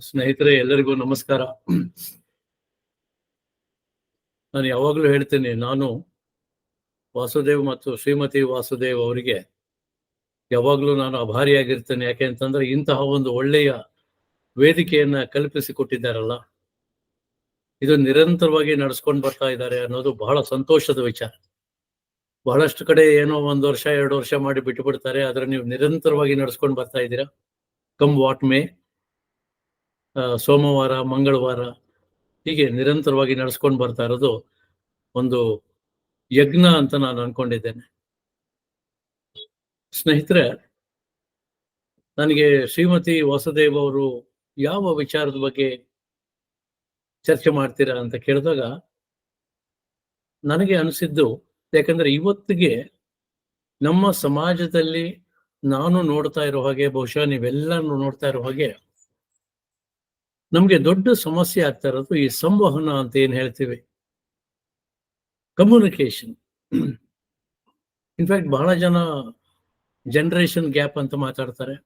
ಸ್ನೇಹಿತರೆ, ಎಲ್ಲರಿಗೂ ನಮಸ್ಕಾರ. ನಾನು ಯಾವಾಗಲೂ ಹೇಳ್ತೇನೆ, ನಾನು ವಾಸುದೇವ್ ಮತ್ತು ಶ್ರೀಮತಿ ವಾಸುದೇವ್ ಅವರಿಗೆ ಯಾವಾಗಲೂ ನಾನು ಆಭಾರಿಯಾಗಿರ್ತೇನೆ. ಯಾಕೆ ಅಂತಂದ್ರೆ ಇಂತಹ ಒಂದು ಒಳ್ಳೆಯ ವೇದಿಕೆಯನ್ನ ಕಲ್ಪಿಸಿಕೊಟ್ಟಿದ್ದಾರಲ್ಲ, ಇದು ನಿರಂತರವಾಗಿ ನಡೆಸ್ಕೊಂಡು ಬರ್ತಾ ಇದ್ದಾರೆ ಅನ್ನೋದು ಬಹಳ ಸಂತೋಷದ ವಿಚಾರ. ಬಹಳಷ್ಟು ಕಡೆ ಏನೋ 1 ವರ್ಷ 2 ವರ್ಷ ಮಾಡಿ ಬಿಟ್ಟು ಬಿಡ್ತಾರೆ, ಆದ್ರೆ ನೀವು ನಿರಂತರವಾಗಿ ನಡೆಸ್ಕೊಂಡು ಬರ್ತಾ ಇದ್ದೀರಾ. ಕಮ್ ವಾಟ್ ಮೇ, ಸೋಮವಾರ ಮಂಗಳವಾರ ಹೀಗೆ ನಿರಂತರವಾಗಿ ನಡೆಸ್ಕೊಂಡು ಬರ್ತಾ ಇರೋದು ಒಂದು ಯಜ್ಞ ಅಂತ ನಾನು ಅನ್ಕೊಂಡಿದ್ದೇನೆ. ಸ್ನೇಹಿತರೆ, ನನಗೆ ಶ್ರೀಮತಿ ವಾಸುದೇವ್ ಅವರು ಯಾವ ವಿಚಾರದ ಬಗ್ಗೆ ಚರ್ಚೆ ಮಾಡ್ತೀರಾ ಅಂತ ಕೇಳಿದಾಗ ನನಗೆ ಅನಿಸಿದ್ದು, ಯಾಕಂದ್ರೆ ಇವತ್ತಿಗೆ ನಮ್ಮ ಸಮಾಜದಲ್ಲಿ ನಾನು ನೋಡ್ತಾ ಇರೋ ಹಾಗೆ, ಬಹುಶಃ ನೀವೆಲ್ಲರೂ ನೋಡ್ತಾ ಇರೋ ಹಾಗೆ, ನಮ್ಗೆ ದೊಡ್ಡ ಸಮಸ್ಯೆ ಆಗ್ತಾ ಇರೋದು ಈ ಸಂವಹನ ಅಂತ ಏನ್ ಹೇಳ್ತೀವಿ, ಕಮ್ಯುನಿಕೇಶನ್. ಇನ್ಫ್ಯಾಕ್ಟ್ ಬಹಳ ಜನ ಜನರೇಷನ್ ಗ್ಯಾಪ್ ಅಂತ ಮಾತಾಡ್ತಾರೆ.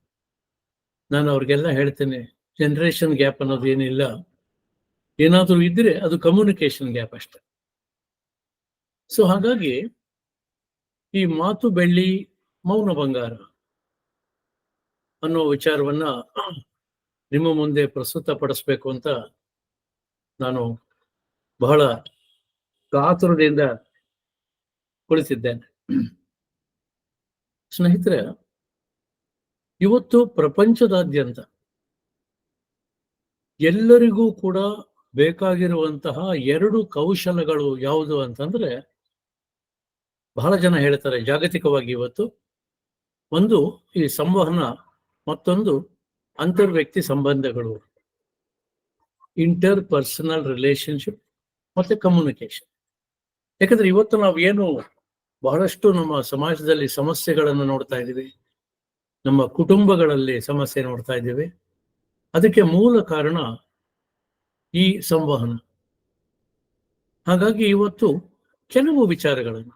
ನಾನು ಅವ್ರಿಗೆಲ್ಲ ಹೇಳ್ತೇನೆ, ಜನರೇಷನ್ ಗ್ಯಾಪ್ ಅನ್ನೋದು ಏನಿಲ್ಲ. ಏನಾದರೂ ಇದ್ರೆ ಅದು ಕಮ್ಯುನಿಕೇಶನ್ ಗ್ಯಾಪ್ ಅಷ್ಟೆ. ಸೊ ಹಾಗಾಗಿ ಈ ಮಾತು ಬೆಳ್ಳಿ ಮೌನ ಬಂಗಾರ ಅನ್ನೋ ವಿಚಾರವನ್ನ ನಿಮ್ಮ ಮುಂದೆ ಪ್ರಸ್ತುತಪಡಿಸ್ಬೇಕು ಅಂತ ನಾನು ಬಹಳ ಕಾತುರದಿಂದ ಕುಳಿತಿದ್ದೇನೆ. ಸ್ನೇಹಿತರೆ, ಇವತ್ತು ಪ್ರಪಂಚದಾದ್ಯಂತ ಎಲ್ಲರಿಗೂ ಕೂಡ ಬೇಕಾಗಿರುವಂತಹ 2 ಕೌಶಲಗಳು ಯಾವುದು ಅಂತಂದ್ರೆ, ಬಹಳ ಜನ ಹೇಳ್ತಾರೆ ಜಾಗತಿಕವಾಗಿ ಇವತ್ತು ಒಂದು ಈ ಸಂವಹನ, ಮತ್ತೊಂದು ಅಂತರ್ವ್ಯಕ್ತಿ ಸಂಬಂಧಗಳು, ಇಂಟರ್ ಪರ್ಸನಲ್ ರಿಲೇಶನ್ಶಿಪ್ ಮತ್ತೆ ಕಮ್ಯುನಿಕೇಶನ್. ಯಾಕಂದ್ರೆ ಇವತ್ತು ನಾವು ಏನು ಬಹಳಷ್ಟು ನಮ್ಮ ಸಮಾಜದಲ್ಲಿ ಸಮಸ್ಯೆಗಳನ್ನು ನೋಡ್ತಾ ಇದ್ದೀವಿ, ನಮ್ಮ ಕುಟುಂಬಗಳಲ್ಲಿ ಸಮಸ್ಯೆ ನೋಡ್ತಾ ಇದ್ದೀವಿ. ಅದಕ್ಕೆ ಮೂಲ ಕಾರಣ ಈ ಸಂವಹನ. ಹಾಗಾಗಿ ಇವತ್ತು ಕೆಲವು ವಿಚಾರಗಳನ್ನು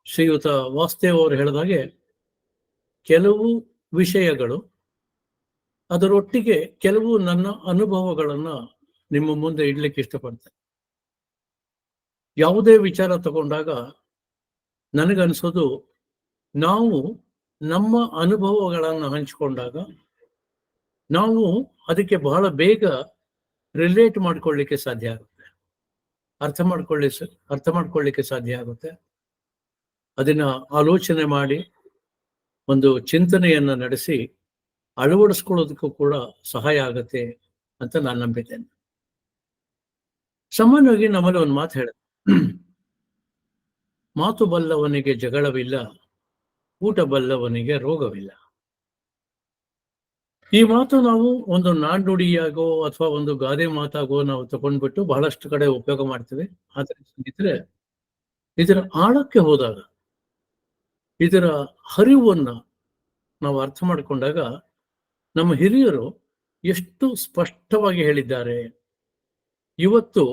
ಶ್ರೀಯುತ ವಾಸುದೇವ್ ಅವರು ಹೇಳಿದಾಗೆ, ಕೆಲವು ವಿಷಯಗಳು, ಅದರೊಟ್ಟಿಗೆ ಕೆಲವು ನನ್ನ ಅನುಭವಗಳನ್ನ ನಿಮ್ಮ ಮುಂದೆ ಇಡ್ಲಿಕ್ಕೆ ಇಷ್ಟಪಡ್ತೇನೆ. ಯಾವುದೇ ವಿಚಾರ ತಗೊಂಡಾಗ ನನಗನ್ಸೋದು, ನಾವು ನಮ್ಮ ಅನುಭವಗಳನ್ನು ಹಂಚಿಕೊಂಡಾಗ ನಾವು ಅದಕ್ಕೆ ಬಹಳ ಬೇಗ ರಿಲೇಟ್ ಮಾಡ್ಕೊಳ್ಳಿಕ್ಕೆ ಸಾಧ್ಯ ಆಗುತ್ತೆ, ಅರ್ಥ ಮಾಡ್ಕೊಳ್ಳಿಕ್ಕೆ ಸಾಧ್ಯ ಆಗುತ್ತೆ. ಅದನ್ನ ಆಲೋಚನೆ ಮಾಡಿ ಒಂದು ಚಿಂತನೆಯನ್ನ ನಡೆಸಿ ಅಳವಡಿಸ್ಕೊಳ್ಳೋದಕ್ಕೂ ಕೂಡ ಸಹಾಯ ಆಗುತ್ತೆ ಅಂತ ನಾನು ನಂಬಿದ್ದೇನೆ. ಸಾಮಾನ್ಯವಾಗಿ ನಮ್ಮಲ್ಲಿ ಒಂದು ಮಾತು ಹೇಳ, ಮಾತು ಬಲ್ಲವನಿಗೆ ಜಗಳವಿಲ್ಲ, ಊಟ ಬಲ್ಲವನಿಗೆ ರೋಗವಿಲ್ಲ. ಈ ಮಾತು ನಾವು ಒಂದು ನಾಣ್ಣುಡಿಯಾಗೋ ಅಥವಾ ಒಂದು ಗಾದೆ ಮಾತಾಗೋ ನಾವು ತಗೊಂಡ್ಬಿಟ್ಟು ಬಹಳಷ್ಟು ಕಡೆ ಉಪಯೋಗ ಮಾಡ್ತೀವಿ. ಆದ್ರೆ ಸ್ನೇಹಿತರೆ, ಇದರ ಆಳಕ್ಕೆ ಹೋದಾಗ, ಇದರ ಹರಿವನ್ನ ನಾವು ಅರ್ಥ ಮಾಡಿಕೊಂಡಾಗ, ನಮ್ಮ ಹಿರಿಯರು ಎಷ್ಟು ಸ್ಪಷ್ಟವಾಗಿ ಹೇಳಿದ್ದಾರೆ. ಇವತ್ತು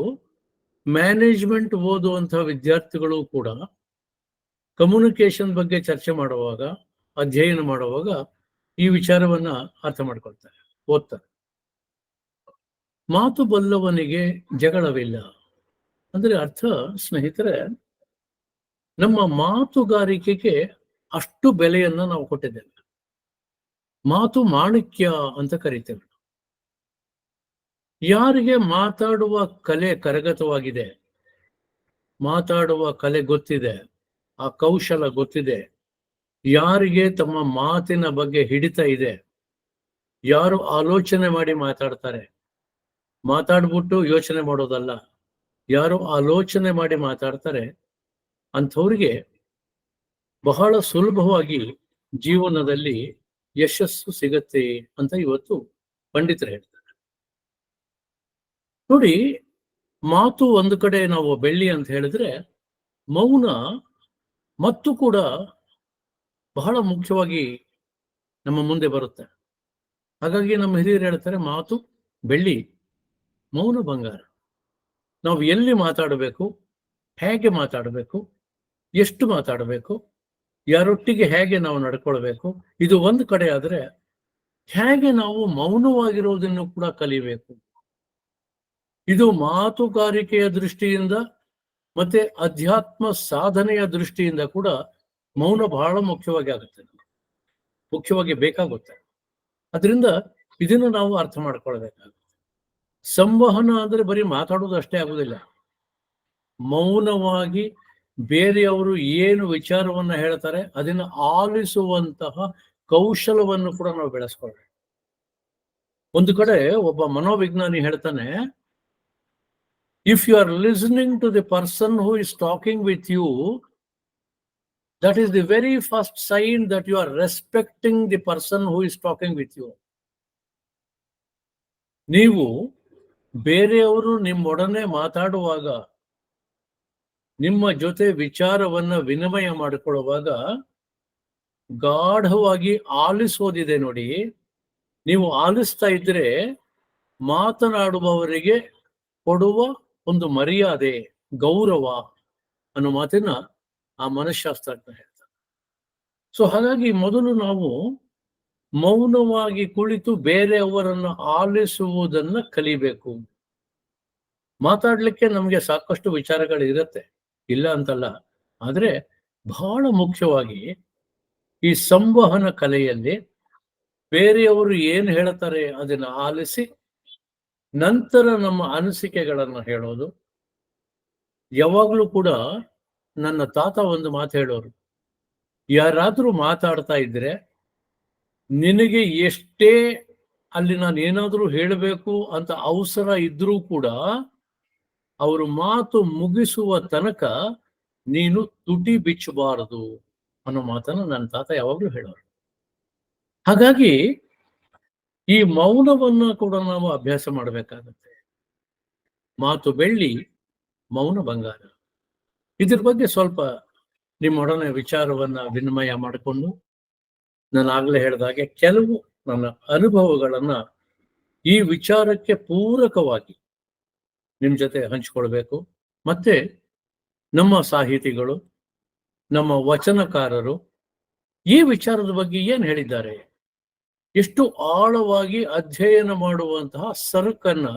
ಮ್ಯಾನೇಜ್ಮೆಂಟ್ ಓದುವಂತಹ ವಿದ್ಯಾರ್ಥಿಗಳು ಕೂಡ ಕಮ್ಯುನಿಕೇಶನ್ ಬಗ್ಗೆ ಚರ್ಚೆ ಮಾಡುವಾಗ, ಅಧ್ಯಯನ ಮಾಡುವಾಗ ಈ ವಿಚಾರವನ್ನ ಅರ್ಥ ಮಾಡ್ಕೊಳ್ತಾರೆ, ಓದ್ತಾರೆ. ಮಾತು ಬಲ್ಲವನಿಗೆ ಜಗಳವಿಲ್ಲ ಅಂದ್ರೆ ಅರ್ಥ, ಸ್ನೇಹಿತರೆ, ನಮ್ಮ ಮಾತುಗಾರಿಕೆಗೆ ಅಷ್ಟು ಬೆಲೆಯನ್ನ ನಾವು ಕೊಟ್ಟಿದ್ದೇವೆ. ಮಾತು ಮಾಣಿಕ್ಯ ಅಂತ ಕರೀತೇವೆ. ಯಾರಿಗೆ ಮಾತಾಡುವ ಕಲೆ ಕರಗತವಾಗಿದೆ, ಮಾತಾಡುವ ಕಲೆ ಗೊತ್ತಿದೆ, ಆ ಕೌಶಲ ಗೊತ್ತಿದೆ, ಯಾರಿಗೆ ತಮ್ಮ ಮಾತಿನ ಬಗ್ಗೆ ಹಿಡಿತ ಇದೆ, ಯಾರು ಆಲೋಚನೆ ಮಾಡಿ ಮಾತಾಡ್ತಾರೆ, ಮಾತಾಡ್ಬಿಟ್ಟು ಯೋಚನೆ ಮಾಡೋದಲ್ಲ, ಯಾರು ಆಲೋಚನೆ ಮಾಡಿ ಮಾತಾಡ್ತಾರೆ, ಅಂಥವ್ರಿಗೆ ಬಹಳ ಸುಲಭವಾಗಿ ಜೀವನದಲ್ಲಿ ಯಶಸ್ಸು ಸಿಗತ್ತೆ ಅಂತ ಇವತ್ತು ಪಂಡಿತರು ಹೇಳ್ತಾರೆ. ನೋಡಿ, ಮಾತು ಒಂದು ಕಡೆ ನಾವು ಬೆಳ್ಳಿ ಅಂತ ಹೇಳಿದ್ರೆ, ಮೌನ ಮತ್ತು ಕೂಡ ಬಹಳ ಮುಖ್ಯವಾಗಿ ನಮ್ಮ ಮುಂದೆ ಬರುತ್ತೆ. ಹಾಗಾಗಿ ನಮ್ಮ ಹಿರಿಯರು ಹೇಳ್ತಾರೆ, ಮಾತು ಬೆಳ್ಳಿ, ಮೌನ ಬಂಗಾರ. ನಾವು ಎಲ್ಲಿ ಮಾತಾಡಬೇಕು, ಹೇಗೆ ಮಾತಾಡಬೇಕು, ಎಷ್ಟು ಮಾತಾಡಬೇಕು, ಯಾರೊಟ್ಟಿಗೆ ಹೇಗೆ ನಾವು ನಡ್ಕೊಳ್ಬೇಕು, ಇದು ಒಂದು ಕಡೆ ಆದ್ರೆ ಹೇಗೆ ನಾವು ಮೌನವಾಗಿರೋದನ್ನು ಕೂಡ ಕಲಿಬೇಕು. ಇದು ಮಾತುಗಾರಿಕೆಯ ದೃಷ್ಟಿಯಿಂದ ಮತ್ತೆ ಅಧ್ಯಾತ್ಮ ಸಾಧನೆಯ ದೃಷ್ಟಿಯಿಂದ ಕೂಡ ಮೌನ ಬಹಳ ಮುಖ್ಯವಾಗಿ ಬೇಕಾಗುತ್ತೆ. ಅದರಿಂದ ಇದನ್ನು ನಾವು ಅರ್ಥ ಮಾಡ್ಕೊಳ್ಬೇಕಾಗುತ್ತೆ. ಸಂವಹನ ಅಂದ್ರೆ ಬರೀ ಮಾತಾಡೋದು ಅಷ್ಟೇ ಆಗುದಿಲ್ಲ. ಮೌನವಾಗಿ ಬೇರೆಯವರು ಏನು ವಿಚಾರವನ್ನ ಹೇಳ್ತಾರೆ ಅದನ್ನು ಆಲಿಸುವಂತಹ ಕೌಶಲವನ್ನು ಕೂಡ ನಾವು ಬೆಳೆಸ್ಕೊಳ್ಬೇಕು. ಒಂದು ಕಡೆ ಒಬ್ಬ ಮನೋವಿಜ್ಞಾನಿ ಹೇಳ್ತಾನೆ, if you are listening to the person who is talking with you, that is the very first sign that you are respecting the person who is talking with you. ನೀವು ಬೇರೆಯವರು ನಿಮ್ಮೊಡನೆ ಮಾತಾಡುವಾಗ, ನಿಮ್ಮ ಜೊತೆ ವಿಚಾರವನ್ನ ವಿನಿಮಯ ಮಾಡಿಕೊಳ್ಳುವಾಗ ಗಾಢವಾಗಿ ಆಲಿಸೋದಿದೆ ನೋಡಿ. ನೀವು ಆಲಿಸ್ತಾ ಇದ್ರೆ ಮಾತನಾಡುವವರಿಗೆ ಕೊಡುವ ಒಂದು ಮರ್ಯಾದೆ, ಗೌರವ ಅನ್ನೋ ಮಾತನ್ನ ಆ ಮನಃಶಾಸ್ತ್ರಜ್ಞ ಹೇಳ್ತಾರೆ. ಸೊ ಹಾಗಾಗಿ ಮೊದಲು ನಾವು ಮೌನವಾಗಿ ಕುಳಿತು ಬೇರೆಯವರನ್ನು ಆಲಿಸುವುದನ್ನ ಕಲಿಬೇಕು. ಮಾತಾಡ್ಲಿಕ್ಕೆ ನಮ್ಗೆ ಸಾಕಷ್ಟು ವಿಚಾರಗಳು ಇರುತ್ತೆ, ಇಲ್ಲ ಅಂತಲ್ಲ. ಆದ್ರೆ ಬಹಳ ಮುಖ್ಯವಾಗಿ ಈ ಸಂವಹನ ಕಲೆಯಲ್ಲಿ ಬೇರೆಯವರು ಏನು ಹೇಳ್ತಾರೆ ಅದನ್ನ ಆಲಿಸಿ ನಂತರ ನಮ್ಮ ಅನಿಸಿಕೆಗಳನ್ನು ಹೇಳೋದು. ಯಾವಾಗ್ಲೂ ಕೂಡ ನನ್ನ ತಾತ ಒಂದು ಮಾತು ಹೇಳೋರು, ಯಾರಾದ್ರೂ ಮಾತಾಡ್ತಾ ಇದ್ರೆ ನಿನಗೆ ಎಷ್ಟೇ ಅಲ್ಲಿ ನಾನು ಏನಾದ್ರೂ ಹೇಳಬೇಕು ಅಂತ ಅವಸರ ಇದ್ರೂ ಕೂಡ ಅವರು ಮಾತು ಮುಗಿಸುವ ತನಕ ನೀನು ತುಟಿ ಬಿಚ್ಚಬಾರದು ಅನ್ನೋ ಮಾತನ್ನು ನನ್ನ ತಾತ ಯಾವಾಗ್ಲೂ ಹೇಳೋರು. ಹಾಗಾಗಿ ಈ ಮೌನವನ್ನ ಕೂಡ ನಾವು ಅಭ್ಯಾಸ ಮಾಡಬೇಕಾಗತ್ತೆ. ಮಾತು ಬೆಳ್ಳಿ, ಮೌನ ಬಂಗಾರ. ಇದ್ರ ಬಗ್ಗೆ ಸ್ವಲ್ಪ ನಿಮ್ಮೊಡನೆ ವಿಚಾರವನ್ನ ವಿನಿಮಯ ಮಾಡಿಕೊಂಡು ನಾನು ಆಗ್ಲೇ ಹೇಳಿದಾಗೆ ಕೆಲವು ನನ್ನ ಅನುಭವಗಳನ್ನ ಈ ವಿಚಾರಕ್ಕೆ ಪೂರಕವಾಗಿ ನಿಮ್ ಜೊತೆ ಹಂಚಿಕೊಳ್ಬೇಕು. ಮತ್ತೆ ನಮ್ಮ ಸಾಹಿತಿಗಳು, ನಮ್ಮ ವಚನಕಾರರು ಈ ವಿಚಾರದ ಬಗ್ಗೆ ಏನ್ ಹೇಳಿದ್ದಾರೆ, ಎಷ್ಟು ಆಳವಾಗಿ ಅಧ್ಯಯನ ಮಾಡುವಂತಹ ಸರಕನ್ನ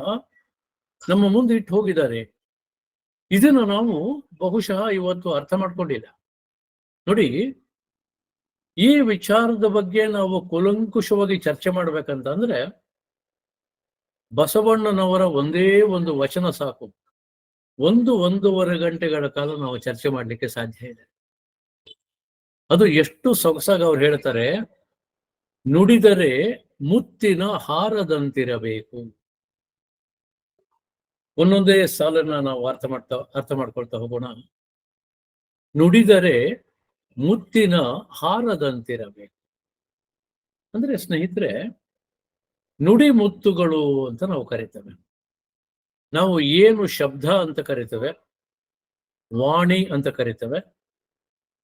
ನಮ್ಮ ಮುಂದೆ ಇಟ್ಟು ಹೋಗಿದ್ದಾರೆ. ಇದನ್ನು ನಾವು ಬಹುಶಃ ಇವತ್ತು ಅರ್ಥ ಮಾಡ್ಕೊಂಡಿಲ್ಲ. ನೋಡಿ, ಈ ವಿಚಾರದ ಬಗ್ಗೆ ನಾವು ಕೂಲಂಕುಷವಾಗಿ ಚರ್ಚೆ ಮಾಡ್ಬೇಕಂತಂದ್ರೆ ಬಸವಣ್ಣನವರ ಒಂದೇ ಒಂದು ವಚನ ಸಾಕು, 1-1.5 ಗಂಟೆಗಳ ಕಾಲ ನಾವು ಚರ್ಚೆ ಮಾಡ್ಲಿಕ್ಕೆ ಸಾಧ್ಯ ಇದೆ. ಅದು ಎಷ್ಟು ಸೊಗಸಾಗಿ ಅವ್ರು ಹೇಳ್ತಾರೆ, ನುಡಿದರೆ ಮುತ್ತಿನ ಹಾರದಂತಿರಬೇಕು. ಒಂದೊಂದೇ ಸಾಲನ್ನ ನಾವು ಅರ್ಥ ಮಾಡ್ಕೊಳ್ತಾ ಹೋಗೋಣ. ನುಡಿದರೆ ಮುತ್ತಿನ ಹಾರದಂತಿರಬೇಕು ಅಂದ್ರೆ ಸ್ನೇಹಿತರೆ, ನುಡಿ ಮುತ್ತುಗಳು ಅಂತ ನಾವು ಕರಿತೇವೆ. ನಾವು ಏನು ಶಬ್ದ ಅಂತ ಕರಿತೇವೆ, ವಾಣಿ ಅಂತ ಕರಿತೇವೆ,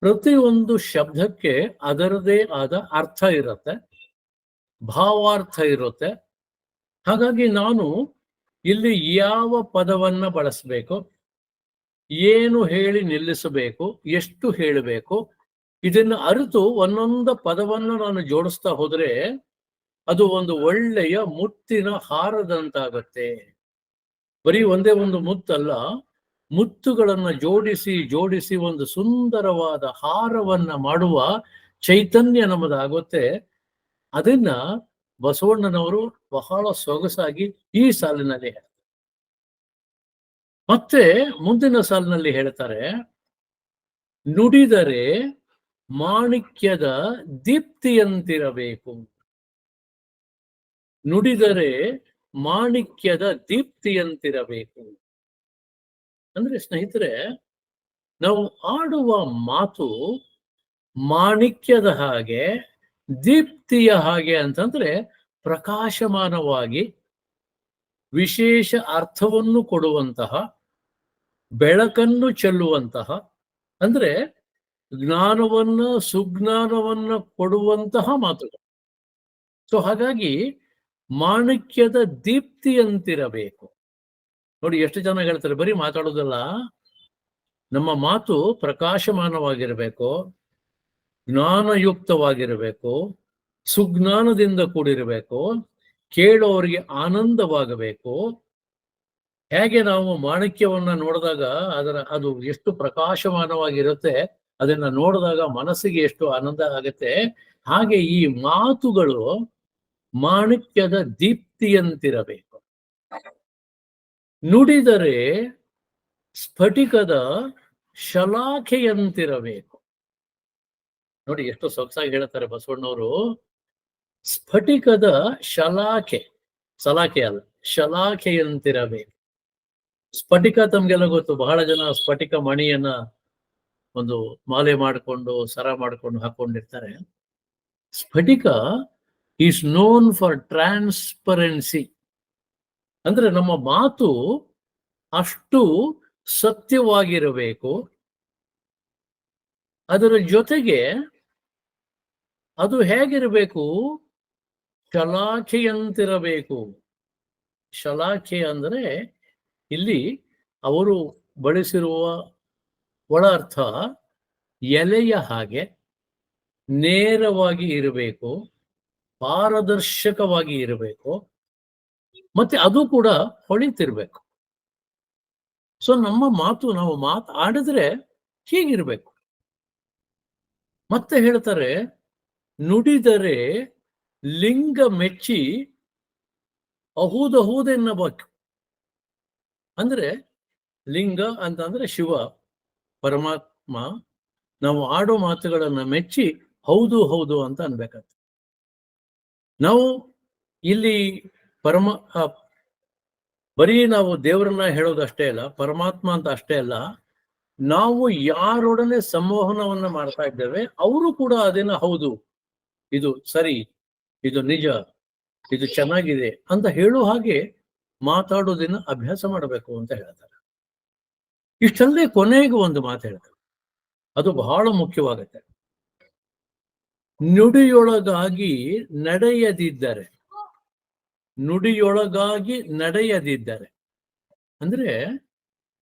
ಪ್ರತಿಯೊಂದು ಶಬ್ದಕ್ಕೆ ಅದರದೇ ಆದ ಅರ್ಥ ಇರುತ್ತೆ, ಭಾವಾರ್ಥ ಇರುತ್ತೆ. ಹಾಗಾಗಿ ನಾನು ಇಲ್ಲಿ ಯಾವ ಪದವನ್ನ ಬಳಸಬೇಕು, ಏನು ಹೇಳಿ ನಿಲ್ಲಿಸಬೇಕು, ಎಷ್ಟು ಹೇಳಬೇಕು, ಇದನ್ನ ಅರಿತು ಒಂದೊಂದು ಪದವನ್ನು ನಾನು ಜೋಡಿಸ್ತಾ ಹೋದ್ರೆ ಅದು ಒಂದು ಒಳ್ಳೆಯ ಮುತ್ತಿನ ಹಾರದಂತಾಗತ್ತೆ. ಬರೀ ಒಂದೇ ಒಂದು ಮುತ್ತಲ್ಲ, ಮುತ್ತುಗಳನ್ನ ಜೋಡಿಸಿ ಒಂದು ಸುಂದರವಾದ ಹಾರವನ್ನ ಮಾಡುವ ಚೈತನ್ಯ ನಮ್ಮದಾಗುತ್ತೆ. ಅದನ್ನ ಬಸವಣ್ಣನವರು ಬಹಳ ಸೊಗಸಾಗಿ ಈ ಸಾಲಿನಲ್ಲಿ ಹೇಳ್ತಾರೆ. ಮತ್ತೆ ಮುಂದಿನ ಸಾಲಿನಲ್ಲಿ ಹೇಳ್ತಾರೆ, ನುಡಿದರೆ ಮಾಣಿಕ್ಯದ ದೀಪ್ತಿಯಂತಿರಬೇಕು. ನುಡಿದರೆ ಮಾಣಿಕ್ಯದ ದೀಪ್ತಿಯಂತಿರಬೇಕು ಅಂದ್ರೆ ಸ್ನೇಹಿತರೆ, ನಾವು ಆಡುವ ಮಾತು ಮಾಣಿಕ್ಯದ ಹಾಗೆ, ದೀಪ್ತಿಯ ಹಾಗೆ ಅಂತಂದ್ರೆ ಪ್ರಕಾಶಮಾನವಾಗಿ ವಿಶೇಷ ಅರ್ಥವನ್ನು ಕೊಡುವಂತಹ, ಬೆಳಕನ್ನು ಚೆಲ್ಲುವಂತಹ, ಅಂದ್ರೆ ಜ್ಞಾನವನ್ನ ಸುಜ್ಞಾನವನ್ನ ಕೊಡುವಂತಹ ಮಾತುಗಳು. ಸೊ ಹಾಗಾಗಿ ಮಾಣಿಕ್ಯದ ದೀಪ್ತಿಯಂತಿರಬೇಕು. ನೋಡಿ, ಎಷ್ಟು ಜನ ಹೇಳ್ತಾರೆ ಬರೀ ಮಾತಾಡೋದಲ್ಲ, ನಮ್ಮ ಮಾತು ಪ್ರಕಾಶಮಾನವಾಗಿರಬೇಕು, ಜ್ಞಾನಯುಕ್ತವಾಗಿರಬೇಕು, ಸುಜ್ಞಾನದಿಂದ ಕೂಡಿರಬೇಕು, ಕೇಳೋರಿಗೆ ಆನಂದವಾಗಬೇಕು. ಹೇಗೆ ನಾವು ಮಾಣಿಕ್ಯವನ್ನ ನೋಡಿದಾಗ ಅದು ಎಷ್ಟು ಪ್ರಕಾಶಮಾನವಾಗಿರುತ್ತೆ, ಅದನ್ನ ನೋಡಿದಾಗ ಮನಸ್ಸಿಗೆ ಎಷ್ಟು ಆನಂದ ಆಗುತ್ತೆ, ಹಾಗೆ ಈ ಮಾತುಗಳು ಮಾಣಿಕ್ಯದ ದೀಪ್ತಿಯಂತಿರಬೇಕು. ನುಡಿದರೆ ಸ್ಫಟಿಕದ ಶಲಾಖೆಯಂತಿರಬೇಕು. ನೋಡಿ ಎಷ್ಟು ಸೊಗಸಾಗಿ ಹೇಳ್ತಾರೆ ಬಸವಣ್ಣವರು. ಸ್ಫಟಿಕದ ಸಲಾಖೆ ಅಲ್ಲ, ಶಲಾಖೆಯಂತಿರಬೇಕು. ಸ್ಫಟಿಕ ತಮ್ಗೆಲ್ಲ ಗೊತ್ತು, ಬಹಳ ಜನ ಸ್ಫಟಿಕ ಮಣಿಯನ್ನ ಒಂದು ಮಾಲೆ ಮಾಡಿಕೊಂಡು ಸರ ಮಾಡಿಕೊಂಡು ಹಾಕೊಂಡಿರ್ತಾರೆ. ಸ್ಫಟಿಕ ಈಸ್ ನೋನ್ ಫಾರ್ ಟ್ರಾನ್ಸ್ಪರೆನ್ಸಿ. ಅಂದ್ರೆ ನಮ್ಮ ಮಾತು ಅಷ್ಟು ಸತ್ಯವಾಗಿರಬೇಕು. ಅದರ ಜೊತೆಗೆ ಅದು ಹೇಗಿರಬೇಕು? ಶಲಾಖೆಯಂತಿರಬೇಕು. ಶಲಾಖೆ ಅಂದ್ರೆ ಇಲ್ಲಿ ಅವರು ಬಳಸಿರುವ ಒಳ ಅರ್ಥ ಎಲೆಯ ಹಾಗೆ ನೇರವಾಗಿ ಇರಬೇಕು, ಪಾರದರ್ಶಕವಾಗಿ ಇರಬೇಕು, ಮತ್ತೆ ಅದು ಕೂಡ ಹೊಳಿತಿರ್ಬೇಕು. ಸೊ ನಮ್ಮ ಮಾತು, ನಾವು ಮಾತಾಡಿದ್ರೆ ಹೀಗಿರ್ಬೇಕು. ಮತ್ತೆ ಹೇಳ್ತಾರೆ, ನುಡಿದರೆ ಲಿಂಗ ಮೆಚ್ಚಿ ಅಹೂದೆನ್ನಬೇಕು. ಅಂದ್ರೆ ಲಿಂಗ ಅಂತಂದ್ರೆ ಶಿವ ಪರಮಾತ್ಮ. ನಾವು ಆಡೋ ಮಾತುಗಳನ್ನ ಮೆಚ್ಚಿ ಹೌದು ಹೌದು ಅಂತ ಅನ್ಬೇಕಂತ. ನಾವು ಇಲ್ಲಿ ಬರೀ ನಾವು ದೇವರನ್ನ ಹೇಳೋದಷ್ಟೇ ಅಲ್ಲ, ಪರಮಾತ್ಮ ಅಂತ ಅಷ್ಟೇ ಅಲ್ಲ, ನಾವು ಯಾರೊಡನೆ ಸಂವಹನವನ್ನ ಮಾಡ್ತಾ ಇದ್ದೇವೆ ಅವರು ಕೂಡ ಅದೇನ ಹೌದು, ಇದು ಸರಿ, ಇದು ನಿಜ, ಇದು ಚೆನ್ನಾಗಿದೆ ಅಂತ ಹೇಳೋ ಹಾಗೆ ಮಾತಾಡೋದನ್ನ ಅಭ್ಯಾಸ ಮಾಡಬೇಕು ಅಂತ ಹೇಳ್ತಾರೆ. ಇಷ್ಟಲ್ಲದೆ ಕೊನೆಗೆ ಒಂದು ಮಾತು ಹೇಳ್ತಾರೆ, ಅದು ಬಹಳ ಮುಖ್ಯವಾಗುತ್ತೆ. ನುಡಿಯೊಳಗಾಗಿ ನಡೆಯದಿದ್ದರೆ ಅಂದ್ರೆ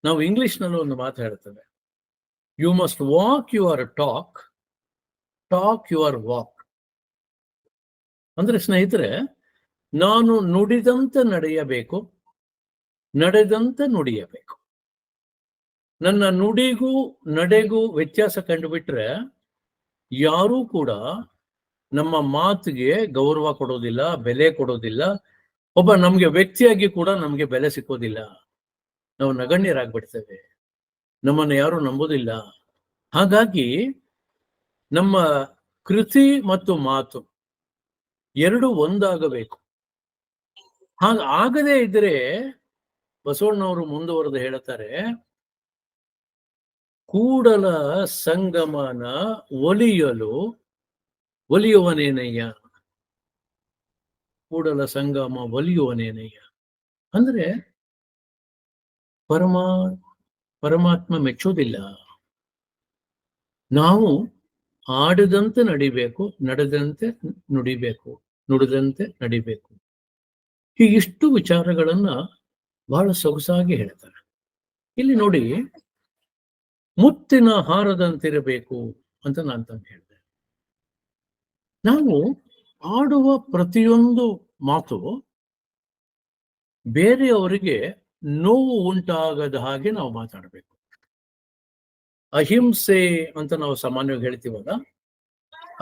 ನಾವು ಇಂಗ್ಲಿಷ್ನಲ್ಲಿ ಒಂದು ಮಾತು ಹೇಳ್ತೇವೆ, you must walk your talk your walk. ಅಂದ್ರೆ ಸ್ನೇಹಿತರೆ, ನಾನು ನುಡಿದಂತೆ ನಡೆಯಬೇಕು, ನಡೆದಂತೆ ನುಡಿಯಬೇಕು. ನನ್ನ ನುಡಿಗೂ ನಡೆಗೂ ವ್ಯತ್ಯಾಸ ಕಂಡುಬಿಟ್ರೆ ಯಾರೂ ಕೂಡ ನಮ್ಮ ಮಾತಿಗೆ ಗೌರವ ಕೊಡೋದಿಲ್ಲ, ಬೆಲೆ ಕೊಡೋದಿಲ್ಲ. ಒಬ್ಬ ನಮ್ಗೆ ವ್ಯಕ್ತಿಯಾಗಿ ಕೂಡ ನಮ್ಗೆ ಬೆಲೆ ಸಿಕ್ಕೋದಿಲ್ಲ. ನಾವು ನಗಣ್ಯರಾಗ್ಬಿಡ್ತೇವೆ, ನಮ್ಮನ್ನು ಯಾರು ನಂಬೋದಿಲ್ಲ. ಹಾಗಾಗಿ ನಮ್ಮ ಕೃತಿ ಮತ್ತು ಮಾತು ಎರಡು ಒಂದಾಗಬೇಕು. ಹಾಗಾಗದೇ ಇದ್ರೆ ಬಸವಣ್ಣವರು ಮುಂದುವರೆದು ಹೇಳ್ತಾರೆ, ಕೂಡಲ ಸಂಗಮನ ಒಲಿಯುವನೇನಯ್ಯ. ಕೂಡಲ ಸಂಗಮ ಒಲಿಯುವನೇನಯ್ಯ ಅಂದ್ರೆ ಪರಮಾತ್ಮ ಮೆಚ್ಚೋದಿಲ್ಲ. ನಾವು ಆಡದಂತೆ ನಡಿಬೇಕು, ನಡೆದಂತೆ ನುಡಿಬೇಕು, ನುಡಿದಂತೆ ನಡಿಬೇಕು. ಹೀಗಿಷ್ಟು ವಿಚಾರಗಳನ್ನ ಬಹಳ ಸೊಗಸಾಗಿ ಹೇಳ್ತಾರೆ. ಇಲ್ಲಿ ನೋಡಿ, ಮುತ್ತಿನ ಹಾರದಂತಿರಬೇಕು ಅಂತ ನಾನು ಹೇಳಿದೆ. ನಾವು ಆಡುವ ಪ್ರತಿಯೊಂದು ಮಾತು ಬೇರೆಯವರಿಗೆ ನೋವು ಉಂಟಾಗದ ಹಾಗೆ ನಾವು ಮಾತಾಡಬೇಕು. ಅಹಿಂಸೆ ಅಂತ ನಾವು ಸಾಮಾನ್ಯವಾಗಿ ಹೇಳ್ತೀವಲ್ಲ,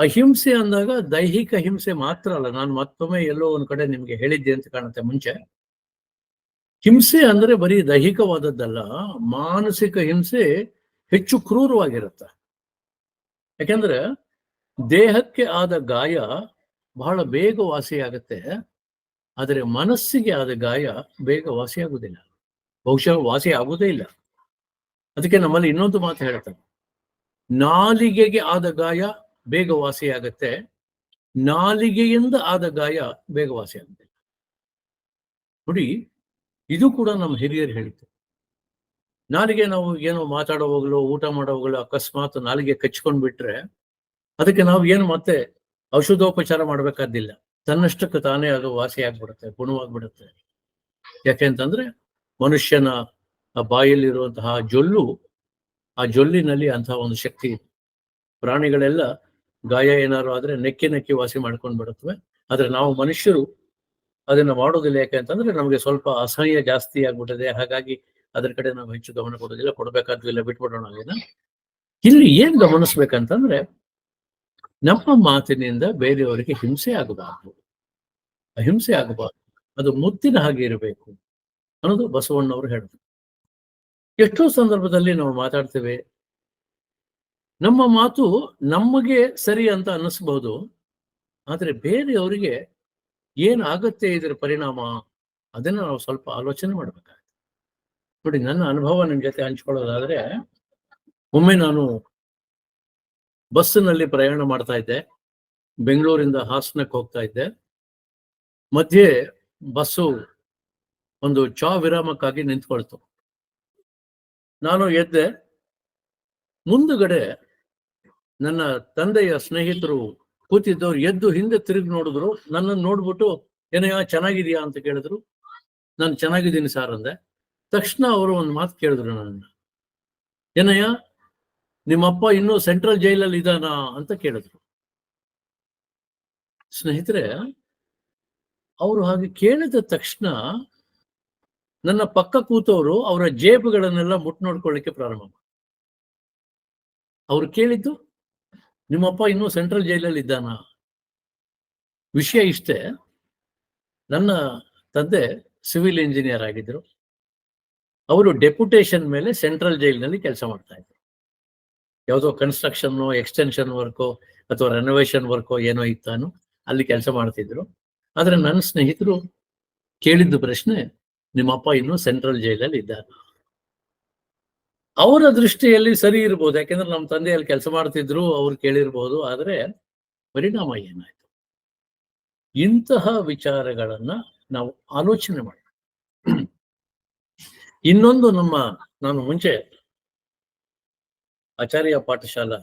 ಅಹಿಂಸೆ ಅಂದಾಗ ದೈಹಿಕ ಹಿಂಸೆ ಮಾತ್ರ ಅಲ್ಲ. ನಾನು ಮತ್ತೊಮ್ಮೆ ಎಲ್ಲೋ ಒಂದ್ ಕಡೆ ನಿಮ್ಗೆ ಹೇಳಿದ್ದೆ ಅಂತ ಕಾಣುತ್ತೆ ಮುಂಚೆ. ಹಿಂಸೆ ಅಂದ್ರೆ ಬರೀ ದೈಹಿಕವಾದದ್ದಲ್ಲ, ಮಾನಸಿಕ ಹಿಂಸೆ ಹೆಚ್ಚು ಕ್ರೂರವಾಗಿರುತ್ತೆ. ಯಾಕೆಂದ್ರೆ ದೇಹಕ್ಕೆ ಆದ ಗಾಯ ಬಹಳ ಬೇಗ ವಾಸಿಯಾಗತ್ತೆ, ಆದರೆ ಮನಸ್ಸಿಗೆ ಆದ ಗಾಯ ಬೇಗ ವಾಸಿಯಾಗುವುದಿಲ್ಲ, ಬಹುಶಃ ವಾಸಿ ಆಗುವುದೇ ಇಲ್ಲ. ಅದಕ್ಕೆ ನಮ್ಮಲ್ಲಿ ಇನ್ನೊಂದು ಮಾತು ಹೇಳ್ತಾರೆ, ನಾಲಿಗೆಗೆ ಆದ ಗಾಯ ಬೇಗ ವಾಸಿಯಾಗತ್ತೆ, ನಾಲಿಗೆಯಿಂದ ಆದ ಗಾಯ ಬೇಗ ವಾಸಿಯಾಗುತ್ತಿಲ್ಲ. ನೋಡಿ, ಇದು ಕೂಡ ನಮ್ಮ ಹಿರಿಯರು ಹೇಳಿತ್ತು. ನಾಲಿಗೆ ನಾವು ಏನೋ ಮಾತಾಡೋವಾಗಲೋ ಊಟ ಮಾಡೋವಾಗಲೋ ಅಕಸ್ಮಾತ್ ನಾಲಿಗೆ ಕಚ್ಕೊಂಡ್ಬಿಟ್ರೆ ಅದಕ್ಕೆ ನಾವು ಏನು ಮತ್ತೆ ಔಷಧೋಪಚಾರ ಮಾಡ್ಬೇಕಾದಿಲ್ಲ, ತನ್ನಷ್ಟಕ್ಕೆ ತಾನೇ ಅದು ವಾಸಿ ಆಗ್ಬಿಡುತ್ತೆ, ಗುಣವಾಗ್ಬಿಡುತ್ತೆ. ಯಾಕೆಂತಂದ್ರೆ ಮನುಷ್ಯನ ಆ ಬಾಯಲ್ಲಿರುವಂತಹ ಜೊಲ್ಲು, ಆ ಜೊಲ್ಲಿನಲ್ಲಿ ಅಂತಹ ಒಂದು ಶಕ್ತಿ ಇದೆ. ಪ್ರಾಣಿಗಳೆಲ್ಲ ಗಾಯ ಏನಾದ್ರು ಆದ್ರೆ ನೆಕ್ಕಿ ನೆಕ್ಕಿ ವಾಸಿ ಮಾಡ್ಕೊಂಡು ಬಿಡುತ್ತವೆ. ಆದ್ರೆ ನಾವು ಮನುಷ್ಯರು ಅದನ್ನ ಮಾಡೋದಿಲ್ಲ. ಯಾಕೆ ಅಂತಂದ್ರೆ ನಮಗೆ ಸ್ವಲ್ಪ ಅಸಹ್ಯ ಜಾಸ್ತಿ ಆಗ್ಬಿಟ್ಟಿದೆ. ಹಾಗಾಗಿ ಅದ್ರ ಕಡೆ ನಾವು ಹೆಚ್ಚು ಗಮನ ಕೊಡೋದಿಲ್ಲ. ಕೊಡ್ಬೇಕಾದ್ದು ಇಲ್ಲ, ಬಿಟ್ಬಿಡೋಣ ಅದನ್ನ. ಇಲ್ಲಿ ಏನ್ ಗಮನಿಸ್ಬೇಕಂತಂದ್ರೆ, ನಮ್ಮ ಮಾತಿನಿಂದ ಬೇರೆಯವರಿಗೆ ಹಿಂಸೆ ಆಗಬಾರ್ದು, ಅಹಿಂಸೆ ಆಗಬಾರ್ದು. ಅದು ಮುತ್ತಿನ ಹಾಗೆ ಇರಬೇಕು ಅನ್ನೋದು ಬಸವಣ್ಣವರು ಹೇಳಿದ್ರು. ಎಷ್ಟೋ ಸಂದರ್ಭದಲ್ಲಿ ನಾವು ಮಾತಾಡ್ತೇವೆ, ನಮ್ಮ ಮಾತು ನಮಗೆ ಸರಿ ಅಂತ ಅನ್ನಿಸ್ಬಹುದು, ಆದ್ರೆ ಬೇರೆಯವರಿಗೆ ಏನಾಗತ್ತೆ ಇದರ ಪರಿಣಾಮ, ಅದನ್ನ ನಾವು ಸ್ವಲ್ಪ ಆಲೋಚನೆ ಮಾಡ್ಬೇಕಾಗುತ್ತೆ. ನೋಡಿ, ನನ್ನ ಅನುಭವ ನಿಮ್ ಜೊತೆ ಹಂಚ್ಕೊಳ್ಳೋದಾದ್ರೆ, ಒಮ್ಮೆ ನಾನು ಬಸ್ಸಿನಲ್ಲಿ ಪ್ರಯಾಣ ಮಾಡ್ತಾ ಇದ್ದೆ. ಬೆಂಗಳೂರಿಂದ ಹಾಸನಕ್ಕೆ ಹೋಗ್ತಾ ಇದ್ದೆ. ಮಧ್ಯೆ ಬಸ್ಸು ಒಂದು ಚಾ ವಿರಾಮಕ್ಕಾಗಿ ನಿಂತ್ಕೊಳ್ತು. ನಾನು ಎದ್ದೆ. ಮುಂದುಗಡೆ ನನ್ನ ತಂದೆಯ ಸ್ನೇಹಿತರು ಕೂತಿದ್ದವ್ರು ಎದ್ದು ಹಿಂದೆ ತಿರುಗಿ ನೋಡಿದ್ರು. ನನ್ನನ್ನು ನೋಡ್ಬಿಟ್ಟು, ಏನಯ್ಯ ಚೆನ್ನಾಗಿದ್ಯಾ ಅಂತ ಕೇಳಿದ್ರು. ನಾನು ಚೆನ್ನಾಗಿದ್ದೀನಿ ಸಾರ್ ಅಂದೆ. ತಕ್ಷಣ ಅವರು ಒಂದು ಮಾತು ಕೇಳಿದ್ರು ನನ್ನ, ಏನಯ್ಯ ನಿಮ್ಮಪ್ಪ ಇನ್ನೂ ಸೆಂಟ್ರಲ್ ಜೈಲಲ್ಲಿ ಇದ್ದಾನ ಅಂತ ಕೇಳಿದ್ರು. ಸ್ನೇಹಿತರೆ, ಅವರು ಹಾಗೆ ಕೇಳಿದ ತಕ್ಷಣ ನನ್ನ ಪಕ್ಕ ಕೂತವರು ಅವರ ಜೇಬುಗಳನ್ನೆಲ್ಲ ಮುಟ್ ನೋಡ್ಕೊಳ್ಳಿಕ್ಕೆ ಪ್ರಾರಂಭ ಮಾಡಿದ್ರು. ಅವ್ರು ಕೇಳಿದ್ದು, ನಿಮ್ಮಪ್ಪ ಇನ್ನೂ ಸೆಂಟ್ರಲ್ ಜೈಲಲ್ಲಿ ಇದ್ದಾನ. ವಿಷಯ ಇಷ್ಟೇ, ನನ್ನ ತಂದೆ ಸಿವಿಲ್ ಇಂಜಿನಿಯರ್ ಆಗಿದ್ರು. ಅವರು ಡೆಪ್ಯುಟೇಷನ್ ಮೇಲೆ ಸೆಂಟ್ರಲ್ ಜೈಲಿನಲ್ಲಿ ಕೆಲಸ ಮಾಡ್ತಾ ಇದ್ರು. ಯಾವುದೋ ಕನ್ಸ್ಟ್ರಕ್ಷನ್ ಎಕ್ಸ್ಟೆನ್ಷನ್ ವರ್ಕೋ ಅಥವಾ ರೆನೋವೇಷನ್ ವರ್ಕೋ ಏನೋ ಇತ್ತಾನು, ಅಲ್ಲಿ ಕೆಲಸ ಮಾಡ್ತಿದ್ರು. ಆದ್ರೆ ನನ್ನ ಸ್ನೇಹಿತರು ಕೇಳಿದ್ದು ಪ್ರಶ್ನೆ, ನಿಮ್ಮಪ್ಪ ಇನ್ನೂ ಸೆಂಟ್ರಲ್ ಜೈಲಲ್ಲಿ ಇದ್ದಾನ. ಅವರ ದೃಷ್ಟಿಯಲ್ಲಿ ಸರಿ ಇರ್ಬೋದು, ಯಾಕೆಂದ್ರೆ ನಮ್ಮ ತಂದೆಯಲ್ಲಿ ಕೆಲಸ ಮಾಡ್ತಿದ್ರು, ಅವ್ರು ಕೇಳಿರ್ಬೋದು. ಆದ್ರೆ ಪರಿಣಾಮ ಏನಾಯ್ತು? ಇಂತಹ ವಿಚಾರಗಳನ್ನ ನಾವು ಆಲೋಚನೆ ಮಾಡಿ. ಇನ್ನೊಂದು, ನಾನು ಮುಂಚೆ ಆಚಾರ್ಯ ಪಾಠಶಾಲಾ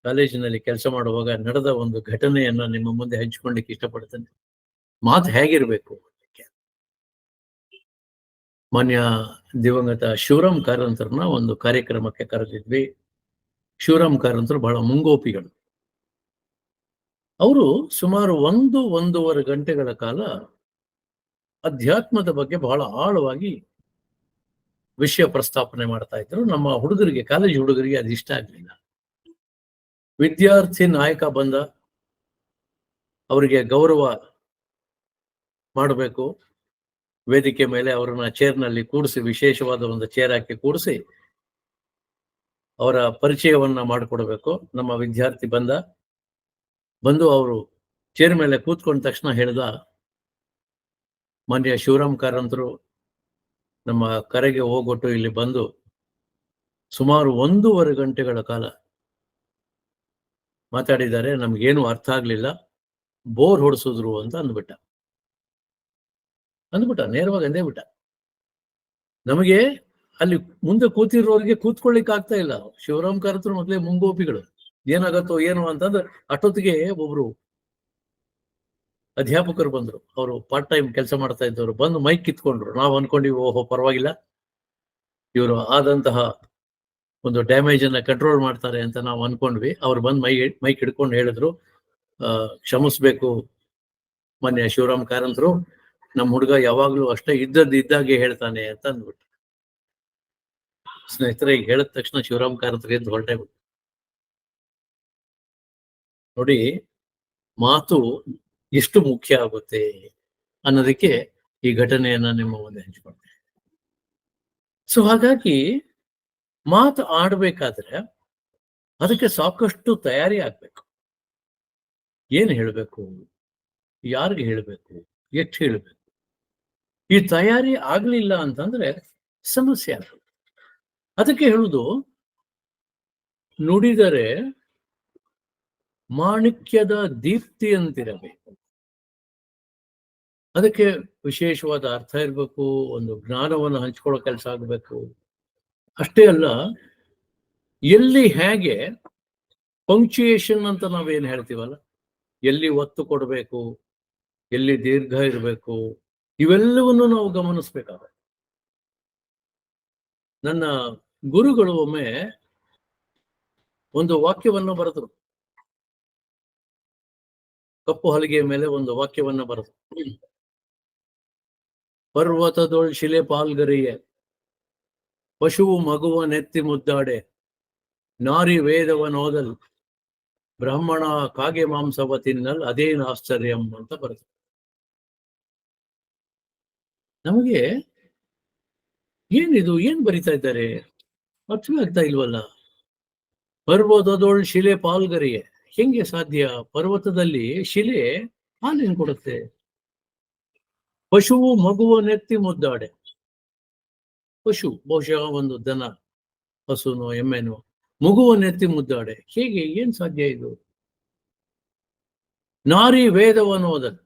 ಕಾಲೇಜಿನಲ್ಲಿ ಕೆಲಸ ಮಾಡುವಾಗ ನಡೆದ ಒಂದು ಘಟನೆಯನ್ನ ನಿಮ್ಮ ಮುಂದೆ ಹಂಚಿಕೊಳ್ಳಿಕ್ಕೆ ಇಷ್ಟಪಡ್ತೇನೆ. ಮಾತು ಹೇಗಿರ್ಬೇಕು? ಮಾನ್ಯ ದಿವಂಗತ ಶಿವರಾಮ್ ಕಾರಂತರನ್ನ ಒಂದು ಕಾರ್ಯಕ್ರಮಕ್ಕೆ ಕರೆದಿದ್ವಿ. ಶಿವರಾಮ್ ಕಾರಂತರು ಬಹಳ ಮುಂಗೋಪಿಗಳು. ಅವರು ಸುಮಾರು 1-1.5 ಗಂಟೆಗಳ ಕಾಲ ಅಧ್ಯಾತ್ಮದ ಬಗ್ಗೆ ಬಹಳ ಆಳವಾಗಿ ವಿಷಯ ಪ್ರಸ್ತಾಪನೆ ಮಾಡ್ತಾ ಇದ್ರು. ನಮ್ಮ ಹುಡುಗರಿಗೆ, ಕಾಲೇಜ್ ಹುಡುಗರಿಗೆ ಅದು ಇಷ್ಟ ಆಗ್ಲಿಲ್ಲ. ವಿದ್ಯಾರ್ಥಿ ನಾಯಕ ಬಂದ, ಅವರಿಗೆ ಗೌರವ ಮಾಡಬೇಕು. ವೇದಿಕೆ ಮೇಲೆ ಅವರನ್ನ ಚೇರ್ನಲ್ಲಿ ಕೂಡಿಸಿ, ವಿಶೇಷವಾದ ಒಂದು ಚೇರ್ ಹಾಕಿ ಕೂಡಿಸಿ ಅವರ ಪರಿಚಯವನ್ನ ಮಾಡಿಕೊಡ್ಬೇಕು. ನಮ್ಮ ವಿದ್ಯಾರ್ಥಿ ಬಂದು ಅವರು ಚೇರ್ ಮೇಲೆ ಕೂತ್ಕೊಂಡ ತಕ್ಷಣ ಹೇಳ್ದ, ಮಾನ್ಯ ಶಿವರಾಮ್ ಕಾರಂತರು ನಮ್ಮ ಕರೆಗೆ ಹೋಗೊಟ್ಟು ಇಲ್ಲಿ ಬಂದು ಸುಮಾರು 1.5 ಗಂಟೆಗಳ ಕಾಲ ಮಾತಾಡಿದ್ದಾರೆ, ನಮ್ಗೇನು ಅರ್ಥ ಆಗ್ಲಿಲ್ಲ, ಬೋರ್ ಹೊಡಿಸಿದ್ರು ಅಂತ ಅಂದ್ಬಿಟ್ಟ. ನೇರವಾಗಿ ಅಂದೇ ಬಿಟ್ಟ. ನಮಗೆ ಅಲ್ಲಿ ಮುಂದೆ ಕೂತಿರೋರಿಗೆ ಕೂತ್ಕೊಳ್ಳಿಕ್ ಆಗ್ತಾ ಇಲ್ಲ. ಶಿವರಾಮ್ ಕಾರಂತರು ಮೊದಲೇ ಮುಂಗೋಪಿಗಳು. ಏನಾಗತ್ತೋ ಏನೋ ಅಂತಂದ್ರೆ ಅಷ್ಟೊತ್ತಿಗೆ ಒಬ್ರು ಅಧ್ಯಾಪಕರು ಬಂದ್ರು. ಅವರು ಪಾರ್ಟ್ ಟೈಮ್ ಕೆಲಸ ಮಾಡ್ತಾ ಇದ್ದವರು ಬಂದು ಮೈಕ್ ಕಿತ್ಕೊಂಡ್ರು. ನಾವು ಅನ್ಕೊಂಡಿವಿ, ಓಹೋ ಪರವಾಗಿಲ್ಲ, ಇವರು ಆದಂತಹ ಒಂದು ಡ್ಯಾಮೇಜ್ ಅನ್ನ ಕಂಟ್ರೋಲ್ ಮಾಡ್ತಾರೆ ಅಂತ ನಾವು ಅನ್ಕೊಂಡ್ವಿ. ಅವ್ರು ಬಂದು ಮೈಕ್ ಹಿಡ್ಕೊಂಡು ಹೇಳಿದ್ರು, ಕ್ಷಮಿಸ್ಬೇಕು ಮಾನ್ಯ ಶಿವರಾಮ್ ಕಾರಂತರು, ನಮ್ಮ ಹುಡುಗ ಯಾವಾಗ್ಲೂ ಅಷ್ಟೇ ಇದ್ದಾಗೆ ಹೇಳ್ತಾನೆ ಅಂತ ಅಂದ್ಬಿಟ್ಟು. ಸ್ನೇಹಿತರೆ, ಈಗ ಹೇಳಿದ ತಕ್ಷಣ ಶಿವರಾಮ್ ಕಾರಂತರು ಎದ್ದು ಹೊರಟೆ ಬಿಟ್ಟು. ನೋಡಿ, ಮಾತು ಎಷ್ಟು ಮುಖ್ಯ ಆಗುತ್ತೆ ಅನ್ನೋದಕ್ಕೆ ಈ ಘಟನೆಯನ್ನ ನಿಮ್ಮ ಮುಂದೆ ಹಂಚಿಕೊಳ್ತೇನೆ. ಸೊ ಹಾಗಾಗಿ ಮಾತು ಆಡ್ಬೇಕಾದ್ರೆ ಅದಕ್ಕೆ ಸಾಕಷ್ಟು ತಯಾರಿ ಆಗ್ಬೇಕು. ಏನ್ ಹೇಳ್ಬೇಕು, ಯಾರಿಗೆ ಹೇಳ್ಬೇಕು, ಎಷ್ಟು ಹೇಳ್ಬೇಕು, ಈ ತಯಾರಿ ಆಗ್ಲಿಲ್ಲ ಅಂತಂದ್ರೆ ಸಮಸ್ಯೆ ಆಗುತ್ತೆ. ಅದಕ್ಕೆ ಹೇಳುದು, ನುಡಿದರೆ ಮಾಣಿಕ್ಯದ ದೀಪ್ತಿಯಂತಿರಬೇಕು. ಅದಕ್ಕೆ ವಿಶೇಷವಾದ ಅರ್ಥ ಇರಬೇಕು, ಒಂದು ಜ್ಞಾನವನ್ನು ಹಂಚ್ಕೊಳ್ಳೋ ಕೆಲಸ ಆಗಬೇಕು. ಅಷ್ಟೇ ಅಲ್ಲ, ಎಲ್ಲಿ ಹೇಗೆ ಪಂಕ್ಚುಯೇಷನ್ ಅಂತ ನಾವೇನು ಹೇಳ್ತೀವಲ್ಲ, ಎಲ್ಲಿ ಒತ್ತು ಕೊಡಬೇಕು, ಎಲ್ಲಿ ದೀರ್ಘ ಇರಬೇಕು, ಇವೆಲ್ಲವನ್ನು ನಾವು ಗಮನಿಸ್ಬೇಕಾಗುತ್ತೆ. ನನ್ನ ಗುರುಗಳು ಒಮ್ಮೆ ಒಂದು ವಾಕ್ಯವನ್ನು ಬರೆದರು. ಕಪ್ಪು ಹಲಗೆಯ ಮೇಲೆ ಒಂದು ವಾಕ್ಯವನ್ನ ಬರೆದು, ಪರ್ವತದೊಳ್ ಶಿಲೆ ಪಾಲ್ಗರಿಯೆ, ಪಶುವು ಮಗುವ ನೆತ್ತಿ ಮುದ್ದಾಡೆ, ನಾರಿ ವೇದವನೋದಲ್, ಬ್ರಾಹ್ಮಣ ಕಾಗೆ ಮಾಂಸವ ತಿನ್ನಲ್, ಅದೇನು ಆಶ್ಚರ್ಯಂ ಅಂತ ಬರುತ್ತೆ. ನಮಗೆ ಏನಿದು, ಏನ್ ಬರಿತಾ ಇದ್ದಾರೆ ಅರ್ಥವೇ ಆಗ್ತಾ ಇಲ್ವಲ್ಲ. ಪರ್ವತದೊಳ್ ಶಿಲೆ ಪಾಲ್ಗರಿಯೆ, ಹೆಂಗೆ ಸಾಧ್ಯ? ಪರ್ವತದಲ್ಲಿ ಶಿಲೆ ಹಾಲೇನ್ ಕೊಡುತ್ತೆ? ಪಶುವು ಮಗುವ ನೆತ್ತಿ ಮುದ್ದಾಡೆ, ಪಶು ಬಹುಶಃ ಒಂದು ದನ, ಹಸುನೋ ಎಮ್ಮೆನೋ, ಮಗುವ ನೆತ್ತಿ ಮುದ್ದಾಡೆ, ಹೇಗೆ, ಏನ್ ಸಾಧ್ಯ ಇದು? ನಾರಿ ವೇದವನ್ನು ಓದಲ್,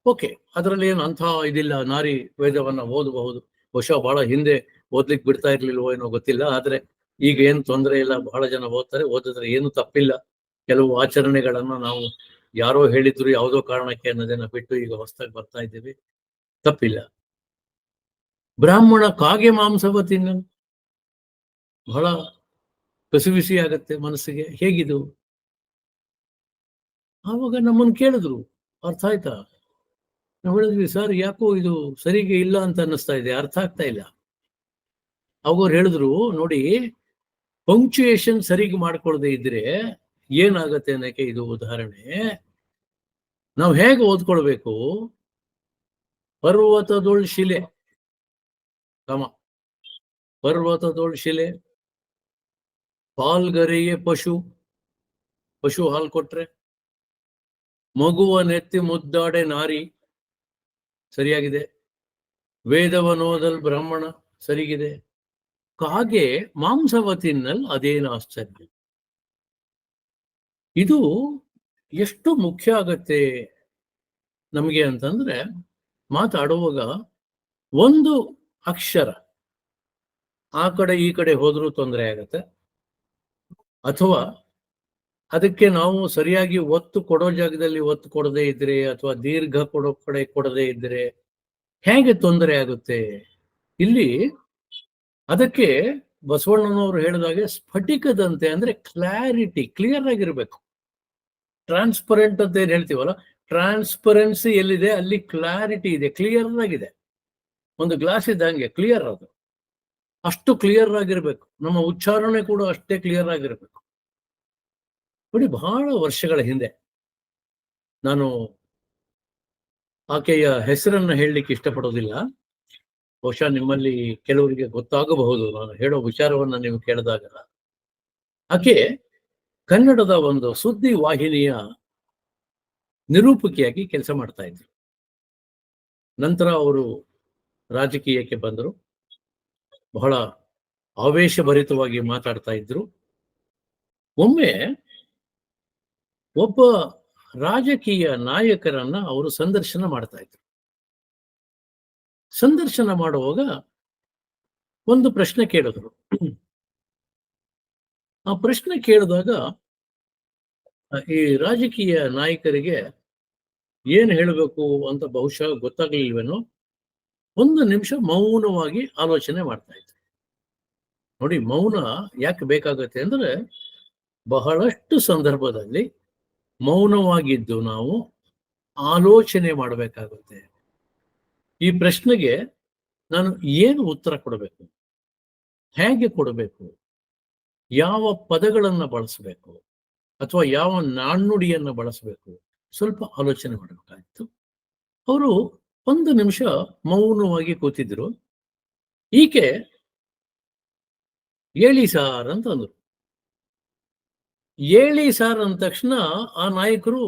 ಓಕೆ, ಅದರಲ್ಲಿ ಏನು ಅಂಥ ಇದಿಲ್ಲ, ನಾರಿ ವೇದವನ್ನ ಓದಬಹುದು. ಬಹುಶಃ ಬಹಳ ಹಿಂದೆ ಓದ್ಲಿಕ್ಕೆ ಬಿಡ್ತಾ ಇರ್ಲಿಲ್ವೋ ಏನೋ ಗೊತ್ತಿಲ್ಲ, ಆದ್ರೆ ಈಗ ಏನು ತೊಂದರೆ ಇಲ್ಲ, ಬಹಳ ಜನ ಓದ್ತಾರೆ, ಓದಿದ್ರೆ ಏನು ತಪ್ಪಿಲ್ಲ. ಕೆಲವು ಆಚರಣೆಗಳನ್ನ ನಾವು ಯಾರೋ ಹೇಳಿದ್ರು ಯಾವುದೋ ಕಾರಣಕ್ಕೆ ಅನ್ನೋದನ್ನ ಬಿಟ್ಟು ಈಗ ಹೊಸದಾಗಿ ಬರ್ತಾ ಇದ್ದೀವಿ, ತಪ್ಪಿಲ್ಲ. ಬ್ರಾಹ್ಮಣ ಕಾಗೆ ಮಾಂಸವ ತಿನ್ನಲು, ಬಹಳ ಕಸಿವಿಸಿ ಆಗತ್ತೆ ಮನಸ್ಸಿಗೆ, ಹೇಗಿದು? ಆವಾಗ ನಮ್ಮನ್ನು ಕೇಳಿದ್ರು, ಅರ್ಥ ಆಯ್ತಾ? ನಾವು ಹೇಳಿದ್ವಿ, ಸರ್ ಯಾಕೋ ಇದು ಸರಿಗೆ ಇಲ್ಲ ಅಂತ ಅನ್ನಿಸ್ತಾ ಇದೆ, ಅರ್ಥ ಆಗ್ತಾ ಇಲ್ಲ. ಅವ್ರು ಹೇಳಿದ್ರು, ನೋಡಿ, ಪಂಕ್ಚುಯೇಷನ್ ಸರಿಗೆ ಮಾಡ್ಕೊಳ್ಳದೆ ಇದ್ರೆ ಏನಾಗತ್ತೆ ಅನ್ನಕ್ಕೆ ಇದು ಉದಾಹರಣೆ. ನಾವು ಹೇಗೆ ಓದ್ಕೊಳ್ಬೇಕು? ಪರ್ವತದೊಳ್ ಶಿಲೆ, ಕಮ, ಪರ್ವತದೊಳ್ ಶಿಲೆ ಪಾಲ್ಗರೆಯೇ ಪಶು, ಪಶು ಹಾಲು ಕೊಟ್ರೆ, ಮಗುವ ನೆತ್ತಿ ಮುದ್ದಾಡೆ ನಾರಿ, ಸರಿಯಾಗಿದೆ. ವೇದವನೋದಲ್ ಬ್ರಾಹ್ಮಣ, ಸರಿಗಿದೆ. ಕಾಗೆ ಮಾಂಸವ ತಿನ್ನಲ್, ಅದೇನು ಆಶ್ಚರ್ಯ. ಇದು ಎಷ್ಟು ಮುಖ್ಯ ಆಗತ್ತೆ ನಮಗೆ ಅಂತಂದ್ರೆ, ಮಾತಾಡುವಾಗ ಒಂದು ಅಕ್ಷರ ಆ ಕಡೆ ಈ ಕಡೆ ಹೋದ್ರೂ ತೊಂದರೆ ಆಗತ್ತೆ, ಅಥವಾ ಅದಕ್ಕೆ ನಾವು ಸರಿಯಾಗಿ ಒತ್ತು ಕೊಡೋ ಜಾಗದಲ್ಲಿ ಒತ್ತು ಕೊಡದೇ ಇದ್ರೆ, ಅಥವಾ ದೀರ್ಘ ಕೊಡೋ ಕಡೆ ಕೊಡದೇ ಇದ್ರೆ ಹೇಗೆ ತೊಂದರೆ ಆಗುತ್ತೆ. ಇಲ್ಲಿ ಅದಕ್ಕೆ ಬಸವಣ್ಣನವರು ಹೇಳಿದಾಗೆ ಸ್ಫಟಿಕದಂತೆ, ಅಂದ್ರೆ ಕ್ಲಾರಿಟಿ, ಕ್ಲಿಯರ್ ಆಗಿರ್ಬೇಕು. ಟ್ರಾನ್ಸ್ಪರೆಂಟ್ ಅಂತ ಏನ್ ಹೇಳ್ತೀವಲ್ಲ, ಟ್ರಾನ್ಸ್ಪರೆನ್ಸಿ ಎಲ್ಲಿದೆ ಅಲ್ಲಿ ಕ್ಲಾರಿಟಿ ಇದೆ, ಕ್ಲಿಯರ್ ಆಗಿದೆ. ಒಂದು ಗ್ಲಾಸ್ ಇದ್ದಂಗೆ ಕ್ಲಿಯರ್, ಅದು ಅಷ್ಟು ಕ್ಲಿಯರ್ ಆಗಿರ್ಬೇಕು. ನಮ್ಮ ಉಚ್ಚಾರಣೆ ಕೂಡ ಅಷ್ಟೇ ಕ್ಲಿಯರ್ ಆಗಿರ್ಬೇಕು. ನೋಡಿ, ಬಹಳ ವರ್ಷಗಳ ಹಿಂದೆ, ನಾನು ಆಕೆಯ ಹೆಸರನ್ನ ಹೇಳಲಿಕ್ಕೆ ಇಷ್ಟಪಡೋದಿಲ್ಲ, ಬಹುಶಃ ನಿಮ್ಮಲ್ಲಿ ಕೆಲವರಿಗೆ ಗೊತ್ತಾಗಬಹುದು ನಾನು ಹೇಳೋ ವಿಚಾರವನ್ನ ನೀವು ಕೇಳಿದಾಗ. ಆಕೆ ಕನ್ನಡದ ಒಂದು ಸುದ್ದಿ ವಾಹಿನಿಯ ನಿರೂಪಕಿಯಾಗಿ ಕೆಲಸ ಮಾಡ್ತಾ ಇದ್ರು. ನಂತರ ಅವರು ರಾಜಕೀಯಕ್ಕೆ ಬಂದರು, ಬಹಳ ಆವೇಶಭರಿತವಾಗಿ ಮಾತಾಡ್ತಾ ಇದ್ರು. ಒಮ್ಮೆ ಒಬ್ಬ ರಾಜಕೀಯ ನಾಯಕರನ್ನ ಅವರು ಸಂದರ್ಶನ ಮಾಡ್ತಾ ಇದ್ರು. ಸಂದರ್ಶನ ಮಾಡುವಾಗ ಒಂದು ಪ್ರಶ್ನೆ ಕೇಳಿದ್ರು. ಆ ಪ್ರಶ್ನೆ ಕೇಳಿದಾಗ ಈ ರಾಜಕೀಯ ನಾಯಕರಿಗೆ ಏನ್ ಹೇಳಬೇಕು ಅಂತ ಬಹುಶಃ ಗೊತ್ತಾಗ್ಲಿಲ್ವೇನೋ, ಒಂದು ನಿಮಿಷ ಮೌನವಾಗಿ ಆಲೋಚನೆ ಮಾಡ್ತಾ ಇದ್ರು. ನೋಡಿ, ಮೌನ ಯಾಕೆ ಬೇಕಾಗತ್ತೆ ಅಂದ್ರೆ, ಬಹಳಷ್ಟು ಸಂದರ್ಭದಲ್ಲಿ ಮೌನವಾಗಿದ್ದು ನಾವು ಆಲೋಚನೆ ಮಾಡಬೇಕಾಗುತ್ತೆ. ಈ ಪ್ರಶ್ನೆಗೆ ನಾನು ಏನು ಉತ್ತರ ಕೊಡಬೇಕು, ಹೇಗೆ ಕೊಡಬೇಕು, ಯಾವ ಪದಗಳನ್ನ ಬಳಸಬೇಕು, ಅಥವಾ ಯಾವ ನಾಣ್ಣುಡಿಯನ್ನ ಬಳಸಬೇಕು, ಸ್ವಲ್ಪ ಆಲೋಚನೆ ಮಾಡಬೇಕಾಗಿತ್ತು. ಅವರು ಒಂದು ನಿಮಿಷ ಮೌನವಾಗಿ ಕೂತಿದ್ರು. ಈಕೆ ಹೇಳಿ ಸಾರ್ ಅಂತ ಅಂದ್ರು. ಹೇಳಿ ಸಾರ್ ಅಂದ ತಕ್ಷಣ ಆ ನಾಯಕರು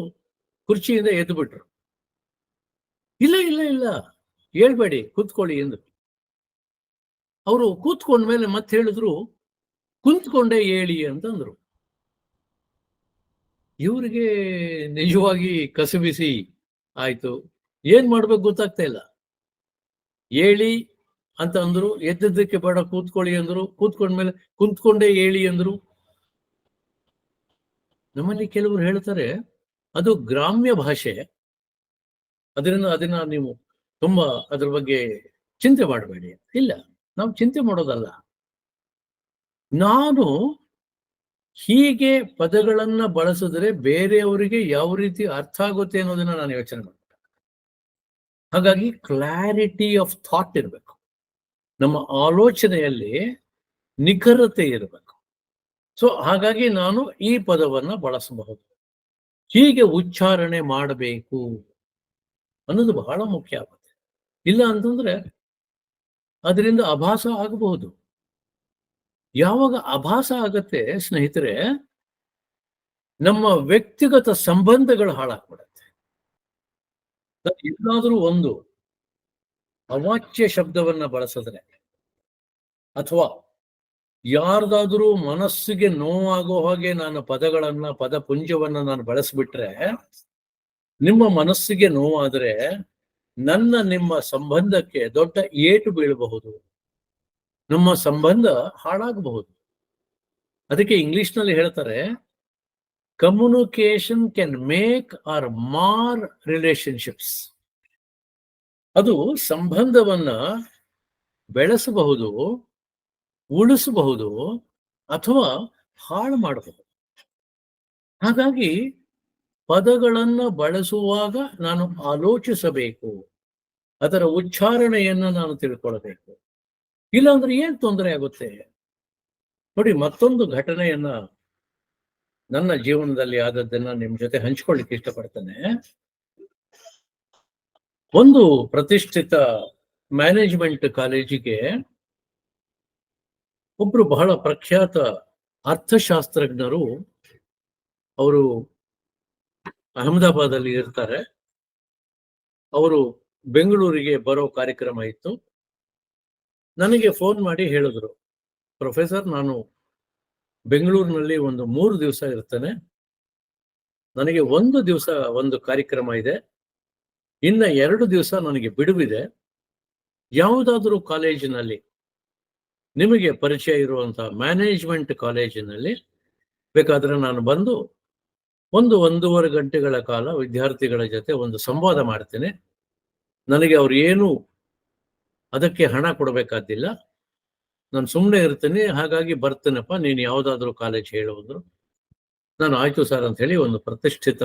ಕುರ್ಚಿಯಿಂದ ಎದ್ದು ಬಿಟ್ರು. ಇಲ್ಲ ಇಲ್ಲ ಇಲ್ಲ, ಹೇಳ್ಬೇಡಿ, ಕೂತ್ಕೊಳ್ಳಿ ಎಂದ್ರು. ಅವರು ಕೂತ್ಕೊಂಡ್ಮೇಲೆ ಮತ್ತೆ ಹೇಳಿದ್ರು, ಕುಂತ್ಕೊಂಡೇ ಹೇಳಿ ಅಂತಂದ್ರು. ಇವರಿಗೆ ನಿಜವಾಗಿ ಕಸಿಬಿಸಿ ಆಯ್ತು, ಏನ್ ಮಾಡ್ಬೇಕು ಗೊತ್ತಾಗ್ತಾ ಇಲ್ಲ. ಹೇಳಿ ಅಂತ ಅಂದ್ರು, ಎದ್ದದ್ದಕ್ಕೆ ಬೇಡ ಕೂತ್ಕೊಳ್ಳಿ ಅಂದ್ರು, ಕೂತ್ಕೊಂಡ್ಮೇಲೆ ಕುಂತ್ಕೊಂಡೇ ಹೇಳಿ ಅಂದ್ರು. ನಮ್ಮಲ್ಲಿ ಕೆಲವರು ಹೇಳ್ತಾರೆ ಅದು ಗ್ರಾಮ್ಯ ಭಾಷೆ, ಅದರಿಂದ ಅದನ್ನ ನೀವು ತುಂಬಾ ಅದ್ರ ಬಗ್ಗೆ ಚಿಂತೆ ಮಾಡಬೇಡಿ. ಇಲ್ಲ, ನಾವು ಚಿಂತೆ ಮಾಡೋದಲ್ಲ. ನಾನು ಹೀಗೆ ಪದಗಳನ್ನ ಬಳಸಿದ್ರೆ ಬೇರೆಯವರಿಗೆ ಯಾವ ರೀತಿ ಅರ್ಥ ಆಗುತ್ತೆ ಅನ್ನೋದನ್ನ ನಾನು ಯೋಚನೆ ಮಾಡ್ತೀನಿ. ಹಾಗಾಗಿ ಕ್ಲಾರಿಟಿ ಆಫ್ ಥಾಟ್ ಇರಬೇಕು. ನಮ್ಮ ಆಲೋಚನೆಯಲ್ಲಿ ನಿಖರತೆ ಇರಬೇಕು. ಸೊ ಹಾಗಾಗಿ ನಾನು ಈ ಪದವನ್ನ ಬಳಸಬಹುದು, ಹೀಗೆ ಉಚ್ಚಾರಣೆ ಮಾಡಬೇಕು ಅನ್ನೋದು ಬಹಳ ಮುಖ್ಯ ಆಗುತ್ತೆ. ಇಲ್ಲ ಅಂತಂದ್ರೆ ಅದರಿಂದ ಅಭಾಸ ಆಗಬಹುದು. ಯಾವಾಗ ಅಭಾಸ ಆಗತ್ತೆ ಸ್ನೇಹಿತರೆ, ನಮ್ಮ ವ್ಯಕ್ತಿಗತ ಸಂಬಂಧಗಳು ಹಾಳಾಗ್ಬಿಡತ್ತೆ. ಏನಾದರೂ ಒಂದು ಅವಾಚ್ಯ ಶಬ್ದವನ್ನ ಬಳಸಿದ್ರೆ ಅಥವಾ ಯಾರ್ದಾದ್ರೂ ಮನಸ್ಸಿಗೆ ನೋವಾಗೋ ಹಾಗೆ ನಾನು ಪದಪುಂಜವನ್ನ ನಾನು ಬಳಸ್ಬಿಟ್ರೆ, ನಿಮ್ಮ ಮನಸ್ಸಿಗೆ ನೋವಾದ್ರೆ ನಿಮ್ಮ ಸಂಬಂಧಕ್ಕೆ ದೊಡ್ಡ ಏಟು ಬೀಳಬಹುದು, ನಮ್ಮ ಸಂಬಂಧ ಹಾಳಾಗಬಹುದು. ಅದಕ್ಕೆ ಇಂಗ್ಲಿಷ್ನಲ್ಲಿ ಹೇಳ್ತಾರೆ, communication can make or mar relationships. ಅದು ಸಂಬಂಧವನ್ನ ಬೆಳೆಸಬಹುದು, ಉಳಿಸಬಹುದು ಅಥವಾ ಹಾಳು ಮಾಡಬಹುದು. ಹಾಗಾಗಿ ಪದಗಳನ್ನು ಬಳಸುವಾಗ ನಾನು ಆಲೋಚಿಸಬೇಕು, ಅದರ ಉಚ್ಚಾರಣೆಯನ್ನ ನಾನು ತಿಳ್ಕೊಳ್ಬೇಕು. ಇಲ್ಲಾಂದ್ರೆ ಏನ್ ತೊಂದರೆ ಆಗುತ್ತೆ ನೋಡಿ. ಮತ್ತೊಂದು ಘಟನೆಯನ್ನ ನನ್ನ ಜೀವನದಲ್ಲಿ ಆದದ್ದನ್ನ ನಿಮ್ ಜೊತೆ ಹಂಚ್ಕೊಳ್ಳಿಕ್ಕೆ ಇಷ್ಟಪಡ್ತೇನೆ. ಒಂದು ಪ್ರತಿಷ್ಠಿತ ಮ್ಯಾನೇಜ್ಮೆಂಟ್ ಕಾಲೇಜಿಗೆ ಒಬ್ರು ಬಹಳ ಪ್ರಖ್ಯಾತ ಅರ್ಥಶಾಸ್ತ್ರಜ್ಞರು, ಅವರು ಅಹಮದಾಬಾದಲ್ಲಿ ಇರ್ತಾರೆ. ಅವರು ಬೆಂಗಳೂರಿಗೆ ಬರೋ ಕಾರ್ಯಕ್ರಮ ಇತ್ತು. ನನಗೆ ಫೋನ್ ಮಾಡಿ ಹೇಳಿದ್ರು, ಪ್ರೊಫೆಸರ್, ನಾನು ಬೆಂಗಳೂರಿನಲ್ಲಿ ಒಂದು 3 ದಿವಸ ಇರ್ತೇನೆ, ನನಗೆ 1 ದಿವಸ ಒಂದು ಕಾರ್ಯಕ್ರಮ ಇದೆ, ಇನ್ನ 2 ದಿವಸ ನನಗೆ ಬಿಡುವಿದೆ. ಯಾವುದಾದ್ರೂ ಕಾಲೇಜಿನಲ್ಲಿ ನಿಮಗೆ ಪರಿಚಯ ಇರುವಂತಹ ಮ್ಯಾನೇಜ್ಮೆಂಟ್ ಕಾಲೇಜಿನಲ್ಲಿ ಬೇಕಾದ್ರೆ ನಾನು ಬಂದು 1-1.5 ಗಂಟೆಗಳ ಕಾಲ ವಿದ್ಯಾರ್ಥಿಗಳ ಜೊತೆ ಒಂದು ಸಂವಾದ ಮಾಡ್ತೇನೆ. ನನಗೆ ಅವ್ರು ಏನು ಅದಕ್ಕೆ ಹಣ ಕೊಡಬೇಕಾದಿಲ್ಲ, ನಾನು ಸುಮ್ಮನೆ ಇರ್ತೇನೆ, ಹಾಗಾಗಿ ಬರ್ತೇನಪ್ಪ, ನೀನು ಯಾವುದಾದ್ರೂ ಕಾಲೇಜ್ ಹೇಳುವುದು. ನಾನು ಆಯ್ತು ಸರ್ ಅಂತ ಹೇಳಿ ಒಂದು ಪ್ರತಿಷ್ಠಿತ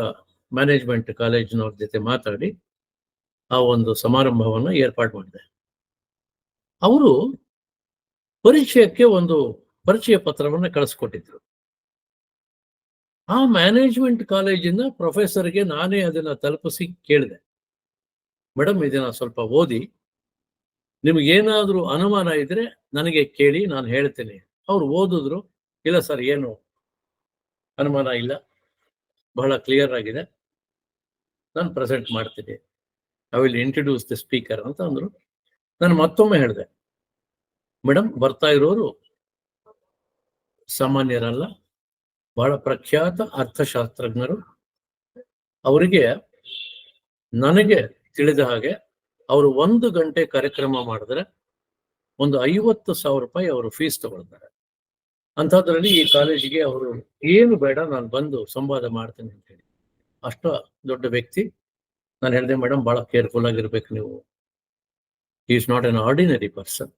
ಮ್ಯಾನೇಜ್ಮೆಂಟ್ ಕಾಲೇಜಿನವ್ರ ಜೊತೆ ಮಾತಾಡಿ ಆ ಒಂದು ಸಮಾರಂಭವನ್ನು ಏರ್ಪಾಡು ಮಾಡಿದೆ. ಅವರು ಪರಿಚಯಕ್ಕೆ ಒಂದು ಪರಿಚಯ ಪತ್ರವನ್ನು ಕಳಿಸ್ಕೊಟ್ಟಿದ್ರು. ಆ ಮ್ಯಾನೇಜ್ಮೆಂಟ್ ಕಾಲೇಜಿನ ಪ್ರೊಫೆಸರ್ಗೆ ನಾನೇ ಅದನ್ನ ತಲುಪಿಸಿ ಕೇಳಿದೆ, ಮೇಡಮ್ ಇದನ್ನ ಸ್ವಲ್ಪ ಓದಿ, ನಿಮಗೇನಾದ್ರೂ ಅನುಮಾನ ಇದ್ರೆ ನನಗೆ ಕೇಳಿ, ನಾನು ಹೇಳ್ತೇನೆ. ಅವ್ರು ಓದಿದ್ರು, ಇಲ್ಲ ಸರ್ ಏನು ಅನುಮಾನ ಇಲ್ಲ, ಬಹಳ ಕ್ಲಿಯರ್ ಆಗಿದೆ, ನಾನು ಪ್ರೆಸೆಂಟ್ ಮಾಡ್ತೀನಿ, I will introduce the speaker ಅಂತ ಅಂದ್ರು. ನಾನು ಮತ್ತೊಮ್ಮೆ ಹೇಳಿದೆ, ಮೇಡಮ್ ಬರ್ತಾ ಇರೋರು ಸಾಮಾನ್ಯರಲ್ಲ, ಬಹಳ ಪ್ರಖ್ಯಾತ ಅರ್ಥಶಾಸ್ತ್ರಜ್ಞರು. ಅವರಿಗೆ ನನಗೆ ತಿಳಿದ ಹಾಗೆ ಅವರು 1 ಗಂಟೆ ಕಾರ್ಯಕ್ರಮ ಮಾಡಿದ್ರೆ ಒಂದು 50,000 ರೂಪಾಯಿ ಅವರು ಫೀಸ್ ತಗೊಳ್ತಾರೆ. ಅಂಥದ್ರಲ್ಲಿ ಈ ಕಾಲೇಜಿಗೆ ಅವರು ಏನು ಬೇಡ, ನಾನು ಬಂದು ಸಂವಾದ ಮಾಡ್ತೇನೆ ಅಂತ ಹೇಳಿ ಅಷ್ಟು ದೊಡ್ಡ ವ್ಯಕ್ತಿ. ನಾನು ಹೇಳಿದೆ, ಮೇಡಮ್ ಬಹಳ ಕೇರ್ಫುಲ್ ಆಗಿರ್ಬೇಕು ನೀವು, he is not an ordinary person.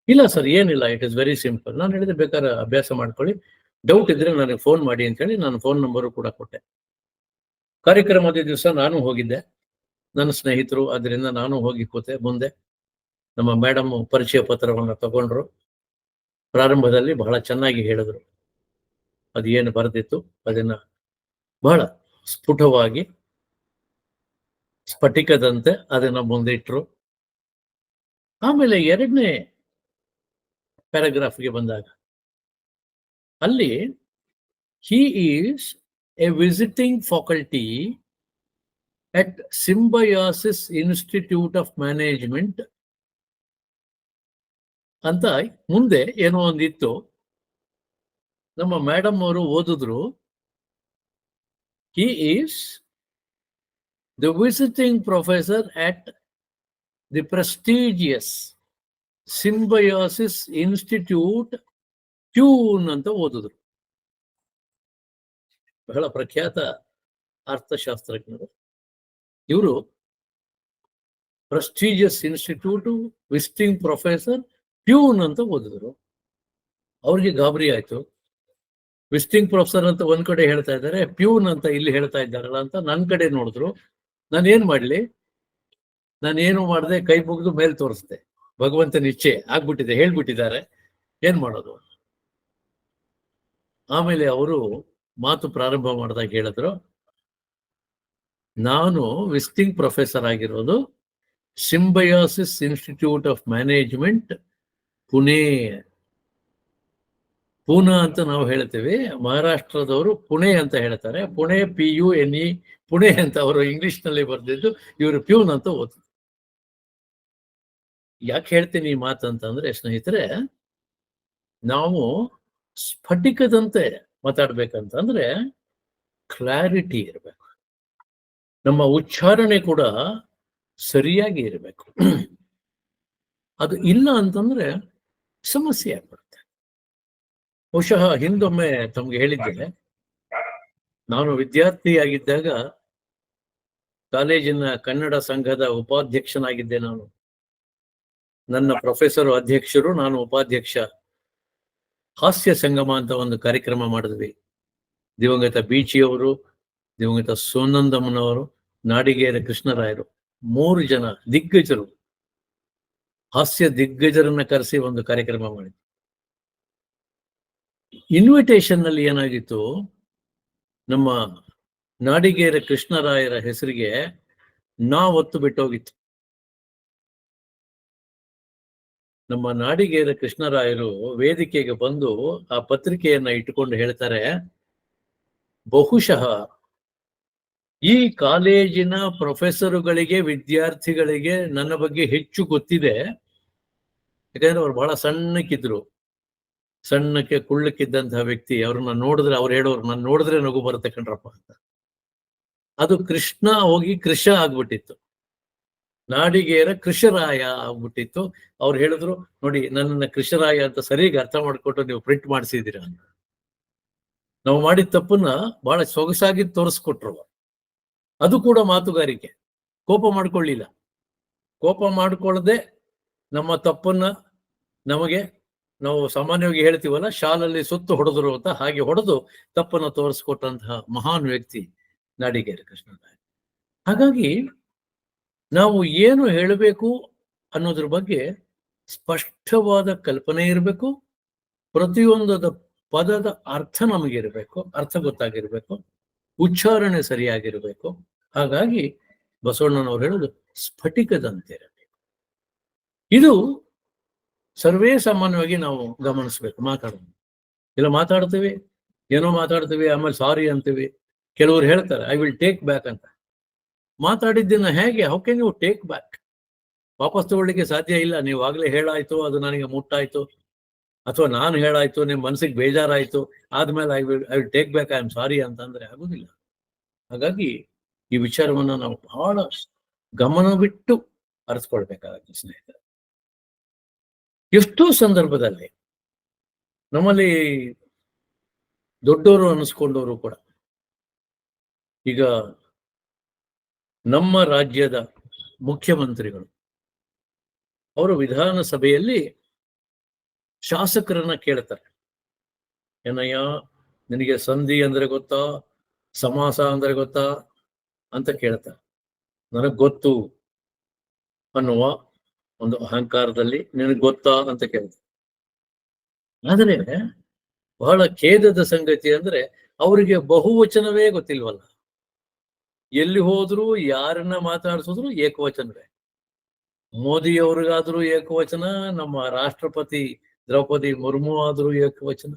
ಇಲ್ಲ ಸರ್ ಏನಿಲ್ಲ, ಇಟ್ ಇಸ್ ವೆರಿ ಸಿಂಪಲ್. ನಾನು ಹೇಳಿದೆ, ಬೇಕಾದ್ರೆ ಅಭ್ಯಾಸ ಮಾಡ್ಕೊಳ್ಳಿ, ಡೌಟ್ ಇದ್ರೆ ನನಗೆ ಫೋನ್ ಮಾಡಿ ಅಂತ ಹೇಳಿ ನಾನು ಫೋನ್ ನಂಬರು ಕೂಡ ಕೊಟ್ಟೆ. ಕಾರ್ಯಕ್ರಮದ ದಿವಸ ನಾನು ಹೋಗಿದ್ದೆ, ನನ್ನ ಸ್ನೇಹಿತರು, ಅದರಿಂದ ನಾನು ಹೋಗಿ ಕೂತೆ ಮುಂದೆ. ನಮ್ಮ ಮೇಡಮ್ ಪರಿಚಯ ಪತ್ರವನ್ನು ತಗೊಂಡ್ರು. ಪ್ರಾರಂಭದಲ್ಲಿ ಬಹಳ ಚೆನ್ನಾಗಿ ಹೇಳಿದ್ರು, ಅದು ಏನು ಬರೆದಿತ್ತು ಅದನ್ನ ಬಹಳ ಸ್ಫುಟವಾಗಿ ಸ್ಫಟಿಕದಂತೆ ಅದನ್ನ ಮುಂದಿಟ್ರು. ಆಮೇಲೆ 2ನೇ ಪ್ಯಾರಾಗ್ರಾಫ್ಗೆ ಬಂದಾಗ ಅಲ್ಲಿ he is a visiting faculty at Symbiosis Institute of Management ಅಂತ ಮುಂದೆ ಏನೋ ಒಂದಿತ್ತು. ನಮ್ಮ ಮೇಡಮ್ ಅವರು ಓದಿದ್ರು, he is the visiting professor at the prestigious Symbiosis Institute tune ಅಂತ ಓದಿದ್ರು. ಬಹಳ ಪ್ರಖ್ಯಾತ ಅರ್ಥಶಾಸ್ತ್ರಜ್ಞರು ಇವರು. Prestigious institute visiting professor tune ಅಂತ ಓದಿದ್ರು. ಅವ್ರಿಗೆ ಗಾಬರಿ ಆಯ್ತು. ವಿಸಿಟಿಂಗ್ ಪ್ರೊಫೆಸರ್ ಅಂತ ಒಂದ್ ಕಡೆ ಹೇಳ್ತಾ ಇದ್ದಾರೆ, ಪ್ಯೂನ್ ಅಂತ ಇಲ್ಲಿ ಹೇಳ್ತಾ ಇದ್ದಾರಲ್ಲ ಅಂತ ನನ್ನ ಕಡೆ ನೋಡಿದ್ರು. ನಾನು ಏನ್ ಮಾಡ್ಲಿ, ನಾನೇನು ಮಾಡದೆ ಕೈ ಮುಗಿದು ಮೇಲ್ ತೋರಿಸ್ದೆ. ಭಗವಂತನ ಇಚ್ಛೆ ಆಗ್ಬಿಟ್ಟಿದೆ, ಹೇಳ್ಬಿಟ್ಟಿದ್ದಾರೆ, ಏನ್ ಮಾಡೋದು. ಆಮೇಲೆ ಅವರು ಮಾತು ಪ್ರಾರಂಭ ಮಾಡಿದಾಗ ಹೇಳಿದ್ರು, ನಾನು ವಿಸಿಟಿಂಗ್ ಪ್ರೊಫೆಸರ್ ಆಗಿರೋದು symbiosis institute of management Pune. Poona ಅಂತ ನಾವು ಹೇಳ್ತೇವೆ, ಮಹಾರಾಷ್ಟ್ರದವರು ಪುಣೆ ಅಂತ ಹೇಳ್ತಾರೆ. ಪುಣೆ PUNE, ಪುಣೆ ಅಂತ ಅವರು ಇಂಗ್ಲಿಷ್ ನಲ್ಲಿ ಬರ್ದಿದ್ದು, ಇವರು ಪ್ಯೂನ್ ಅಂತ ಓದ್ತಾರೆ. ಯಾಕೆ ಹೇಳ್ತೀನಿ ಈ ಮಾತಂತಂದ್ರೆ ಸ್ನೇಹಿತರೆ, ನಾವು ಸ್ಫಟಿಕದಂತೆ ಮಾತಾಡ್ಬೇಕಂತಂದ್ರೆ ಕ್ಲಾರಿಟಿ ಇರಬೇಕು, ನಮ್ಮ ಉಚ್ಚಾರಣೆ ಕೂಡ ಸರಿಯಾಗಿ ಇರಬೇಕು. ಅದು ಇಲ್ಲ ಅಂತಂದ್ರೆ ಸಮಸ್ಯೆ ಆಗ್ಬಿಡುತ್ತೆ. ಬಹುಶಃ ಹಿಂದೊಮ್ಮೆ ತಮ್ಗೆ ಹೇಳಿದ್ದೇನೆ, ನಾನು ವಿದ್ಯಾರ್ಥಿಯಾಗಿದ್ದಾಗ ಕಾಲೇಜಿನ ಕನ್ನಡ ಸಂಘದ ಉಪಾಧ್ಯಕ್ಷನಾಗಿದ್ದೆ. ನಾನು, ನನ್ನ ಪ್ರೊಫೆಸರ್ ಅಧ್ಯಕ್ಷರು, ನಾನು ಉಪಾಧ್ಯಕ್ಷ. ಹಾಸ್ಯ ಸಂಗಮ ಅಂತ ಒಂದು ಕಾರ್ಯಕ್ರಮ ಮಾಡಿದ್ವಿ. ದಿವಂಗತ ಬೀಚಿಯವರು, ದಿವಂಗತ ಸೋನಂದಮ್ಮನವರು, ನಾಡಿಗೇರ ಕೃಷ್ಣರಾಯರು, 3 ಜನ ದಿಗ್ಗಜರು, ಹಾಸ್ಯ ದಿಗ್ಗಜರನ್ನ ಕರೆಸಿ ಒಂದು ಕಾರ್ಯಕ್ರಮ ಮಾಡಿದ್ವಿ. ಇನ್ವಿಟೇಷನ್ ನಲ್ಲಿ ಏನಾಗಿತ್ತು, ನಮ್ಮ ನಾಡಿಗೇರ ಕೃಷ್ಣರಾಯರ ಹೆಸರಿಗೆ ಒತ್ತು ಬಿಟ್ಟೋಗಿತ್ತು. ನಮ್ಮ ನಾಡಿಗೇರ ಕೃಷ್ಣರಾಯರು ವೇದಿಕೆಗೆ ಬಂದು ಆ ಪತ್ರಿಕೆಯನ್ನ ಇಟ್ಟುಕೊಂಡು ಹೇಳ್ತಾರೆ, ಬಹುಶಃ ಈ ಕಾಲೇಜಿನ ಪ್ರೊಫೆಸರುಗಳಿಗೆ, ವಿದ್ಯಾರ್ಥಿಗಳಿಗೆ ನನ್ನ ಬಗ್ಗೆ ಹೆಚ್ಚು ಗೊತ್ತಿದೆ. ಯಾಕಂದ್ರೆ ಅವ್ರು ಬಹಳ ಸಣ್ಣಕ್ಕಿದ್ರು, ಸಣ್ಣಕ್ಕೆ ಕುಳ್ಳಕ್ಕಿದ್ದಂತಹ ವ್ಯಕ್ತಿ. ಅವ್ರನ್ನ ನೋಡಿದ್ರೆ, ಅವ್ರು ಹೇಳೋರು, ನಾನು ನೋಡಿದ್ರೆ ನಗು ಬರುತ್ತೆ ಕಣ್ರಪ್ಪ ಅಂತ. ಅದು ಕೃಷ್ಣ ಹೋಗಿ ಕೃಷ ಆಗ್ಬಿಟ್ಟಿತ್ತು, ನಾಡಿಗೇರ ಕೃಷರಾಯ ಆಗ್ಬಿಟ್ಟಿತ್ತು. ಅವ್ರು ಹೇಳಿದ್ರು, ನೋಡಿ ನನ್ನನ್ನ ಕೃಷರಾಯ ಅಂತ ಸರಿಯಾಗಿ ಅರ್ಥ ಮಾಡ್ಕೊಟ್ಟು ನೀವು ಪ್ರಿಂಟ್ ಮಾಡಿಸಿದೀರ ಅಂತ. ನಾವು ಮಾಡಿದ ತಪ್ಪನ್ನ ಬಹಳ ಸೊಗಸಾಗಿ ತೋರಿಸ್ಕೊಟ್ರು. ಅದು ಕೂಡ ಮಾತುಗಾರಿಕೆ. ಕೋಪ ಮಾಡ್ಕೊಳ್ಳಿಲ್ಲ, ಕೋಪ ಮಾಡ್ಕೊಳ್ಳದೆ ನಮ್ಮ ತಪ್ಪನ್ನ ನಮಗೆ, ನಾವು ಸಾಮಾನ್ಯವಾಗಿ ಹೇಳ್ತೀವಲ್ಲ, ಶಾಲಲ್ಲಿ ಸುತ್ತು ಹೊಡೆದ್ರು ಅಂತ, ಹಾಗೆ ಹೊಡೆದು ತಪ್ಪನ್ನ ತೋರಿಸ್ಕೊಟ್ಟಂತಹ ಮಹಾನ್ ವ್ಯಕ್ತಿ ನಾಡಿಗೇರ ಕೃಷ್ಣರಾಯ. ಹಾಗಾಗಿ ನಾವು ಏನು ಹೇಳಬೇಕು ಅನ್ನೋದ್ರ ಬಗ್ಗೆ ಸ್ಪಷ್ಟವಾದ ಕಲ್ಪನೆ ಇರಬೇಕು. ಪ್ರತಿಯೊಂದು ಪದದ ಅರ್ಥ ನಮಗಿರಬೇಕು, ಅರ್ಥ ಗೊತ್ತಾಗಿರ್ಬೇಕು, ಉಚ್ಚಾರಣೆ ಸರಿಯಾಗಿರ್ಬೇಕು. ಹಾಗಾಗಿ ಬಸವಣ್ಣನವರು ಹೇಳೋದು ಸ್ಫಟಿಕದಂತಿರಬೇಕು. ಇದು ಸರ್ವೇ ಸಾಮಾನ್ಯವಾಗಿ ನಾವು ಗಮನಿಸ್ಬೇಕು. ಮಾತಾಡೋದು ಇಲ್ಲ, ಮಾತಾಡ್ತೀವಿ, ಏನೋ ಮಾತಾಡ್ತೀವಿ, ಆಮೇಲೆ ಸಾರಿ ಅಂತೀವಿ. ಕೆಲವರು ಹೇಳ್ತಾರೆ ಐ ವಿಲ್ ಟೇಕ್ ಬ್ಯಾಕ್ ಅಂತ. ಮಾತಾಡಿದ್ದನ್ನ ಹೇಗೆ, how can you take back? ವಾಪಸ್ ತಗೊಳ್ಳಿಕ್ಕೆ ಸಾಧ್ಯ ಇಲ್ಲ. ನೀವು ಆಗ್ಲೇ ಹೇಳಾಯ್ತು, ಅದು ನನಗೆ ಮುಟ್ಟಾಯ್ತು, ಅಥವಾ ನಾನು ಹೇಳಾಯ್ತು, ನಿಮ್ ಮನಸ್ಸಿಗೆ ಬೇಜಾರಾಯ್ತು, ಆದ್ಮೇಲೆ I will take back, I am sorry ಅಂತಂದ್ರೆ ಆಗುದಿಲ್ಲ. ಹಾಗಾಗಿ ಈ ವಿಚಾರವನ್ನ ನಾವು ಬಹಳ ಗಮನವಿಟ್ಟು ಅರಿಸ್ಕೊಳ್ಬೇಕಾಗತ್ತೆ ಸ್ನೇಹಿತರೆ. ಎಷ್ಟೋ ಸಂದರ್ಭದಲ್ಲಿ ನಮ್ಮಲ್ಲಿ ದೊಡ್ಡವರು ಅನಿಸ್ಕೊಂಡವರು ಕೂಡ, ಈಗ ನಮ್ಮ ರಾಜ್ಯದ ಮುಖ್ಯಮಂತ್ರಿಗಳು, ಅವರು ವಿಧಾನಸಭೆಯಲ್ಲಿ ಶಾಸಕರನ್ನ ಕೇಳ್ತಾರೆ, ಏನಯ್ಯ ನಿನಗೆ ಸಂಧಿ ಅಂದ್ರೆ ಗೊತ್ತಾ, ಸಮಾಸ ಅಂದ್ರೆ ಗೊತ್ತಾ ಅಂತ ಕೇಳ್ತಾರೆ. ನನಗ್ ಗೊತ್ತು ಅನ್ನುವ ಒಂದು ಅಹಂಕಾರದಲ್ಲಿ ನಿನಗೆ ಗೊತ್ತಾ ಅಂತ ಕೇಳ್ತಾರೆ. ಆದರೆ ಬಹಳ ಖೇದದ ಸಂಗತಿ ಅಂದ್ರೆ ಅವರಿಗೆ ಬಹುವಚನವೇ ಗೊತ್ತಿಲ್ವಲ್ಲ. ಎಲ್ಲಿ ಹೋದ್ರು, ಯಾರನ್ನ ಮಾತಾಡ್ಸಿದ್ರು ಏಕವಚನವೇ. ಮೋದಿಯವ್ರಿಗಾದ್ರೂ ಏಕವಚನ, ನಮ್ಮ ರಾಷ್ಟ್ರಪತಿ ದ್ರೌಪದಿ ಮುರ್ಮು ಆದ್ರೂ ಏಕವಚನ.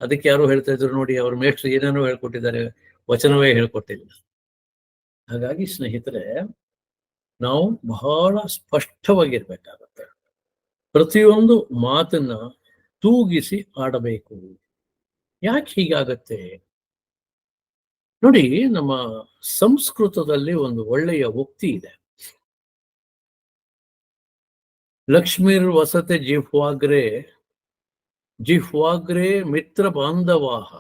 ಅದಕ್ಕೆ ಯಾರು ಹೇಳ್ತಾ ಇದ್ರು ನೋಡಿ, ಅವ್ರ ಮೇಷ್ಟ್ರು ಏನೇನೋ ಹೇಳ್ಕೊಟ್ಟಿದ್ದಾರೆ, ವಚನವೇ ಹೇಳ್ಕೊಟ್ಟಿಲ್ಲ. ಹಾಗಾಗಿ ಸ್ನೇಹಿತರೆ, ನಾವು ಬಹಳ ಸ್ಪಷ್ಟವಾಗಿರ್ಬೇಕಾಗತ್ತೆ. ಪ್ರತಿಯೊಂದು ಮಾತನ್ನ ತೂಗಿಸಿ ಆಡಬೇಕು. ಯಾಕೆ ಹೀಗಾಗತ್ತೆ ನೋಡಿ, ನಮ್ಮ ಸಂಸ್ಕೃತದಲ್ಲಿ ಒಂದು ಒಳ್ಳೆಯ ಉಕ್ತಿ ಇದೆ, ಲಕ್ಷ್ಮೀರ್ ವಸತೆ ಜಿಹ್ವಾಗ್ರೆ ಜಿಹ್ವಾಗ್ರೆ ಮಿತ್ರ ಬಾಂಧವಾಹ,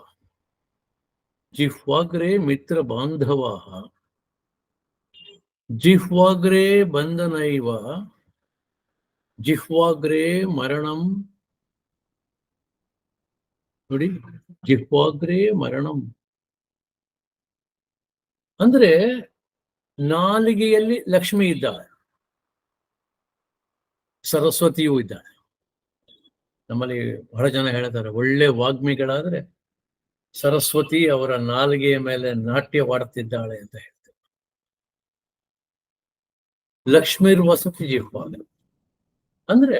ಜಿಹ್ವಾಗ್ರೆ ಮಿತ್ರ ಬಾಂಧವಾಹ, ಜಿಹ್ವಾಗ್ರೆ ಬಂಧನೈವ, ಜಿಹ್ವಾಗ್ರೆ ಮರಣಂ ನೋಡಿ, ಜಿಹ್ವಾಗ್ರೇ ಮರಣಂ ಅಂದ್ರೆ ನಾಲಿಗೆಯಲ್ಲಿ ಲಕ್ಷ್ಮಿ ಇದ್ದಾಳೆ, ಸರಸ್ವತಿಯೂ ಇದ್ದಾಳೆ. ನಮ್ಮಲ್ಲಿ ಬಹಳ ಜನ ಹೇಳ್ತಾರೆ, ಒಳ್ಳೆ ವಾಗ್ಮಿಗಳಾದ್ರೆ ಸರಸ್ವತಿ ಅವರ ನಾಲಿಗೆಯ ಮೇಲೆ ನಾಟ್ಯವಾಡ್ತಿದ್ದಾಳೆ ಅಂತ ಹೇಳ್ತಾರೆ. ಲಕ್ಷ್ಮೀರ್ ವಸತಿ ಜಿಹ್ವಾಗ ಅಂದ್ರೆ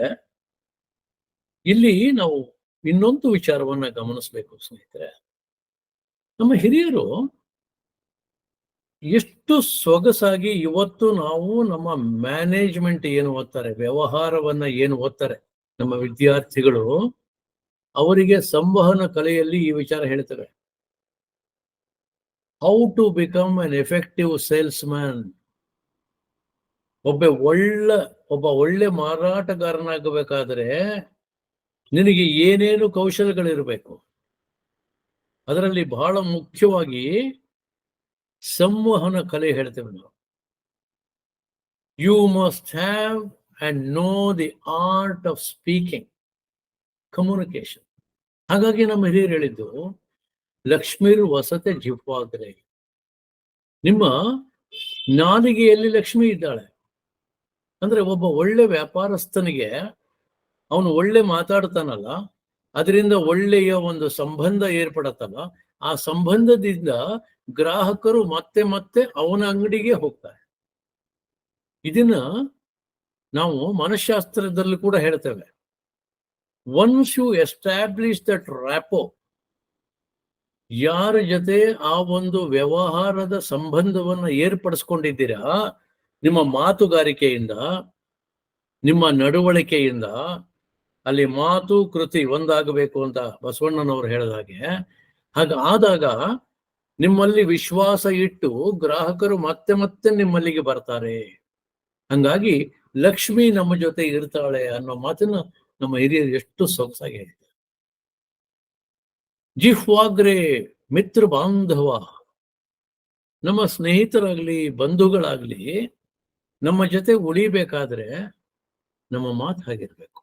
ಇಲ್ಲಿ ನಾವು ಇನ್ನೊಂದು ವಿಚಾರವನ್ನ ಗಮನಿಸಬೇಕು ಸ್ನೇಹಿತರೆ. ನಮ್ಮ ಹಿರಿಯರು ಎಷ್ಟು ಸೊಗಸಾಗಿ ಇವತ್ತು ನಾವು ನಮ್ಮ ಮ್ಯಾನೇಜ್ಮೆಂಟ್ ಏನು ಓದ್ತಾರೆ, ವ್ಯವಹಾರವನ್ನ ಏನು ಓದ್ತಾರೆ ನಮ್ಮ ವಿದ್ಯಾರ್ಥಿಗಳು, ಅವರಿಗೆ ಸಂವಹನ ಕಲೆಯಲ್ಲಿ ಈ ವಿಚಾರ ಹೇಳ್ತವೆ. How to become an effective salesman. ಒಬ್ಬ ಒಳ್ಳೆ ಮಾರಾಟಗಾರನಾಗಬೇಕಾದ್ರೆ ನಿನಗೆ ಏನೇನು ಕೌಶಲ್ಯಗಳಿರಬೇಕು. ಅದರಲ್ಲಿ ಬಹಳ ಮುಖ್ಯವಾಗಿ ಸಂವಹನ ಕಲೆ ಹೇಳ್ತೇವೆ ನಾವು. You must have and know the art of speaking, communication. ಹಾಗಾಗಿ ನಮ್ಮ ಹಿರಿಯರು ಹೇಳಿದ್ದು ಲಕ್ಷ್ಮೀರ್ ವಸತೆ ಜಿಹ್ವಾಗ್ರೆ. ನಿಮ್ಮ ನಾಲಿಗೆಯಲ್ಲಿ ಲಕ್ಷ್ಮಿ ಇದ್ದಾಳೆ. ಅಂದ್ರೆ ಒಬ್ಬ ಒಳ್ಳೆ ವ್ಯಾಪಾರಸ್ಥನಿಗೆ ಅವನು ಒಳ್ಳೆ ಮಾತಾಡ್ತಾನಲ್ಲ, ಅದರಿಂದ ಒಳ್ಳೆಯ ಒಂದು ಸಂಬಂಧ ಏರ್ಪಡತ್ತಲ್ಲ, ಆ ಸಂಬಂಧದಿಂದ ಗ್ರಾಹಕರು ಮತ್ತೆ ಮತ್ತೆ ಅವನ ಅಂಗಡಿಗೆ ಹೋಗ್ತಾರೆ. ಇದನ್ನ ನಾವು ಮನಃಶಾಸ್ತ್ರದಲ್ಲಿ ಕೂಡ ಹೇಳ್ತೇವೆ. Once you establish that rapport, ಯಾರ ಜೊತೆ ಆ ಒಂದು ವ್ಯವಹಾರದ ಸಂಬಂಧವನ್ನು ಏರ್ಪಡಿಸ್ಕೊಂಡಿದ್ದೀರಾ, ನಿಮ್ಮ ಮಾತುಗಾರಿಕೆಯಿಂದ, ನಿಮ್ಮ ನಡವಳಿಕೆಯಿಂದ, ಅಲ್ಲಿ ಮಾತು ಕೃತಿ ಒಂದಾಗಬೇಕು ಅಂತ ಬಸವಣ್ಣನವರು ಹೇಳಿದ ಹಾಗೆ, ಆದಾಗ ನಿಮ್ಮಲ್ಲಿ ವಿಶ್ವಾಸ ಇಟ್ಟು ಗ್ರಾಹಕರು ಮತ್ತೆ ಮತ್ತೆ ನಿಮ್ಮಲ್ಲಿಗೆ ಬರ್ತಾರೆ. ಹಂಗಾಗಿ ಲಕ್ಷ್ಮಿ ನಮ್ಮ ಜೊತೆ ಇರ್ತಾಳೆ ಅನ್ನೋ ಮಾತನ್ನ ನಮ್ಮ ಹಿರಿಯರು ಎಷ್ಟು ಸೊಗಸಾಗಿ ಹೇಳ್ತಾರೆ. ಜಿಹ್ವಾಗ್ರೆ ಮಿತ್ರ ಬಾಂಧವ. ನಮ್ಮ ಸ್ನೇಹಿತರಾಗ್ಲಿ ಬಂಧುಗಳಾಗ್ಲಿ ನಮ್ಮ ಜೊತೆ ಉಳಿಬೇಕಾದ್ರೆ ನಮ್ಮ ಮಾತು ಹಾಗಿರ್ಬೇಕು.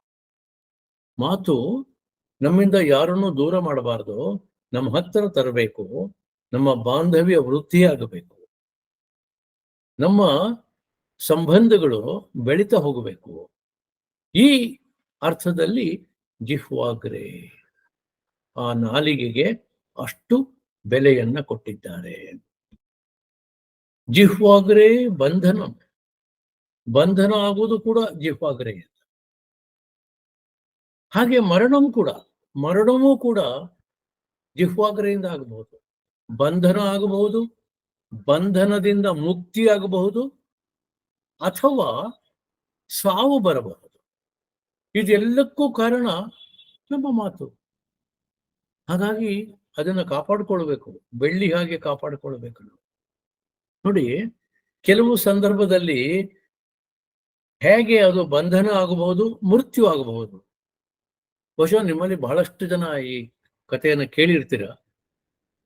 ಮಾತು ನಮ್ಮಿಂದ ಯಾರನ್ನೂ ದೂರ ಮಾಡಬಾರ್ದು, ನಮ್ಮ ಹತ್ತಿರ ತರಬೇಕು, ನಮ್ಮ ಬಾಂಧವ್ಯ ವೃದ್ಧಿಯಾಗಬೇಕು, ನಮ್ಮ ಸಂಬಂಧಗಳು ಬೆಳೀತಾ ಹೋಗಬೇಕು. ಈ ಅರ್ಥದಲ್ಲಿ ಜಿಹ್ವಾಗ್ರೆ, ಆ ನಾಲಿಗೆಗೆ ಅಷ್ಟು ಬೆಲೆಯನ್ನ ಕೊಟ್ಟಿದ್ದಾರೆ. ಜಿಹ್ವಾಗ್ರೆ ಬಂಧನ, ಬಂಧನ ಆಗುವುದು ಕೂಡ ಜಿಹ್ವಾಗ್ರೆ. ಹಾಗೆ ಮರಣವೂ ಕೂಡ ಜಿಹ್ವಾಗ್ರೆಯಿಂದ ಆಗಬಹುದು. ಬಂಧನ ಆಗಬಹುದು, ಬಂಧನದಿಂದ ಮುಕ್ತಿ ಆಗಬಹುದು, ಅಥವಾ ಸಾವು ಬರಬಹುದು. ಇದೆಲ್ಲಕ್ಕೂ ಕಾರಣ ನಮ್ಮ ಮಾತು. ಹಾಗಾಗಿ ಅದನ್ನ ಕಾಪಾಡಿಕೊಳ್ಬೇಕು, ಬೆಳ್ಳಿ ಹಾಗೆ ಕಾಪಾಡಿಕೊಳ್ಬೇಕು. ನೋಡಿ, ಕೆಲವು ಸಂದರ್ಭದಲ್ಲಿ ಹೇಗೆ ಅದು ಬಂಧನ ಆಗಬಹುದು, ಮೃತ್ಯು ಆಗಬಹುದು. ಬಹುಶಃ ನಿಮ್ಮಲ್ಲಿ ಬಹಳಷ್ಟು ಜನ ಈ ಕಥೆಯನ್ನು ಕೇಳಿರ್ತೀರ,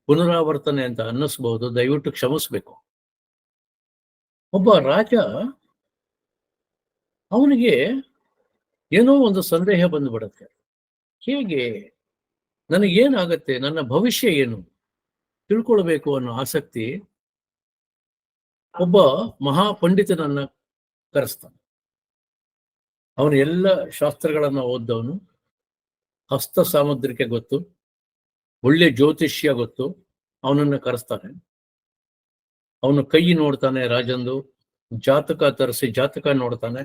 ಪುನರಾವರ್ತನೆ ಅಂತ ಅನ್ನಿಸ್ಬಹುದು, ದಯವಿಟ್ಟು ಕ್ಷಮಿಸ್ಬೇಕು. ಒಬ್ಬ ರಾಜ, ಅವನಿಗೆ ಏನೋ ಒಂದು ಸಂದೇಹ ಬಂದುಬಿಡುತ್ತೆ. ಹೇಗೆ, ನನಗೇನಾಗತ್ತೆ, ನನ್ನ ಭವಿಷ್ಯ ಏನು ತಿಳ್ಕೊಳ್ಬೇಕು ಅನ್ನೋ ಆಸಕ್ತಿ ಒಬ್ಬ ಮಹಾಪಂಡಿತನನ್ನ ಕರೆಸ್ತಾನೆ. ಅವನು ಎಲ್ಲ ಶಾಸ್ತ್ರಗಳನ್ನ ಓದ್ದವನು, ಹಸ್ತ ಸಾಮುದ್ರಿಕೆ ಗೊತ್ತು, ಒಳ್ಳೆ ಜ್ಯೋತಿಷ್ಯ ಗೊತ್ತು. ಅವನನ್ನ ಕರೆಸ್ತಾನೆ. ಅವನು ಕೈ ನೋಡ್ತಾನೆ, ರಾಜಂದು ಜಾತಕ ತರಿಸಿ ಜಾತಕ ನೋಡ್ತಾನೆ,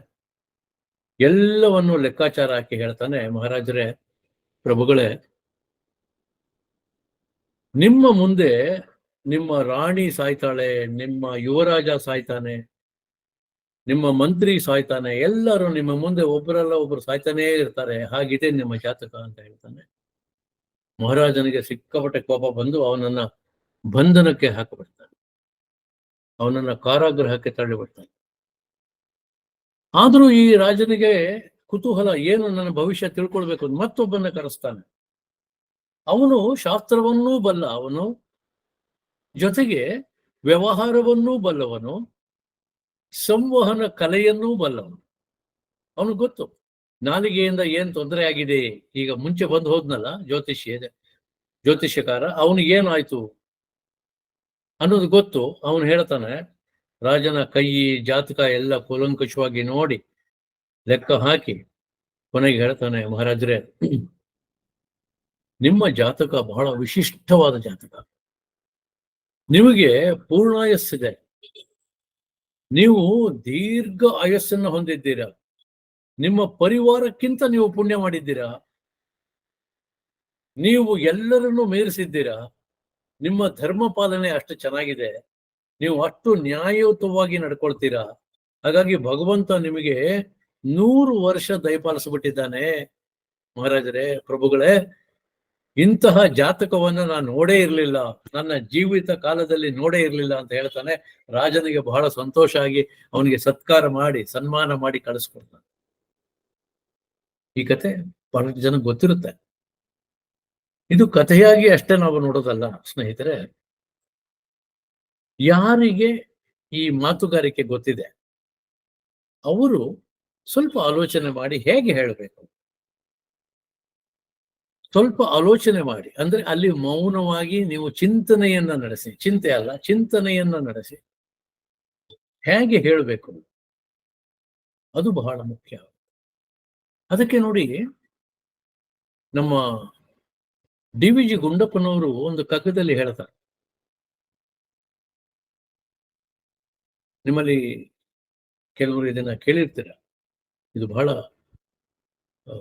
ಎಲ್ಲವನ್ನು ಲೆಕ್ಕಾಚಾರ ಹಾಕಿ ಹೇಳ್ತಾನೆ, ಮಹಾರಾಜರೇ, ಪ್ರಭುಗಳೇ, ನಿಮ್ಮ ಮುಂದೆ ನಿಮ್ಮ ರಾಣಿ ಸಾಯ್ತಾಳೆ, ನಿಮ್ಮ ಯುವರಾಜ ಸಾಯ್ತಾನೆ, ನಿಮ್ಮ ಮಂತ್ರಿ ಸಾಯ್ತಾನೆ, ಎಲ್ಲರೂ ನಿಮ್ಮ ಮುಂದೆ ಒಬ್ಬರಲ್ಲ ಒಬ್ರು ಸಾಯ್ತಾನೇ ಇರ್ತಾರೆ, ಹಾಗಿದೆ ನಿಮ್ಮ ಜಾತಕ ಅಂತ ಹೇಳ್ತಾನೆ. ಮಹಾರಾಜನಿಗೆ ಸಿಕ್ಕಾಪಟ್ಟೆ ಕೋಪ ಬಂದು ಅವನನ್ನ ಬಂಧನಕ್ಕೆ ಹಾಕಿಬಿಡ್ತಾನೆ, ಅವನನ್ನ ಕಾರಾಗೃಹಕ್ಕೆ ತಳ್ಳಿಬಿಡ್ತಾನೆ. ಆದ್ರೂ ಈ ರಾಜನಿಗೆ ಕುತೂಹಲ, ಏನು ನನ್ನ ಭವಿಷ್ಯ ತಿಳ್ಕೊಳ್ಬೇಕು ಅಂತ ಮತ್ತೊಬ್ಬನ ಕರೆಸ್ತಾನೆ. ಅವನು ಶಾಸ್ತ್ರವನ್ನೂ ಬಲ್ಲ, ಅವನು ಜೊತೆಗೆ ವ್ಯವಹಾರವನ್ನೂ ಬಲ್ಲವನು, ಸಂವಹನ ಕಲೆಯನ್ನೂ ಬಲ್ಲವನು. ಅವನು ಗೊತ್ತು ನಾಲಿಗೆಯಿಂದ ಏನ್ ತೊಂದರೆ ಆಗಿದೆ. ಈಗ ಮುಂಚೆ ಬಂದು ಹೋದ್ನಲ್ಲ ಜ್ಯೋತಿಷಿ, ಜ್ಯೋತಿಷ್ಯಕಾರ. ಅವನಿಗೇನಾಯ್ತು ಅನ್ನೋದು ಗೊತ್ತು. ಅವನು ಹೇಳ್ತಾನೆ, ರಾಜನ ಕೈ ಜಾತಕ ಎಲ್ಲ ಕೂಲಂಕಷವಾಗಿ ನೋಡಿ ಲೆಕ್ಕ ಹಾಕಿ ಕೊನೆಗೆ ಹೇಳ್ತಾನೆ, ಮಹಾರಾಜರೇ, ನಿಮ್ಮ ಜಾತಕ ಬಹಳ ವಿಶಿಷ್ಟವಾದ ಜಾತಕ. ನಿಮಗೆ ಪೂರ್ಣಾಯಸ್ಸಿದೆ. ನೀವು ದೀರ್ಘ ಆಯಸ್ಸನ್ನು ಹೊಂದಿದ್ದೀರಾ. ನಿಮ್ಮ ಪರಿವಾರಕ್ಕಿಂತ ನೀವು ಪುಣ್ಯ ಮಾಡಿದ್ದೀರಾ. ನೀವು ಎಲ್ಲರನ್ನೂ ಮೀರಿಸಿದ್ದೀರಾ. ನಿಮ್ಮ ಧರ್ಮ ಪಾಲನೆ ಅಷ್ಟು ಚೆನ್ನಾಗಿದೆ. ನೀವು ಅಷ್ಟು ನ್ಯಾಯಯುತವಾಗಿ ನಡ್ಕೊಳ್ತೀರಾ. ಹಾಗಾಗಿ ಭಗವಂತ ನಿಮಗೆ 100 ವರ್ಷ ದಯಪಾಲಿಸ್ಬಿಟ್ಟಿದ್ದಾನೆ. ಮಹಾರಾಜರೇ, ಪ್ರಭುಗಳೇ, ಇಂತಹ ಜಾತಕವನ್ನ ನಾನು ನೋಡೇ ಇರಲಿಲ್ಲ, ನನ್ನ ಜೀವಿತ ಕಾಲದಲ್ಲಿ ನೋಡೇ ಇರಲಿಲ್ಲ ಅಂತ ಹೇಳ್ತಾನೆ. ರಾಜನಿಗೆ ಬಹಳ ಸಂತೋಷ ಆಗಿ ಅವನಿಗೆ ಸತ್ಕಾರ ಮಾಡಿ ಸನ್ಮಾನ ಮಾಡಿ ಕಳಿಸ್ಕೊಡ್ತಾನೆ. ಈ ಕತೆ ಬಹಳ ಜನಕ್ಕೆ ಗೊತ್ತಿರುತ್ತೆ. ಇದು ಕಥೆಯಾಗಿ ಅಷ್ಟೇ ನಾವು ನೋಡೋದಲ್ಲ ಸ್ನೇಹಿತರೆ. ಯಾರಿಗೆ ಈ ಮಾತುಗಾರಿಕೆ ಗೊತ್ತಿದೆ ಅವರು ಸ್ವಲ್ಪ ಆಲೋಚನೆ ಮಾಡಿ ಹೇಗೆ ಹೇಳಬೇಕು, ಸ್ವಲ್ಪ ಆಲೋಚನೆ ಮಾಡಿ. ಅಂದ್ರೆ ಅಲ್ಲಿ ಮೌನವಾಗಿ ನೀವು ಚಿಂತನೆಯನ್ನ ನಡೆಸಿ, ಚಿಂತೆ ಅಲ್ಲ, ಚಿಂತನೆಯನ್ನ ನಡೆಸಿ ಹೇಗೆ ಹೇಳಬೇಕು, ಅದು ಬಹಳ ಮುಖ್ಯ. ಅದಕ್ಕೆ ನೋಡಿ, ನಮ್ಮ ಡಿ.ವಿ.ಜಿ. ಗುಂಡಪ್ಪನವರು ಒಂದು ಕಗ್ಗದಲ್ಲಿ ಹೇಳ್ತಾರೆ. ನಿಮ್ಮಲ್ಲಿ ಕೆಲವರು ಇದನ್ನ ಕೇಳಿರ್ತೀರ. ಇದು ಬಹಳ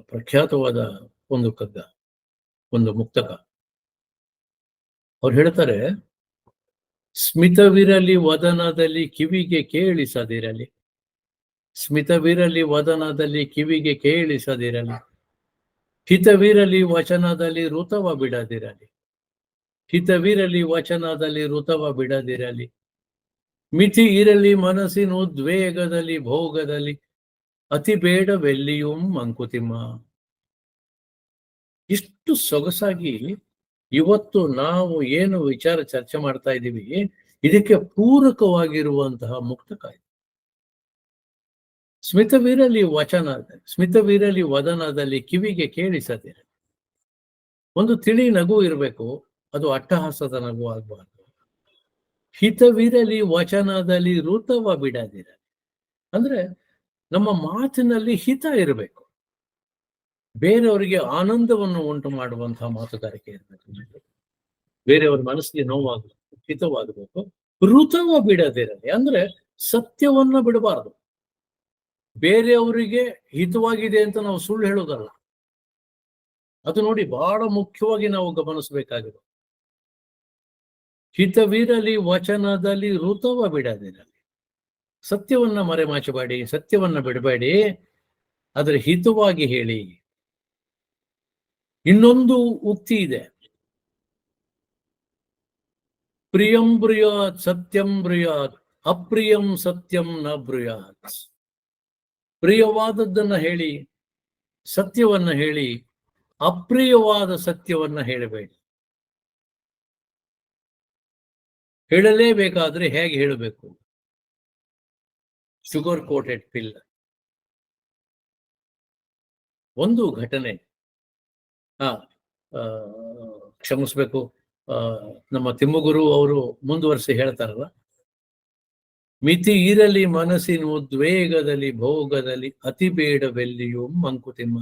ಪ್ರಖ್ಯಾತವಾದ ಒಂದು ಕಗ್ಗ, ಒಂದು ಮುಕ್ತಕ. ಅವ್ರು ಹೇಳ್ತಾರೆ, ಸ್ಮಿತವಿರಲಿ ವದನದಲ್ಲಿ ಕಿವಿಗೆ ಕೇಳಿಸದಿರಲಿ, ಸ್ಮಿತವಿರಲಿ ವದನದಲ್ಲಿ ಕಿವಿಗೆ ಕೇಳಿಸದಿರಲಿ, ಹಿತವಿರಲಿ ವಚನದಲ್ಲಿ ಋತವ ಬಿಡದಿರಲಿ, ಹಿತವಿರಲಿ ವಚನದಲ್ಲಿ ಋತವ ಬಿಡದಿರಲಿ, ಮಿತಿ ಇರಲಿ ಮನಸ್ಸಿನ ಉದ್ವೇಗದಲ್ಲಿ ಭೋಗದಲ್ಲಿ, ಅತಿ ಬೇಡವೆಲ್ಲಿಯೂ ಮಂಕುತಿಮ್ಮ. ಇಷ್ಟು ಸೊಗಸಾಗಿ ಇವತ್ತು ನಾವು ಏನು ವಿಚಾರ ಚರ್ಚೆ ಮಾಡ್ತಾ ಇದ್ದೀವಿ, ಇದಕ್ಕೆ ಪೂರಕವಾಗಿರುವಂತಹ ಮುಕ್ತಕ. ಸ್ಮಿತವಿರಲಿ ವಚನ, ಸ್ಮಿತವಿರಲಿ ವದನದಲ್ಲಿ ಕಿವಿಗೆ ಕೇಳಿಸದಿರ. ಒಂದು ತಿಳಿ ನಗು ಇರಬೇಕು, ಅದು ಅಟ್ಟಹಾಸದ ನಗು ಆಗಬಾರ್ದು. ಹಿತವಿರಲಿ ವಚನದಲ್ಲಿ ಋತವ ಬಿಡದಿರ. ಅಂದ್ರೆ ನಮ್ಮ ಮಾತಿನಲ್ಲಿ ಹಿತ ಇರಬೇಕು, ಬೇರೆಯವರಿಗೆ ಆನಂದವನ್ನು ಉಂಟು ಮಾಡುವಂತಹ ಮಾತುಗಾರಿಕೆ ಇರಬೇಕು, ಬೇರೆಯವರ ಮನಸ್ಸಿಗೆ ನೋವಾಗಬೇಕು, ಹಿತವಾಗಬೇಕು. ಋತವ ಬಿಡದಿರಲಿ ಅಂದ್ರೆ ಸತ್ಯವನ್ನ ಬಿಡಬಾರದು. ಬೇರೆಯವರಿಗೆ ಹಿತವಾಗಿದೆ ಅಂತ ನಾವು ಸುಳ್ಳು ಹೇಳೋದಲ್ಲ. ಅದು ನೋಡಿ ಬಹಳ ಮುಖ್ಯವಾಗಿ ನಾವು ಗಮನಿಸಬೇಕಾಗಿದೆ. ಹಿತವಿರಲಿ ವಚನದಲ್ಲಿ ಋತವ ಬಿಡದಿರಲಿ. ಸತ್ಯವನ್ನ ಮರೆಮಾಚಬೇಡಿ, ಸತ್ಯವನ್ನ ಬಿಡಬೇಡಿ, ಆದರೆ ಹಿತವಾಗಿ ಹೇಳಿ. ಇನ್ನೊಂದು ಉಕ್ತಿ ಇದೆ, ಪ್ರಿಯಂ ಬ್ರೂಯಾತ್ ಸತ್ಯಂ ಬ್ರೂಯಾತ್ ಅಪ್ರಿಯಂ ಸತ್ಯಂ ನ ಬ್ರೂಯಾತ್. ಪ್ರಿಯವಾದದ್ದನ್ನ ಹೇಳಿ, ಸತ್ಯವನ್ನ ಹೇಳಿ, ಅಪ್ರಿಯವಾದ ಸತ್ಯವನ್ನ ಹೇಳಬೇಡಿ. ಹೇಳಲೇಬೇಕಾದ್ರೆ ಹೇಗೆ ಹೇಳಬೇಕು? ಶುಗರ್ ಕೋಟೆಡ್ ಪಿಲ್. ಒಂದು ಘಟನೆ, ಕ್ಷಮಿಸ್ಬೇಕು, ನಮ್ಮ ತಿಮ್ಮಗುರು ಅವರು ಮುಂದುವರಿಸಿ ಹೇಳ್ತಾರಲ್ಲ, ಮಿತಿ ಇರಲಿ ಮನಸ್ಸಿನ ಉದ್ವೇಗದಲ್ಲಿ ಭೋಗದಲ್ಲಿ ಅತಿ ಬೇಡವೆಲ್ಲಿಯೂ ಮಂಕುತಿಮ್ಮ.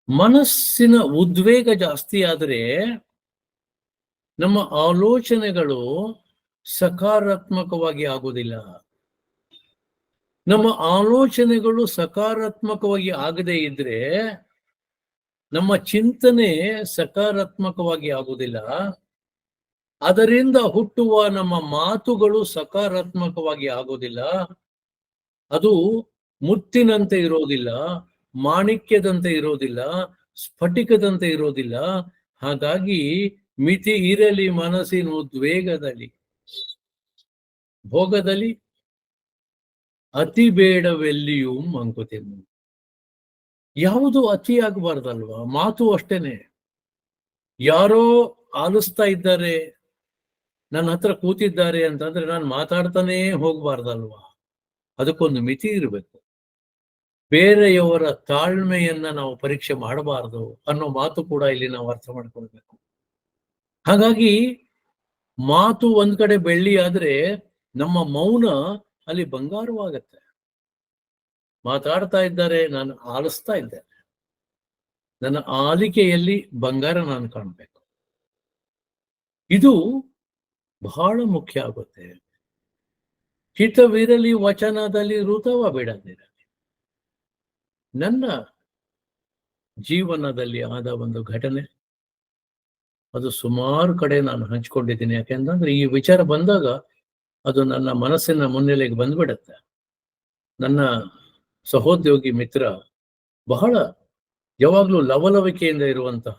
ಮನಸ್ಸಿನ ಉದ್ವೇಗ ಜಾಸ್ತಿ ಆದರೆ ನಮ್ಮ ಆಲೋಚನೆಗಳು ಸಕಾರಾತ್ಮಕವಾಗಿ ಆಗುವುದಿಲ್ಲ. ನಮ್ಮ ಆಲೋಚನೆಗಳು ಸಕಾರಾತ್ಮಕವಾಗಿ ಆಗದೇ ಇದ್ರೆ ನಮ್ಮ ಚಿಂತನೆ ಸಕಾರಾತ್ಮಕವಾಗಿ ಆಗುವುದಿಲ್ಲ. ಅದರಿಂದ ಹುಟ್ಟುವ ನಮ್ಮ ಮಾತುಗಳು ಸಕಾರಾತ್ಮಕವಾಗಿ ಆಗೋದಿಲ್ಲ. ಅದು ಮುತ್ತಿನಂತೆ ಇರೋದಿಲ್ಲ, ಮಾಣಿಕ್ಯದಂತೆ ಇರೋದಿಲ್ಲ, ಸ್ಫಟಿಕದಂತೆ ಇರೋದಿಲ್ಲ. ಹಾಗಾಗಿ ಮಿತಿ ಇರಲಿ ಮನಸ್ಸಿನ ಉದ್ವೇಗದಲ್ಲಿ ಭೋಗದಲ್ಲಿ ಅತಿ ಬೇಡವೆಲ್ಲಿಯೂ ಮಂಕುತಿಮ್ಮ. ಯಾವುದು ಅತಿ ಆಗಬಾರ್ದಲ್ವಾ? ಮಾತು ಅಷ್ಟೇನೆ. ಯಾರೋ ಆಲಿಸ್ತಾ ಇದ್ದಾರೆ, ನನ್ನ ಹತ್ರ ಕೂತಿದ್ದಾರೆ ಅಂತಂದ್ರೆ ನಾನು ಮಾತಾಡ್ತಾನೇ ಹೋಗ್ಬಾರ್ದಲ್ವಾ? ಅದಕ್ಕೊಂದು ಮಿತಿ ಇರಬೇಕು. ಬೇರೆಯವರ ತಾಳ್ಮೆಯನ್ನ ನಾವು ಪರೀಕ್ಷೆ ಮಾಡಬಾರದು ಅನ್ನೋ ಮಾತು ಕೂಡ ಇಲ್ಲಿ ನಾವು ಅರ್ಥ ಮಾಡ್ಕೊಳ್ಬೇಕು. ಹಾಗಾಗಿ ಮಾತು ಒಂದ್ ಕಡೆ ಬೆಳ್ಳಿ ಆದ್ರೆ ನಮ್ಮ ಮೌನ ಅಲ್ಲಿ ಬಂಗಾರವಾಗತ್ತೆ. ಮಾತಾಡ್ತಾ ಇದ್ದಾರೆ, ನಾನು ಆಲಿಸ್ತಾ ಇದ್ದೇನೆ. ನನ್ನ ಆಲಿಕೆಯಲ್ಲಿ ಬಂಗಾರ ನಾನು ಕಾಣಬೇಕು. ಇದು ಬಹಳ ಮುಖ್ಯ ಆಗುತ್ತೆ. ಹಿತವಿರಲಿ ವಚನದಲ್ಲಿ ಋತವ ಬಿಡದಿರಲಿ. ನನ್ನ ಜೀವನದಲ್ಲಿ ಆದ ಒಂದು ಘಟನೆ, ಅದು ಸುಮಾರು ಕಡೆ ನಾನು ಹಂಚ್ಕೊಂಡಿದ್ದೀನಿ. ಯಾಕೆಂತಂದ್ರೆ ಈ ವಿಚಾರ ಬಂದಾಗ ಅದು ನನ್ನ ಮನಸ್ಸಿನ ಮುನ್ನೆಲೆಗೆ ಬಂದ್ಬಿಡತ್ತೆ. ನನ್ನ ಸಹೋದ್ಯೋಗಿ ಮಿತ್ರ, ಬಹಳ ಯಾವಾಗ್ಲೂ ಲವಲವಿಕೆಯಿಂದ ಇರುವಂತಹ,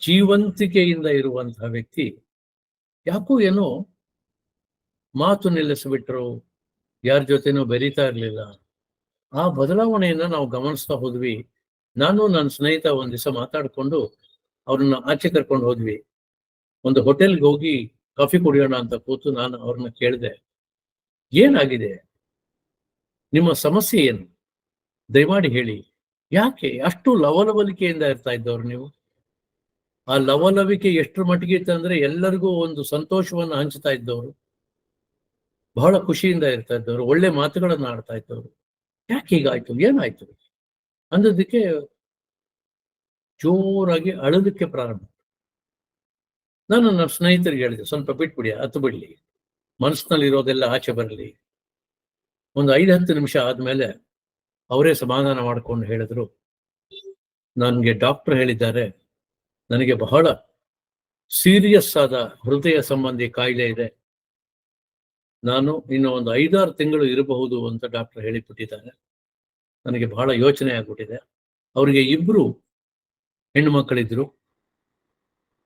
ಜೀವಂತಿಕೆಯಿಂದ ಇರುವಂತಹ ವ್ಯಕ್ತಿ, ಯಾಕೋ ಏನೋ ಮಾತು ನಿಲ್ಲಿಸ್ಬಿಟ್ರು, ಯಾರ ಜೊತೆನೂ ಬೆರೀತಾ ಇರ್ಲಿಲ್ಲ. ಆ ಬದಲಾವಣೆಯನ್ನ ನಾವು ಗಮನಿಸ್ತಾ ಹೋದ್ವಿ. ನಾನು ನನ್ನ ಸ್ನೇಹಿತ ಒಂದ್ ದಿವಸ ಮಾತಾಡ್ಕೊಂಡು ಅವ್ರನ್ನ ಆಚೆ ಕರ್ಕೊಂಡು ಹೋದ್ವಿ. ಒಂದು ಹೋಟೆಲ್ಗೆ ಹೋಗಿ ಕಾಫಿ ಕುಡಿಯೋಣ ಅಂತ ಕೂತು ನಾನು ಅವ್ರನ್ನ ಕೇಳಿದೆ, ಏನಾಗಿದೆ, ನಿಮ್ಮ ಸಮಸ್ಯೆ ಏನು, ದಯಮಾಡಿ ಹೇಳಿ. ಯಾಕೆ ಅಷ್ಟು ಲವಲವಿಕೆಯಿಂದ ಇರ್ತಾ ಇದ್ದವ್ರು ನೀವು? ಆ ಲವಲವಿಕೆ ಎಷ್ಟರ ಮಟ್ಟಿಗೆ ಇತ್ತಂದ್ರೆ ಎಲ್ಲರಿಗೂ ಒಂದು ಸಂತೋಷವನ್ನ ಹಂಚ್ತಾ ಇದ್ದವರು, ಬಹಳ ಖುಷಿಯಿಂದ ಇರ್ತಾ ಇದ್ದವರು, ಒಳ್ಳೆ ಮಾತುಗಳನ್ನ ಆಡ್ತಾ ಇದ್ದವರು. ಯಾಕೆ ಹೀಗಾಯ್ತು, ಏನಾಯ್ತು ಅಂದದಕ್ಕೆ ಜೋರಾಗಿ ಅಳೋದಕ್ಕೆ ಪ್ರಾರಂಭ. ನಾನು ನನ್ನ ಸ್ನೇಹಿತರಿಗೆ ಹೇಳಿದೆ, ಸ್ವಲ್ಪ ಬಿಟ್ಬಿಡಿ, ಹತ್ತು ಬಿಡ್ಲಿ, ಮನಸ್ಸಿನಲ್ಲಿ ಇರೋದೆಲ್ಲ ಆಚೆ ಬರಲಿ. ಒಂದು 5-10 ನಿಮಿಷ ಆದ್ಮೇಲೆ ಅವರೇ ಸಮಾಧಾನ ಮಾಡ್ಕೊಂಡು ಹೇಳಿದ್ರು, ನನಗೆ ಡಾಕ್ಟರ್ ಹೇಳಿದ್ದಾರೆ, ನನಗೆ ಬಹಳ ಸೀರಿಯಸ್ ಆದ ಹೃದಯ ಸಂಬಂಧಿ ಕಾಯಿಲೆ ಇದೆ, ನಾನು ಇನ್ನು ಒಂದು 5-6 ತಿಂಗಳು ಇರಬಹುದು ಅಂತ ಡಾಕ್ಟರ್ ಹೇಳಿಬಿಟ್ಟಿದ್ದಾರೆ. ನನಗೆ ಬಹಳ ಯೋಚನೆ ಆಗ್ಬಿಟ್ಟಿದೆ. ಅವರಿಗೆ 2 ಹೆಣ್ಣು ಮಕ್ಕಳಿದ್ರು.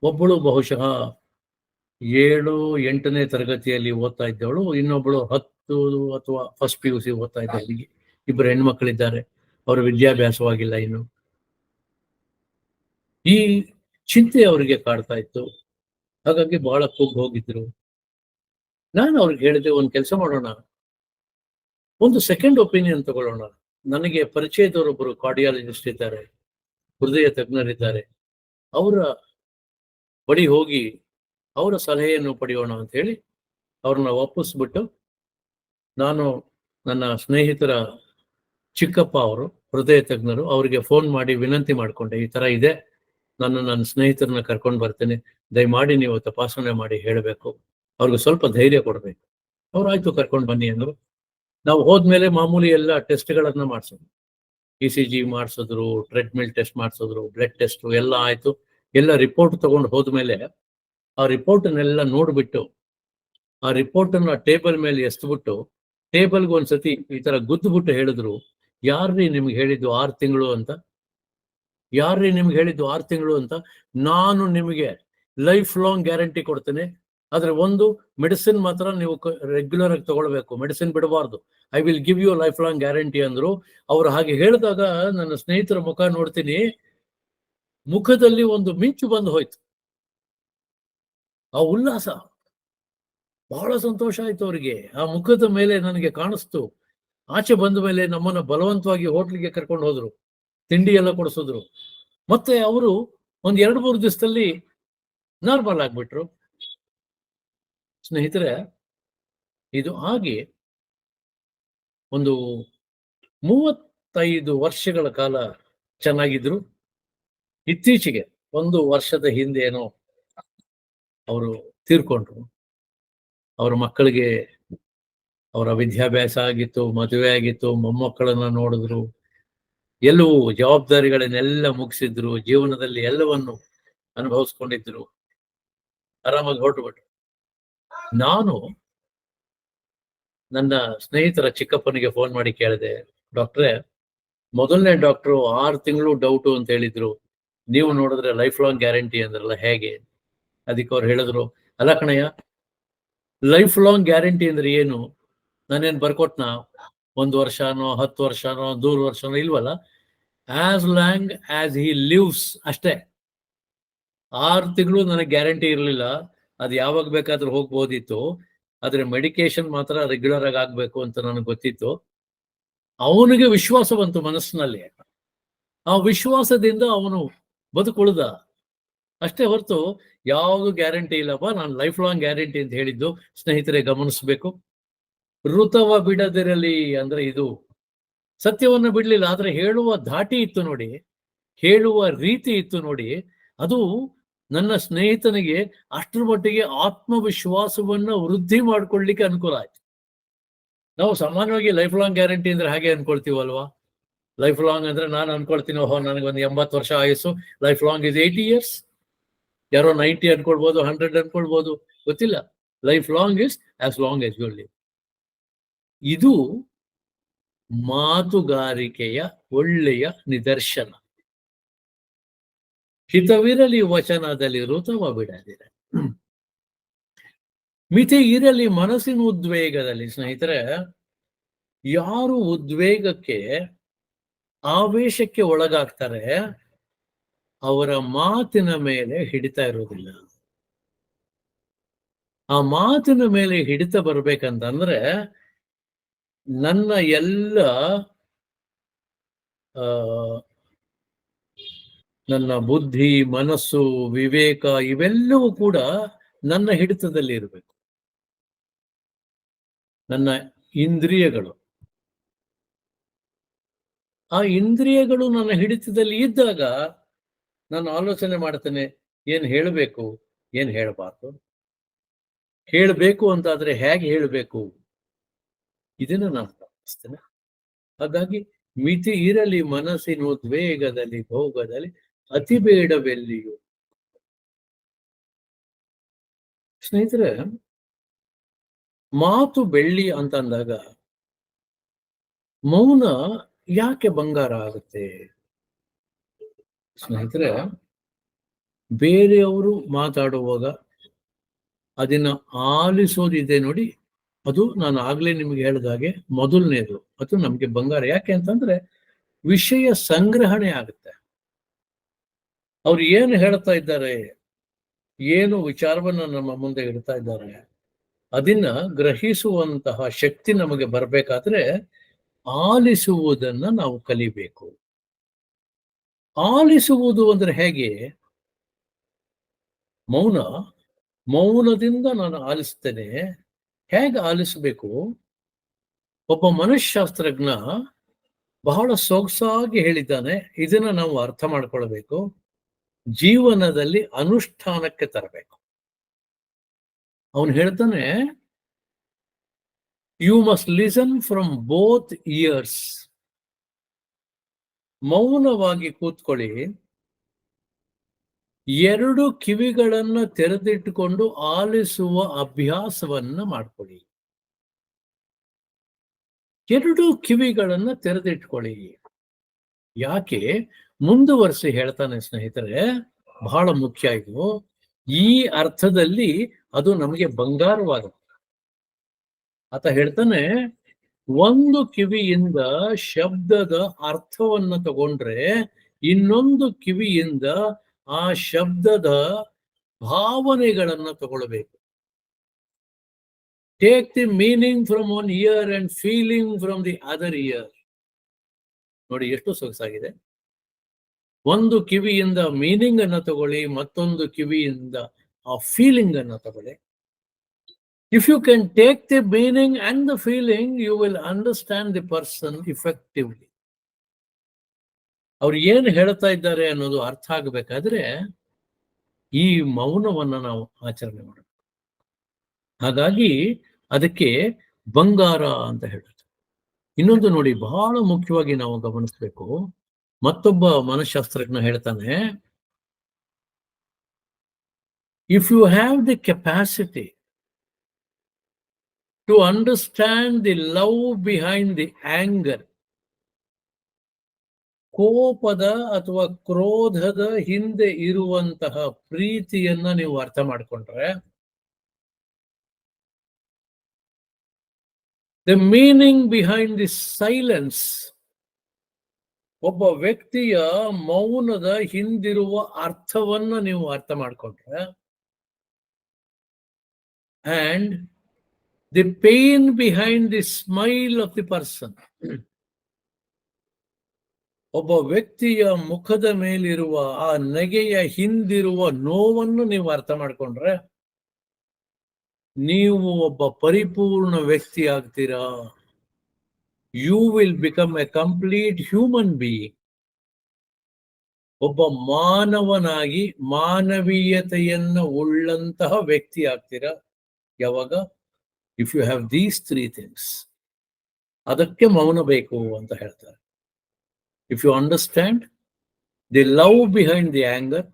ಒಬ್ಬಳು ಬಹುಶಃ 7-8ನೇ ತರಗತಿಯಲ್ಲಿ ಓದ್ತಾ ಇದ್ದವಳು, ಇನ್ನೊಬ್ಬಳು 10 ಅಥವಾ ಫಸ್ಟ್ PUC ಓದ್ತಾ ಇದ್ದವಳಿಗೆ 2 ಹೆಣ್ಮಕ್ಳಿದ್ದಾರೆ. ಅವರ ವಿದ್ಯಾಭ್ಯಾಸವಾಗಿಲ್ಲ ಇನ್ನು. ಈ ಚಿಂತೆ ಅವರಿಗೆ ಕಾಡ್ತಾ ಇತ್ತು. ಹಾಗಾಗಿ ಬಹಳ ಕುಗ್ಗಿ ಹೋಗಿದ್ರು. ನಾನು ಅವ್ರಿಗೆ ಹೇಳಿದೆ, ಒಂದು ಕೆಲಸ ಮಾಡೋಣ, ಒಂದು ಸೆಕೆಂಡ್ ಒಪಿನಿಯನ್ ತಗೊಳ್ಳೋಣ. ನನಗೆ ಪರಿಚಯದವರೊಬ್ಬರು ಕಾರ್ಡಿಯಾಲಜಿಸ್ಟ್ ಇದ್ದಾರೆ, ಹೃದಯ ತಜ್ಞರಿದ್ದಾರೆ, ಅವರ ಬಳಿ ಹೋಗಿ ಅವರ ಸಲಹೆಯನ್ನು ಪಡೆಯೋಣ ಅಂತ ಹೇಳಿ ಅವ್ರನ್ನ ಒಪ್ಪಿಸ್ಬಿಟ್ಟು, ನಾನು ನನ್ನ ಸ್ನೇಹಿತರ ಚಿಕ್ಕಪ್ಪ, ಅವರು ಹೃದಯ ತಜ್ಞರು, ಅವರಿಗೆ ಫೋನ್ ಮಾಡಿ ವಿನಂತಿ ಮಾಡಿಕೊಂಡೆ, ಈ ತರ ಇದೆ, ನನ್ನ ಸ್ನೇಹಿತರನ್ನ ಕರ್ಕೊಂಡು ಬರ್ತೇನೆ, ದಯಮಾಡಿ ನೀವು ತಪಾಸಣೆ ಮಾಡಿ ಹೇಳಬೇಕು, ಅವ್ರಿಗೆ ಸ್ವಲ್ಪ ಧೈರ್ಯ ಕೊಡ್ಬೇಕು. ಅವ್ರು ಆಯ್ತು, ಕರ್ಕೊಂಡು ಬನ್ನಿ ಅಂದ್ರು. ನಾವು ಹೋದ್ಮೇಲೆ ಮಾಮೂಲಿ ಎಲ್ಲ ಟೆಸ್ಟ್ಗಳನ್ನ ಮಾಡಿಸಿದ್ರು. ECG ಮಾಡಿಸಿದ್ರು, ಟ್ರೆಡ್ಮಿಲ್ ಟೆಸ್ಟ್ ಮಾಡಿಸಿದ್ರು, ಬ್ಲಡ್ ಟೆಸ್ಟ್ ಎಲ್ಲ ಆಯ್ತು. ಎಲ್ಲ ರಿಪೋರ್ಟ್ ತಗೊಂಡು ಹೋದ್ಮೇಲೆ ಆ ರಿಪೋರ್ಟನ್ನೆಲ್ಲ ನೋಡ್ಬಿಟ್ಟು, ಆ ರಿಪೋರ್ಟನ್ನ ಟೇಬಲ್ ಮೇಲೆ ಎಸ್ಬಿಟ್ಟು, ಟೇಬಲ್ಗೆ ಒಂದ್ಸತಿ ಈ ತರ ಗುದ್ದುಬಿಟ್ಟು ಹೇಳಿದ್ರು, ಯಾರ್ರೀ ನಿಮ್ಗೆ ಹೇಳಿದ್ದು 6 ತಿಂಗಳು ಅಂತ? ಯಾರ್ರೀ ನಿಮ್ಗೆ ಹೇಳಿದ್ದು 6 ತಿಂಗಳು ಅಂತ? ನಾನು ನಿಮಗೆ ಲೈಫ್ ಲಾಂಗ್ ಗ್ಯಾರಂಟಿ ಕೊಡ್ತೇನೆ. ಆದ್ರೆ ಒಂದು ಮೆಡಿಸಿನ್ ಮಾತ್ರ ನೀವು ರೆಗ್ಯುಲರ್ ಆಗಿ ತಗೊಳ್ಬೇಕು, ಮೆಡಿಸಿನ್ ಬಿಡಬಾರ್ದು. I will give you lifelong guarantee ಅಂದ್ರು. ಅವ್ರು ಹಾಗೆ ಹೇಳಿದಾಗ ನನ್ನ ಸ್ನೇಹಿತರ ಮುಖ ನೋಡ್ತೀನಿ, ಮುಖದಲ್ಲಿ ಒಂದು ಮಿಂಚು ಬಂದು ಹೋಯ್ತು. ಆ ಉಲ್ಲಾಸ, ಬಹಳ ಸಂತೋಷ ಆಯ್ತು ಅವರಿಗೆ. ಆ ಮುಖದ ಮೇಲೆ ನನಗೆ ಕಾಣಿಸ್ತು. ಆಚೆ ಬಂದ ಮೇಲೆ ನಮ್ಮನ್ನ ಬಲವಂತವಾಗಿ ಹೋಟ್ಲಿಗೆ ಕರ್ಕೊಂಡು ಹೋದ್ರು, ತಿಂಡಿ ಎಲ್ಲ ಕೊಡಿಸಿದ್ರು. ಮತ್ತೆ ಅವರು ಒಂದ್ 2-3 ದಿವಸದಲ್ಲಿ ನಾರ್ಮಲ್ ಆಗ್ಬಿಟ್ರು. ಸ್ನೇಹಿತರೆ, ಇದು ಆಗಿ ಒಂದು 35 ವರ್ಷಗಳ ಕಾಲ ಚೆನ್ನಾಗಿದ್ರು. ಇತ್ತೀಚೆಗೆ 1 ವರ್ಷದ ಹಿಂದೆ ಏನೋ ಅವರು ತೀರ್ಕೊಂಡ್ರು. ಅವರ ಮಕ್ಕಳಿಗೆ ಅವರ ವಿದ್ಯಾಭ್ಯಾಸ ಆಗಿತ್ತು, ಮದುವೆ ಆಗಿತ್ತು, ಮೊಮ್ಮಕ್ಕಳನ್ನ ನೋಡಿದ್ರು, ಎಲ್ಲವೂ ಜವಾಬ್ದಾರಿಗಳನ್ನೆಲ್ಲ ಮುಗಿಸಿದ್ರು, ಜೀವನದಲ್ಲಿ ಎಲ್ಲವನ್ನು ಅನುಭವಿಸ್ಕೊಂಡಿದ್ರು, ಆರಾಮಾಗಿ ಹೊರಟುಬಿಟ್ರು. ನಾನು ನನ್ನ ಸ್ನೇಹಿತರ ಚಿಕ್ಕಪ್ಪನಿಗೆ ಫೋನ್ ಮಾಡಿ ಕೇಳಿದೆ, ಡಾಕ್ಟ್ರೇ, ಮೊದಲನೇ ಡಾಕ್ಟ್ರು 6 ತಿಂಗಳು ಡೌಟು ಅಂತ ಹೇಳಿದ್ರು, ನೀವು ನೋಡಿದ್ರೆ ಲೈಫ್ ಲಾಂಗ್ ಗ್ಯಾರಂಟಿ ಅಂದ್ರಲ್ಲ, ಹೇಗೆ? ಅದಕ್ಕೆ ಅವ್ರು ಹೇಳಿದ್ರು, ಅಲ್ಲ ಕಣಯ್ಯ, ಲೈಫ್ ಲಾಂಗ್ ಗ್ಯಾರಂಟಿ ಅಂದ್ರೆ ಏನು? ನಾನೇನು ಬರ್ಕೊಟ್ನಾ? 1 ವರ್ಷನೋ 10 ವರ್ಷನೋ 100 ವರ್ಷನೋ? ಇಲ್ವಲ್ಲ. As long as he lives ಅಷ್ಟೇ. 6 ತಿಂಗಳು ನನಗೆ ಗ್ಯಾರಂಟಿ ಇರಲಿಲ್ಲ, ಅದು ಯಾವಾಗ ಬೇಕಾದ್ರೂ ಹೋಗ್ಬೋದಿತ್ತು. ಆದ್ರೆ ಮೆಡಿಕೇಶನ್ ಮಾತ್ರ ರೆಗ್ಯುಲರ್ ಆಗಿ ಆಗ್ಬೇಕು ಅಂತ ನನಗೆ ಗೊತ್ತಿತ್ತು. ಅವನಿಗೆ ವಿಶ್ವಾಸ ಬಂತು ಮನಸ್ಸಿನಲ್ಲಿ. ಆ ವಿಶ್ವಾಸದಿಂದ ಅವನು ಬದುಕುಳಿದ. ಅಷ್ಟೇ ಹೊರತು ಯಾವುದು ಗ್ಯಾರಂಟಿ ಇಲ್ಲಪ್ಪ. ನಾನು ಲೈಫ್ ಲಾಂಗ್ ಗ್ಯಾರಂಟಿ ಅಂತ ಹೇಳಿದ್ದು ಸ್ನೇಹಿತರೆ ಗಮನಿಸಬೇಕು. ಋತವ ಬಿಡದಿರಲಿ ಅಂದ್ರೆ ಇದು ಸತ್ಯವನ್ನ ಬಿಡ್ಲಿಲ್ಲ, ಆದ್ರೆ ಹೇಳುವ ಧಾಟಿ ಇತ್ತು ನೋಡಿ, ಹೇಳುವ ರೀತಿ ಇತ್ತು ನೋಡಿ, ಅದು ನನ್ನ ಸ್ನೇಹಿತನಿಗೆ ಅಷ್ಟರ ಮಟ್ಟಿಗೆ ಆತ್ಮವಿಶ್ವಾಸವನ್ನ ವೃದ್ಧಿ ಮಾಡ್ಕೊಳ್ಳಿಕ್ಕೆ ಅನುಕೂಲ ಆಯ್ತು. ನಾವು ಸಾಮಾನ್ಯವಾಗಿ ಲೈಫ್ ಲಾಂಗ್ ಗ್ಯಾರಂಟಿ ಅಂದ್ರೆ ಹಾಗೆ ಅನ್ಕೊಳ್ತೀವಲ್ವಾ? ಲೈಫ್ ಲಾಂಗ್ ಅಂದ್ರೆ ನಾನು ಅನ್ಕೊಳ್ತೀನಿ, ಓಹೋ ನನಗೊಂದು 80 ವರ್ಷ ಆಯಸ್ಸು, ಲೈಫ್ ಲಾಂಗ್ ಇಸ್ 80 years. ಯಾರೋ 90 ಅನ್ಕೊಳ್ಬೋದು, 100 ಅನ್ಕೊಳ್ಬೋದು, ಗೊತ್ತಿಲ್ಲ. Lifelong is as long as you live. ಇದು ಮಾತುಗಾರಿಕೆಯ ಒಳ್ಳೆಯ ನಿದರ್ಶನ. ಹಿತವಿರಲಿ ವಚನದಲ್ಲಿ ಋತವ ಬಿಡದಿರ, ಮಿತಿ ಇರಲಿ ಮನಸ್ಸಿನ ಉದ್ವೇಗದಲ್ಲಿ. ಸ್ನೇಹಿತರೆ, ಯಾರು ಉದ್ವೇಗಕ್ಕೆ ಆವೇಶಕ್ಕೆ ಒಳಗಾಗ್ತಾರೆ ಅವರ ಮಾತಿನ ಮೇಲೆ ಹಿಡಿತ ಇರೋದಿಲ್ಲ. ಆ ಮಾತಿನ ಮೇಲೆ ಹಿಡಿತ ಬರ್ಬೇಕಂತಂದ್ರೆ ನನ್ನ ಎಲ್ಲ ನನ್ನ ಬುದ್ಧಿ, ಮನಸ್ಸು, ವಿವೇಕ ಇವೆಲ್ಲವೂ ಕೂಡ ನನ್ನ ಹಿಡಿತದಲ್ಲಿ ಇರಬೇಕು. ನನ್ನ ಇಂದ್ರಿಯಗಳು, ಆ ಇಂದ್ರಿಯಗಳು ನನ್ನ ಹಿಡಿತದಲ್ಲಿ ಇದ್ದಾಗ ನಾನು ಆಲೋಚನೆ ಮಾಡ್ತೇನೆ, ಏನ್ ಹೇಳಬೇಕು, ಏನ್ ಹೇಳಬಾರ್ದು, ಹೇಳಬೇಕು ಅಂತಾದ್ರೆ ಹೇಗೆ ಹೇಳಬೇಕು, ಇದನ್ನು ನಾನು ಗಮನಿಸ್ತೇನೆ. ಹಾಗಾಗಿ ಮಿತಿ ಇರಲಿ ಮನಸ್ಸಿನ ಉದ್ವೇಗದಲ್ಲಿ, ಭೋಗದಲ್ಲಿ, ಅತಿ ಬೇಡವೆಲ್ಲಿಯೂ. ಸ್ನೇಹಿತರೆ, ಮಾತು ಬೆಳ್ಳಿ ಅಂತಂದಾಗ ಮೌನ ಯಾಕೆ ಬಂಗಾರ ಆಗುತ್ತೆ? ಸ್ನೇಹಿತರೆ, ಬೇರೆಯವರು ಮಾತಾಡುವಾಗ ಅದನ್ನ ಆಲಿಸೋದಿದೆ ನೋಡಿ, ಅದು ನಾನು ಆಗ್ಲೇ ನಿಮ್ಗೆ ಹೇಳಿದ ಹಾಗೆ ಮೊದಲನೇದು, ಅದು ನಮ್ಗೆ ಬಂಗಾರ. ಯಾಕೆ ಅಂತಂದ್ರೆ ವಿಷಯ ಸಂಗ್ರಹಣೆ ಆಗುತ್ತೆ. ಅವ್ರು ಏನು ಹೇಳ್ತಾ ಇದ್ದಾರೆ, ಏನು ವಿಚಾರವನ್ನ ನಮ್ಮ ಮುಂದೆ ಇಡ್ತಾ ಇದ್ದಾರೆ, ಅದನ್ನ ಗ್ರಹಿಸುವಂತಹ ಶಕ್ತಿ ನಮಗೆ ಬರಬೇಕಾದ್ರೆ ಆಲಿಸುವುದನ್ನ ನಾವು ಕಲಿಬೇಕು. ಆಲಿಸುವುದು ಅಂದ್ರೆ ಹೇಗೆ? ಮೌನದಿಂದ ನಾನು ಆಲಿಸ್ತೇನೆ. ಹೇಗೆ ಆಲಿಸಬೇಕು? ಒಬ್ಬ ಮನಃಶಾಸ್ತ್ರಜ್ಞ ಬಹಳ ಸೊಗಸಾಗಿ ಹೇಳಿದ್ದಾನೆ. ಇದನ್ನ ನಾವು ಅರ್ಥ ಮಾಡ್ಕೊಳ್ಬೇಕು, ಜೀವನದಲ್ಲಿ ಅನುಷ್ಠಾನಕ್ಕೆ ತರಬೇಕು. ಅವನು ಹೇಳ್ತಾನೆ, you must listen from both ears. ಮೌನವಾಗಿ ಕೂತ್ಕೊಳ್ಳಿ, ಎರಡು ಕಿವಿಗಳನ್ನ ತೆರೆದಿಟ್ಟುಕೊಂಡು ಆಲಿಸುವ ಅಭ್ಯಾಸವನ್ನ ಮಾಡ್ಕೊಳ್ಳಿ. ಎರಡು ಕಿವಿಗಳನ್ನ ತೆರೆದಿಟ್ಕೊಳ್ಳಿ. ಯಾಕೆ? ಮುಂದುವರಿಸಿ ಹೇಳ್ತಾನೆ ಸ್ನೇಹಿತರೆ, ಬಹಳ ಮುಖ್ಯ ಇದು. ಈ ಅರ್ಥದಲ್ಲಿ ಅದು ನಮಗೆ ಬಂಗಾರವಾಗುತ್ತೆ. ಆತ ಹೇಳ್ತಾನೆ, ಒಂದು ಕಿವಿಯಿಂದ ಶಬ್ದದ ಅರ್ಥವನ್ನ ತಗೊಂಡ್ರೆ ಇನ್ನೊಂದು ಕಿವಿಯಿಂದ ಆ ಶಬ್ದದ ಭಾವನೆಗಳನ್ನ ತಗೊಳ್ಬೇಕು. Take the meaning from one year and feeling from the other year. ನೋಡಿ ಎಷ್ಟು ಸೊಗಸಾಗಿದೆ. ಒಂದು ಕಿವಿಯಿಂದ ಮೀನಿಂಗ್ ಅನ್ನ ತಗೊಳ್ಳಿ, ಮತ್ತೊಂದು ಕಿವಿಯಿಂದ ಆ ಫೀಲಿಂಗ್ ಅನ್ನ ತಗೊಳ್ಳಿ. If you can take the meaning and the feeling, you will understand the person effectively. ಅವ್ರು ಏನು ಹೇಳ್ತಾ ಇದ್ದಾರೆ ಅನ್ನೋದು ಅರ್ಥ ಆಗಬೇಕಾದ್ರೆ ಈ ಮೌನವನ್ನ ನಾವು ಆಚರಣೆ ಮಾಡಬೇಕು. ಹಾಗಾಗಿ ಅದಕ್ಕೆ ಬಂಗಾರ ಅಂತ ಹೇಳುತ್ತೆ. ಇನ್ನೊಂದು ನೋಡಿ, ಬಹಳ ಮುಖ್ಯವಾಗಿ ನಾವು ಗಮನಿಸಬೇಕು. ಮತ್ತೊಬ್ಬ ಮನಃಶಾಸ್ತ್ರಜ್ಞ ಹೇಳ್ತಾನೆ, if you have the capacity to understand the love behind the anger, ಕೋಪದ ಅಥವಾ ಕ್ರೋಧದ ಹಿಂದೆ ಇರುವಂತಹ ಪ್ರೀತಿಯನ್ನ ನೀವು ಅರ್ಥ ಮಾಡಿಕೊಂಡ್ರೆ, the meaning behind the silence, ಒಬ್ಬ ವ್ಯಕ್ತಿಯ ಮೌನದ ಹಿಂದಿರುವ ಅರ್ಥವನ್ನ ನೀವು ಅರ್ಥ ಮಾಡಿಕೊಂಡ್ರೆ, and the pain behind the smile of the person, ಒಬ್ಬ ವ್ಯಕ್ತಿಯ ಮುಖದ ಮೇಲಿರುವ ಆ ನಗೆಯ ಹಿಂದಿರುವ ನೋವನ್ನು ನೀವು ಅರ್ಥ ಮಾಡ್ಕೊಂಡ್ರೆ ನೀವು ಒಬ್ಬ ಪರಿಪೂರ್ಣ ವ್ಯಕ್ತಿ ಆಗ್ತೀರಾ. You will become a complete human being. ಒಬ್ಬ ಮಾನವನಾಗಿ ಮಾನವೀಯತೆಯನ್ನು ಉಳ್ಳಂತಹ ವ್ಯಕ್ತಿ ಆಗ್ತೀರಾ ಯಾವಾಗ? If you have these 3 things. ಅದಕ್ಕೆ ಮೌನ ಬೇಕು ಅಂತ ಹೇಳ್ತಾರೆ. If you understand the love behind the anger,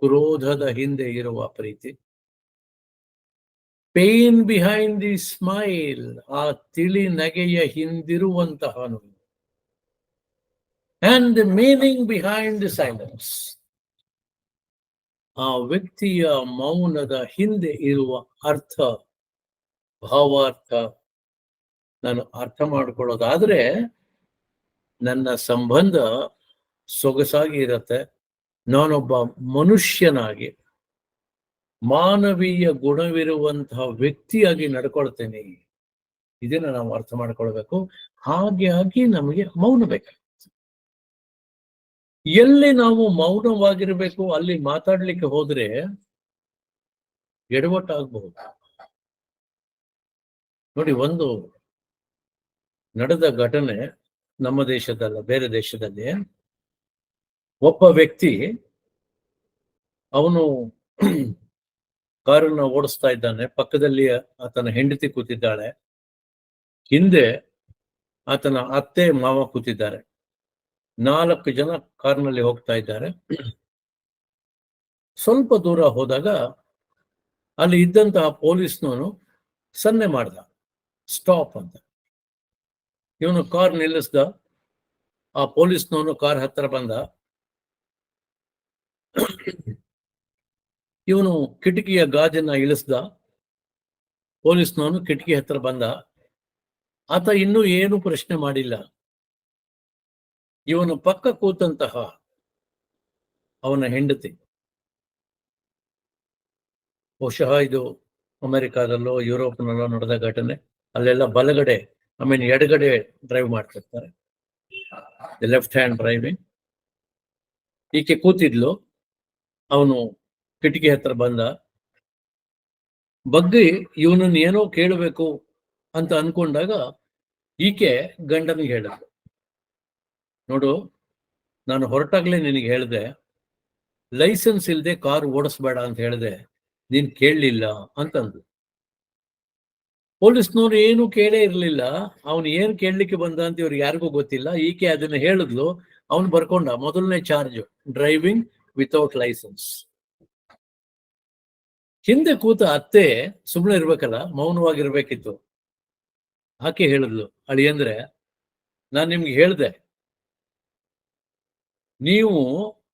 ಕ್ರೋಧದ ಹಿಂದೆ ಇರುವ ಪ್ರೀತಿ, ಪೇನ್ ಬಿಹೈಂಡ್ ದಿ ಸ್ಮೈಲ್, ಆ ತಿಳಿ ನಗೆಯ ಹಿಂದಿರುವಂತಹ ನೋವು, and the meaning behind the silence, ಆ ವ್ಯಕ್ತಿಯ ಮೌನದ ಹಿಂದೆ ಇರುವ ಅರ್ಥ, ಭಾವಾರ್ಥ ನಾನು ಅರ್ಥ ಮಾಡಿಕೊಳ್ಳೋದಾದ್ರೆ ನನ್ನ ಸಂಬಂಧ ಸೊಗಸಾಗಿ ಇರತ್ತೆ. ನಾನೊಬ್ಬ ಮನುಷ್ಯನಾಗಿ ಮಾನವೀಯ ಗುಣವಿರುವಂತಹ ವ್ಯಕ್ತಿಯಾಗಿ ನಡ್ಕೊಳ್ತೇನೆ. ಇದನ್ನ ನಾವು ಅರ್ಥ ಮಾಡ್ಕೊಳ್ಬೇಕು. ಹಾಗಾಗಿ ನಮಗೆ ಮೌನ ಬೇಕು. ಎಲ್ಲಿ ನಾವು ಮೌನವಾಗಿರ್ಬೇಕು ಅಲ್ಲಿ ಮಾತಾಡ್ಲಿಕ್ಕೆ ಹೋದ್ರೆ ಎಡವಟ್ಟಾಗಬಹುದು. ನೋಡಿ, ಒಂದು ನಡೆದ ಘಟನೆ ನಮ್ಮ ದೇಶದಲ್ಲ, ಬೇರೆ ದೇಶದಲ್ಲಿ ಒಬ್ಬ ವ್ಯಕ್ತಿ ಅವನು ಕಾರನ್ನ ಓಡಿಸ್ತಾ ಇದ್ದಾನೆ. ಪಕ್ಕದಲ್ಲಿ ಆತನ ಹೆಂಡತಿ ಕೂತಿದ್ದಾಳೆ, ಹಿಂದೆ ಆತನ ಅತ್ತೆ ಮಾವ ಕೂತಿದ್ದಾರೆ. 4 ಜನ ಕಾರ್ನಲ್ಲಿ ಹೋಗ್ತಾ ಇದ್ದಾರೆ. ಸ್ವಲ್ಪ ದೂರ ಹೋದಾಗ ಅಲ್ಲಿ ಇದ್ದಂತಹ ಪೊಲೀಸ್ನವನು ಸನ್ನೆ ಮಾಡ್ದ, ಸ್ಟಾಪ್ ಅಂತ. ಇವನು ಕಾರ್ ನಿಲ್ಲಿಸ್ದ. ಆ ಪೊಲೀಸ್ನವನು ಕಾರ್ ಹತ್ರ ಬಂದ. ಇವನು ಕಿಟಕಿಯ ಗಾಜನ್ನ ಇಳಿಸ್ದ. ಪೊಲೀಸ್ನವನು ಕಿಟಕಿ ಹತ್ರ ಬಂದ. ಆತ ಇನ್ನೂ ಏನು ಪ್ರಶ್ನೆ ಮಾಡಿಲ್ಲ. ಇವನು ಪಕ್ಕ ಕೂತಂತಹ ಅವನ ಹೆಂಡತಿ, ಬಹುಶಃ ಇದು ಅಮೆರಿಕಾದಲ್ಲೋ ಯುರೋಪ್ನಲ್ಲೋ ನಡೆದ ಘಟನೆ. ಅಲ್ಲೆಲ್ಲ ಬಲಗಡೆ, ಎಡಗಡೆ ಡ್ರೈವ್ ಮಾಡ್ತಿರ್ತಾರೆ, ಲೆಫ್ಟ್ ಹ್ಯಾಂಡ್ ಡ್ರೈವಿಂಗ್. ಈಕೆ ಕೂತಿದ್ಲು. ಅವನು ಕಿಟಕಿ ಹತ್ರ ಬಂದ, ಬಗ್ಗಿ ಇವನನ್ನು ಏನೋ ಕೇಳಬೇಕು ಅಂತ ಅನ್ಕೊಂಡಾಗ ಈಕೆ ಗಂಡನಿಗೆ ಹೇಳಿದ್ಲು, ನೋಡು, ನಾನು ಹೊರಟಾಗ್ಲೇ ನಿನಗೆ ಹೇಳಿದೆ, ಲೈಸೆನ್ಸ್ ಇಲ್ಲದೆ ಕಾರ್ ಓಡಿಸ್ಬೇಡ ಅಂತ ಹೇಳಿದೆ, ನೀನ್ ಕೇಳಲಿಲ್ಲ ಅಂತಂದು. ಪೊಲೀಸ್ನವ್ರು ಏನು ಕೇಳೇ ಇರ್ಲಿಲ್ಲ. ಅವನು ಏನ್ ಕೇಳಲಿಕ್ಕೆ ಬಂದ ಅಂತ ಇವ್ರಿಗೆ ಯಾರಿಗೂ ಗೊತ್ತಿಲ್ಲ. ಈಕೆ ಅದನ್ನ ಹೇಳಿದ್ಲು. ಅವನು ಬರ್ಕೊಂಡ ಮೊದಲನೇ ಚಾರ್ಜ್, ಡ್ರೈವಿಂಗ್ ವಿತೌಟ್ ಲೈಸೆನ್ಸ್. ಹಿಂದೆ ಕೂತ ಅತ್ತೆ ಸುಮ್ಮನೆ ಇರ್ಬೇಕಲ್ಲ, ಮೌನವಾಗಿರ್ಬೇಕಿತ್ತು. ಆಕೆ ಹೇಳಿದ್ಲು, ಅಳಿಯಂದ್ರೆ ನಾನು ನಿಮ್ಗೆ ಹೇಳ್ದೆ, ನೀವು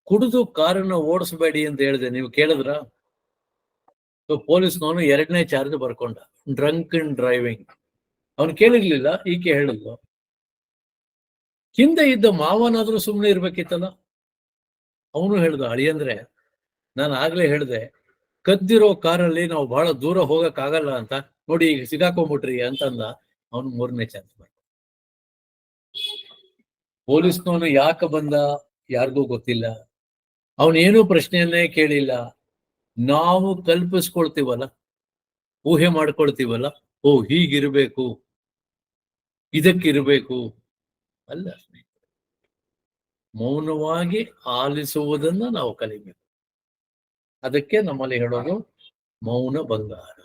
ಕುಡಿದು ಕಾರನ್ನ ಓಡಿಸ್ಬೇಡಿ ಅಂತ ಹೇಳಿದೆ, ನೀವು ಕೇಳಿದ್ರ? ಪೊಲೀಸ್ನವನು 2ನೇ ಚಾರ್ಜ್ ಬರ್ಕೊಂಡ, ಡ್ರಂಕ್ ಅಂಡ್ ಡ್ರೈವಿಂಗ್. ಅವನು ಕೇಳಿರ್ಲಿಲ್ಲ. ಈಕೆ ಹೇಳಿದ್ಲು. ಹಿಂದೆ ಇದ್ದ ಮಾವನಾದ್ರೂ ಸುಮ್ಮನೆ ಇರ್ಬೇಕಿತ್ತಲ್ಲ. ಅವನು ಹೇಳ್ದ, ಅಳಿಯಂದ್ರೆ ನಾನು ಆಗ್ಲೇ ಹೇಳ್ದೆ, ಕದ್ದಿರೋ ಕಾರಲ್ಲಿ ನಾವು ಬಹಳ ದೂರ ಹೋಗಕ್ ಆಗಲ್ಲ ಅಂತ, ನೋಡಿ ಈಗ ಸಿಗಾಕೊಂಡ್ಬಿಟ್ರಿ ಅಂತಂದ. ಅವನು 3ನೇ ಚಾರ್ಜ್ ಬರ್ಕೊಂಡ. ಪೊಲೀಸ್ನವನು ಯಾಕೆ ಬಂದ ಯಾರಿಗೂ ಗೊತ್ತಿಲ್ಲ. ಅವನೇನೂ ಪ್ರಶ್ನೆಯನ್ನೇ ಕೇಳಿಲ್ಲ. ನಾವು ಕಲ್ಪಿಸ್ಕೊಳ್ತೀವಲ್ಲ, ಊಹೆ ಮಾಡ್ಕೊಳ್ತೀವಲ್ಲ, ಓ ಹೀಗಿರ್ಬೇಕು, ಇದಕ್ಕಿರ್ಬೇಕು. ಅಲ್ಲ, ಮೌನವಾಗಿ ಆಲಿಸುವುದನ್ನ ನಾವು ಕಲಿಬೇಕು. ಅದಕ್ಕೆ ನಮ್ಮಲ್ಲಿ ಹೇಳೋದು ಮೌನ ಬಂಗಾರ.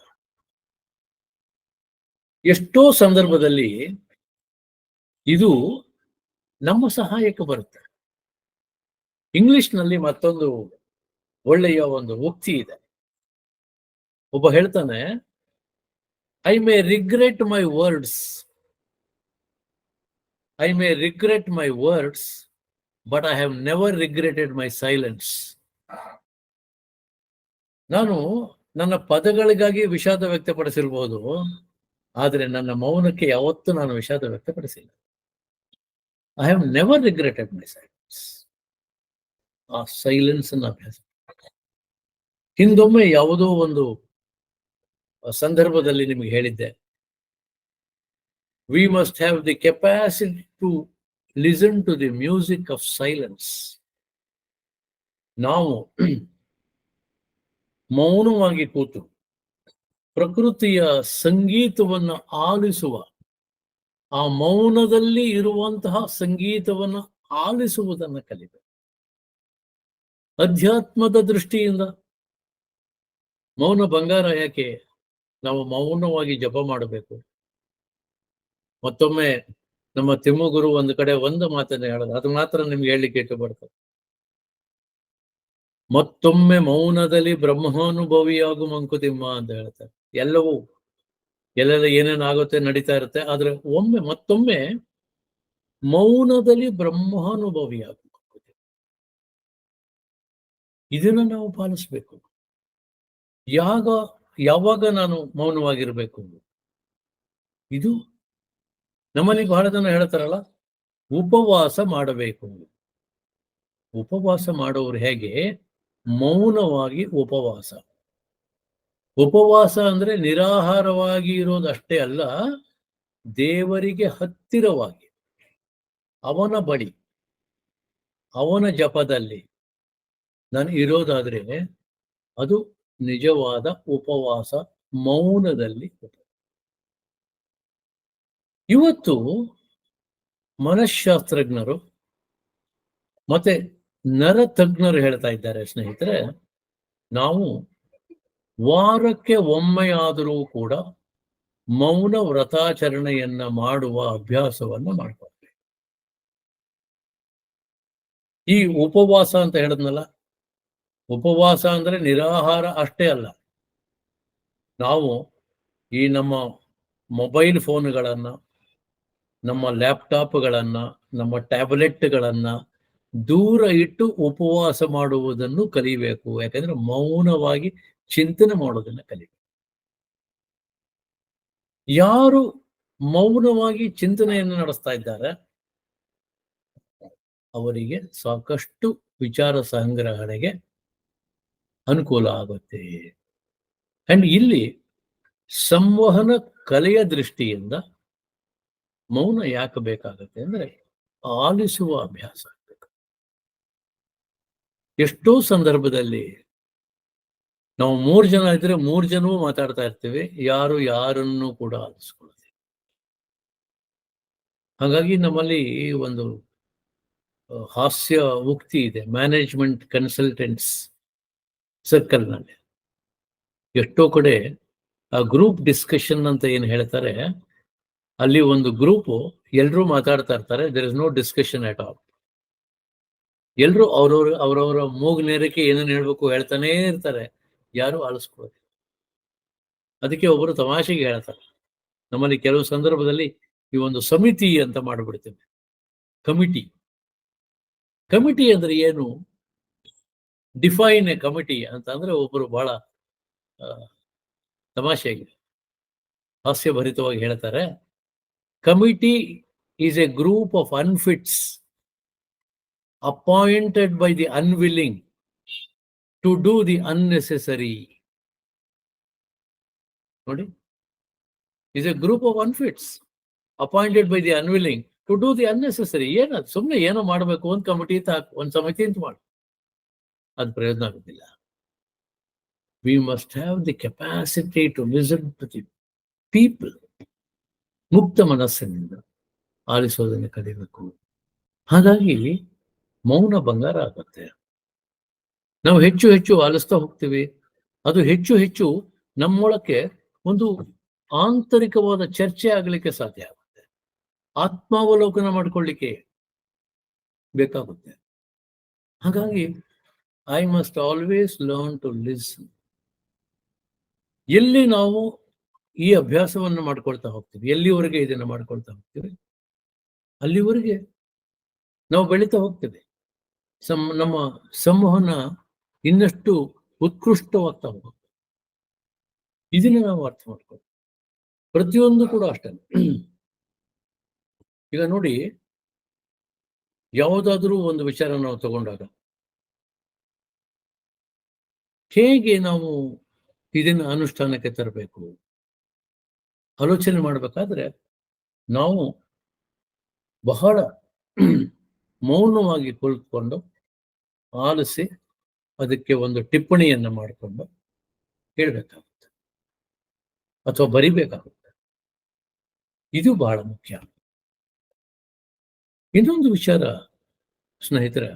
ಎಷ್ಟೋ ಸಂದರ್ಭದಲ್ಲಿ ಇದು ನಮ್ಮ ಸಹಾಯಕ್ಕೆ ಬರುತ್ತೆ. ಇಂಗ್ಲಿಷ್ನಲ್ಲಿ ಮತ್ತೊಂದು ಒಳ್ಳೆಯ ಒಂದು ಉಕ್ತಿ ಇದೆ. ಒಬ್ಬ ಹೇಳ್ತಾನೆ, I may regret my words, I may regret my words, but I have never regretted my silence. ನಾನು ನನ್ನ ಪದಗಳಿಗಾಗಿ ವಿಷಾದ ವ್ಯಕ್ತಪಡಿಸಿರ್ಬೋದು, ಆದರೆ ನನ್ನ ಮೌನಕ್ಕೆ ಯಾವತ್ತೂ ನಾನು ವಿಷಾದ ವ್ಯಕ್ತಪಡಿಸಿಲ್ಲ. I have never regretted my silence. ಆ ಸೈಲೆನ್ಸ್ ಅನ್ನ ಅಭ್ಯಾಸ. ಹಿಂದೊಮ್ಮೆ ಯಾವುದೋ ಒಂದು ಸಂದರ್ಭದಲ್ಲಿ ನಿಮಗೆ ಹೇಳಿದ್ದೆ, we must have the capacity to listen to the music of silence. ನಾವು ಮೌನವಾಗಿ ಕೂತು ಪ್ರಕೃತಿಯ ಸಂಗೀತವನ್ನು ಆಲಿಸುವ, ಆ ಮೌನದಲ್ಲಿ ಇರುವಂತಹ ಸಂಗೀತವನ್ನು ಆಲಿಸುವುದನ್ನು ಕಲಿಬೇಕು. ಅಧ್ಯಾತ್ಮದ ದೃಷ್ಟಿಯಿಂದ ಮೌನ ಬಂಗಾರ ಯಾಕೆ? ನಾವು ಮೌನವಾಗಿ ಜಪ ಮಾಡಬೇಕು. ಮತ್ತೊಮ್ಮೆ ನಮ್ಮ ತಿಮ್ಮಗುರು ಒಂದು ಕಡೆ ಒಂದು ಮಾತನ್ನ ಹೇಳೋದು, ಅದು ಮಾತ್ರ ನಿಮ್ಗೆ ಹೇಳಲಿಕ್ಕೆ ಇಟ್ಟು ಬರ್ತದೆ. ಮತ್ತೊಮ್ಮೆ ಮೌನದಲ್ಲಿ ಬ್ರಹ್ಮಾನುಭವಿಯಾಗು ಮಂಕುತಿಮ್ಮ ಅಂತ ಹೇಳ್ತಾರೆ. ಎಲ್ಲವೂ ಎಲ್ಲೆಲ್ಲ ಏನೇನಾಗುತ್ತೆ ನಡೀತಾ ಇರುತ್ತೆ, ಆದ್ರೆ ಮತ್ತೊಮ್ಮೆ ಮೌನದಲ್ಲಿ ಬ್ರಹ್ಮಾನುಭವಿಯಾಗು ಮಂಕುತಿಮ್ಮ. ಇದನ್ನ ನಾವು ಪಾಲಿಸ್ಬೇಕು. ಯಾವಾಗ ನಾನು ಮೌನವಾಗಿರ್ಬೇಕು? ಇದು ನಮ್ಮಲ್ಲಿ ಬಹಳ ಜನ ಹೇಳ್ತಾರಲ್ಲ, ಉಪವಾಸ ಮಾಡಬೇಕು. ಉಪವಾಸ ಮಾಡೋರು ಹೇಗೆ? ಮೌನವಾಗಿ ಉಪವಾಸ. ಉಪವಾಸ ಅಂದ್ರೆ ನಿರಾಹಾರವಾಗಿ ಇರೋದಷ್ಟೇ ಅಲ್ಲ, ದೇವರಿಗೆ ಹತ್ತಿರವಾಗಿ, ಅವನ ಬಳಿ, ಅವನ ಜಪದಲ್ಲಿ ನಾನು ಇರೋದಾದ್ರೆ ಅದು ನಿಜವಾದ ಉಪವಾಸ, ಮೌನದಲ್ಲಿ. ಇವತ್ತು ಮನಃಶಾಸ್ತ್ರಜ್ಞರು ಮತ್ತೆ ನರತಜ್ಞರು ಹೇಳ್ತಾ ಇದ್ದಾರೆ ಸ್ನೇಹಿತರೆ, ನಾವು ವಾರಕ್ಕೆ ಒಮ್ಮೆಯಾದರೂ ಕೂಡ ಮೌನ ವ್ರತಾಚರಣೆಯನ್ನ ಮಾಡುವ ಅಭ್ಯಾಸವನ್ನು ಮಾಡ್ಕೊಳ್ಬೇಕು. ಈ ಉಪವಾಸ ಅಂತ ಹೇಳಿದ್ನಲ್ಲ, ಉಪವಾಸ ಅಂದ್ರೆ ನಿರಾಹಾರ ಅಷ್ಟೇ ಅಲ್ಲ. ನಾವು ಈ ನಮ್ಮ ಮೊಬೈಲ್ ಫೋನ್ಗಳನ್ನ, ನಮ್ಮ ಲ್ಯಾಪ್ಟಾಪ್ಗಳನ್ನ, ನಮ್ಮ ಟ್ಯಾಬ್ಲೆಟ್ಗಳನ್ನ ದೂರ ಇಟ್ಟು ಉಪವಾಸ ಮಾಡುವುದನ್ನು ಕಲಿಬೇಕು. ಯಾಕಂದ್ರೆ ಮೌನವಾಗಿ ಚಿಂತನೆ ಮಾಡೋದನ್ನ ಕಲಿಬೇಕು. ಯಾರು ಮೌನವಾಗಿ ಚಿಂತನೆಯನ್ನು ನಡೆಸ್ತಾ ಇದ್ದಾರೆ ಅವರಿಗೆ ಸಾಕಷ್ಟು ವಿಚಾರ ಸಂಗ್ರಹಣೆಗೆ ಅನುಕೂಲ ಆಗುತ್ತೆ. ಅಂಡ್ ಇಲ್ಲಿ ಸಂವಹನ ಕಲೆಯ ದೃಷ್ಟಿಯಿಂದ ಮೌನ ಯಾಕೆ ಬೇಕಾಗುತ್ತೆ ಅಂದ್ರೆ ಆಲಿಸುವ ಅಭ್ಯಾಸ ಆಗ್ಬೇಕು. ಎಷ್ಟೋ ಸಂದರ್ಭದಲ್ಲಿ ನಾವು 3 ಜನ ಇದ್ರೆ 3 ಜನವೂ ಮಾತಾಡ್ತಾ ಇರ್ತೀವಿ, ಯಾರನ್ನು ಕೂಡ ಆಲಿಸ್ಕೊಳ್ಳೋದು. ಹಾಗಾಗಿ ನಮ್ಮಲ್ಲಿ ಒಂದು ಹಾಸ್ಯ ಉಕ್ತಿ ಇದೆ, ಮ್ಯಾನೇಜ್ಮೆಂಟ್ ಕನ್ಸಲ್ಟೆಂಟ್ಸ್ ಸರ್ಕಲ್ ನಲ್ಲಿ. ಎಷ್ಟೋ ಕಡೆ ಆ ಗ್ರೂಪ್ ಡಿಸ್ಕಷನ್ ಅಂತ ಏನು ಹೇಳ್ತಾರೆ, ಅಲ್ಲಿ ಒಂದು ಗ್ರೂಪ್ ಎಲ್ಲರೂ ಮಾತಾಡ್ತಾ ಇರ್ತಾರೆ, there is no discussion at all. ಎಲ್ಲರೂ ಅವರವರ ಮೂಗು ನೇರಕ್ಕೆ ಏನೇನು ಹೇಳ್ಬೇಕು ಹೇಳ್ತಾನೇ ಇರ್ತಾರೆ, ಯಾರು ಆಲಿಸ್ಕೊಳ್ಳೋದು. ಅದಕ್ಕೆ ಒಬ್ಬರು ತಮಾಷೆಗೆ ಹೇಳ್ತಾರೆ, ನಮ್ಮಲ್ಲಿ ಕೆಲವು ಸಂದರ್ಭದಲ್ಲಿ ಈ ಒಂದು ಸಮಿತಿ ಅಂತ ಮಾಡಿಬಿಡ್ತೇವೆ. ಕಮಿಟಿ ಅಂದ್ರೆ ಏನು? ಡಿಫೈನ್ ಎ ಕಮಿಟಿ ಅಂತ ಅಂದ್ರೆ ಒಬ್ಬರು ಬಹಳ ತಮಾಷೆಗೆ ಹಾಸ್ಯಭರಿತವಾಗಿ ಹೇಳ್ತಾರೆ, committee is a group of unfits appointed by the unwilling to do the unnecessary. ನೋಡಿ, is a group of unfits appointed by the unwilling to do the unnecessary. ಏನದು? ಸುಮ್ಮನೆ ಏನೋ ಮಾಡಬೇಕು, ಒಂದು ಕಮಿಟಿ ಅಂತ ಹಾಕು, ಒಂದು ಸಮಿತಿ ಅಂತ ಮಾಡು, ಅದು ಪ್ರಯೋಜನ ಆಗುತ್ತಿಲ್ಲ. We must have the capacity to listen to the people. ಮುಕ್ತ ಮನಸ್ಸಿನಿಂದ ಆಲಿಸೋದನ್ನು ಕಲಿಬೇಕು. ಹಾಗಾಗಿ ಮೌನ ಬಂಗಾರ ಆಗುತ್ತೆ. ನಾವು ಹೆಚ್ಚು ಹೆಚ್ಚು ಆಲಿಸ್ತಾ ಹೋಗ್ತೀವಿ, ಅದು ಹೆಚ್ಚು ಹೆಚ್ಚು ನಮ್ಮೊಳಕ್ಕೆ ಒಂದು ಆಂತರಿಕವಾದ ಚರ್ಚೆ ಆಗಲಿಕ್ಕೆ ಸಾಧ್ಯ ಆಗುತ್ತೆ, ಆತ್ಮಾವಲೋಕನ ಮಾಡ್ಕೊಳ್ಳಿಕ್ಕೆ ಬೇಕಾಗುತ್ತೆ. ಹಾಗಾಗಿ I must always learn to listen. ಎಲ್ಲಿ ನಾವು ಈ ಅಭ್ಯಾಸವನ್ನು ಮಾಡ್ಕೊಳ್ತಾ ಹೋಗ್ತೀವಿ, ಎಲ್ಲಿವರೆಗೆ ಇದನ್ನು ಮಾಡ್ಕೊಳ್ತಾ ಹೋಗ್ತೀವಿ, ಅಲ್ಲಿವರೆಗೆ ನಾವು ಬೆಳೀತಾ ಹೋಗ್ತೇವೆ. ನಮ್ಮ ಸಂವಹನ ಇನ್ನಷ್ಟು ಉತ್ಕೃಷ್ಟವಾಗ್ತಾ ಹೋಗುತ್ತೆ. ಇದನ್ನ ನಾವು ಅರ್ಥ ಮಾಡ್ಕೊಳ್ಳಿ. ಪ್ರತಿಯೊಂದು ಕೂಡ ಅಷ್ಟೇ. ಈಗ ನೋಡಿ, ಯಾವುದಾದ್ರೂ ಒಂದು ವಿಚಾರ ನಾವು ತಗೊಂಡಾಗ ಹೇಗೆ ನಾವು ಇದನ್ನು ಅನುಷ್ಠಾನಕ್ಕೆ ತರಬೇಕು ಆಲೋಚನೆ ಮಾಡಬೇಕಾದ್ರೆ ನಾವು ಬಹಳ ಮೌನವಾಗಿ ಕುಳಿತುಕೊಂಡು ಆಲಿಸಿ ಅದಕ್ಕೆ ಒಂದು ಟಿಪ್ಪಣಿಯನ್ನು ಮಾಡಿಕೊಂಡು ಹೇಳ್ಬೇಕಾಗುತ್ತೆ ಅಥವಾ ಬರಿಬೇಕಾಗುತ್ತೆ. ಇದು ಬಹಳ ಮುಖ್ಯ. ಇನ್ನೊಂದು ವಿಚಾರ ಸ್ನೇಹಿತರೆ,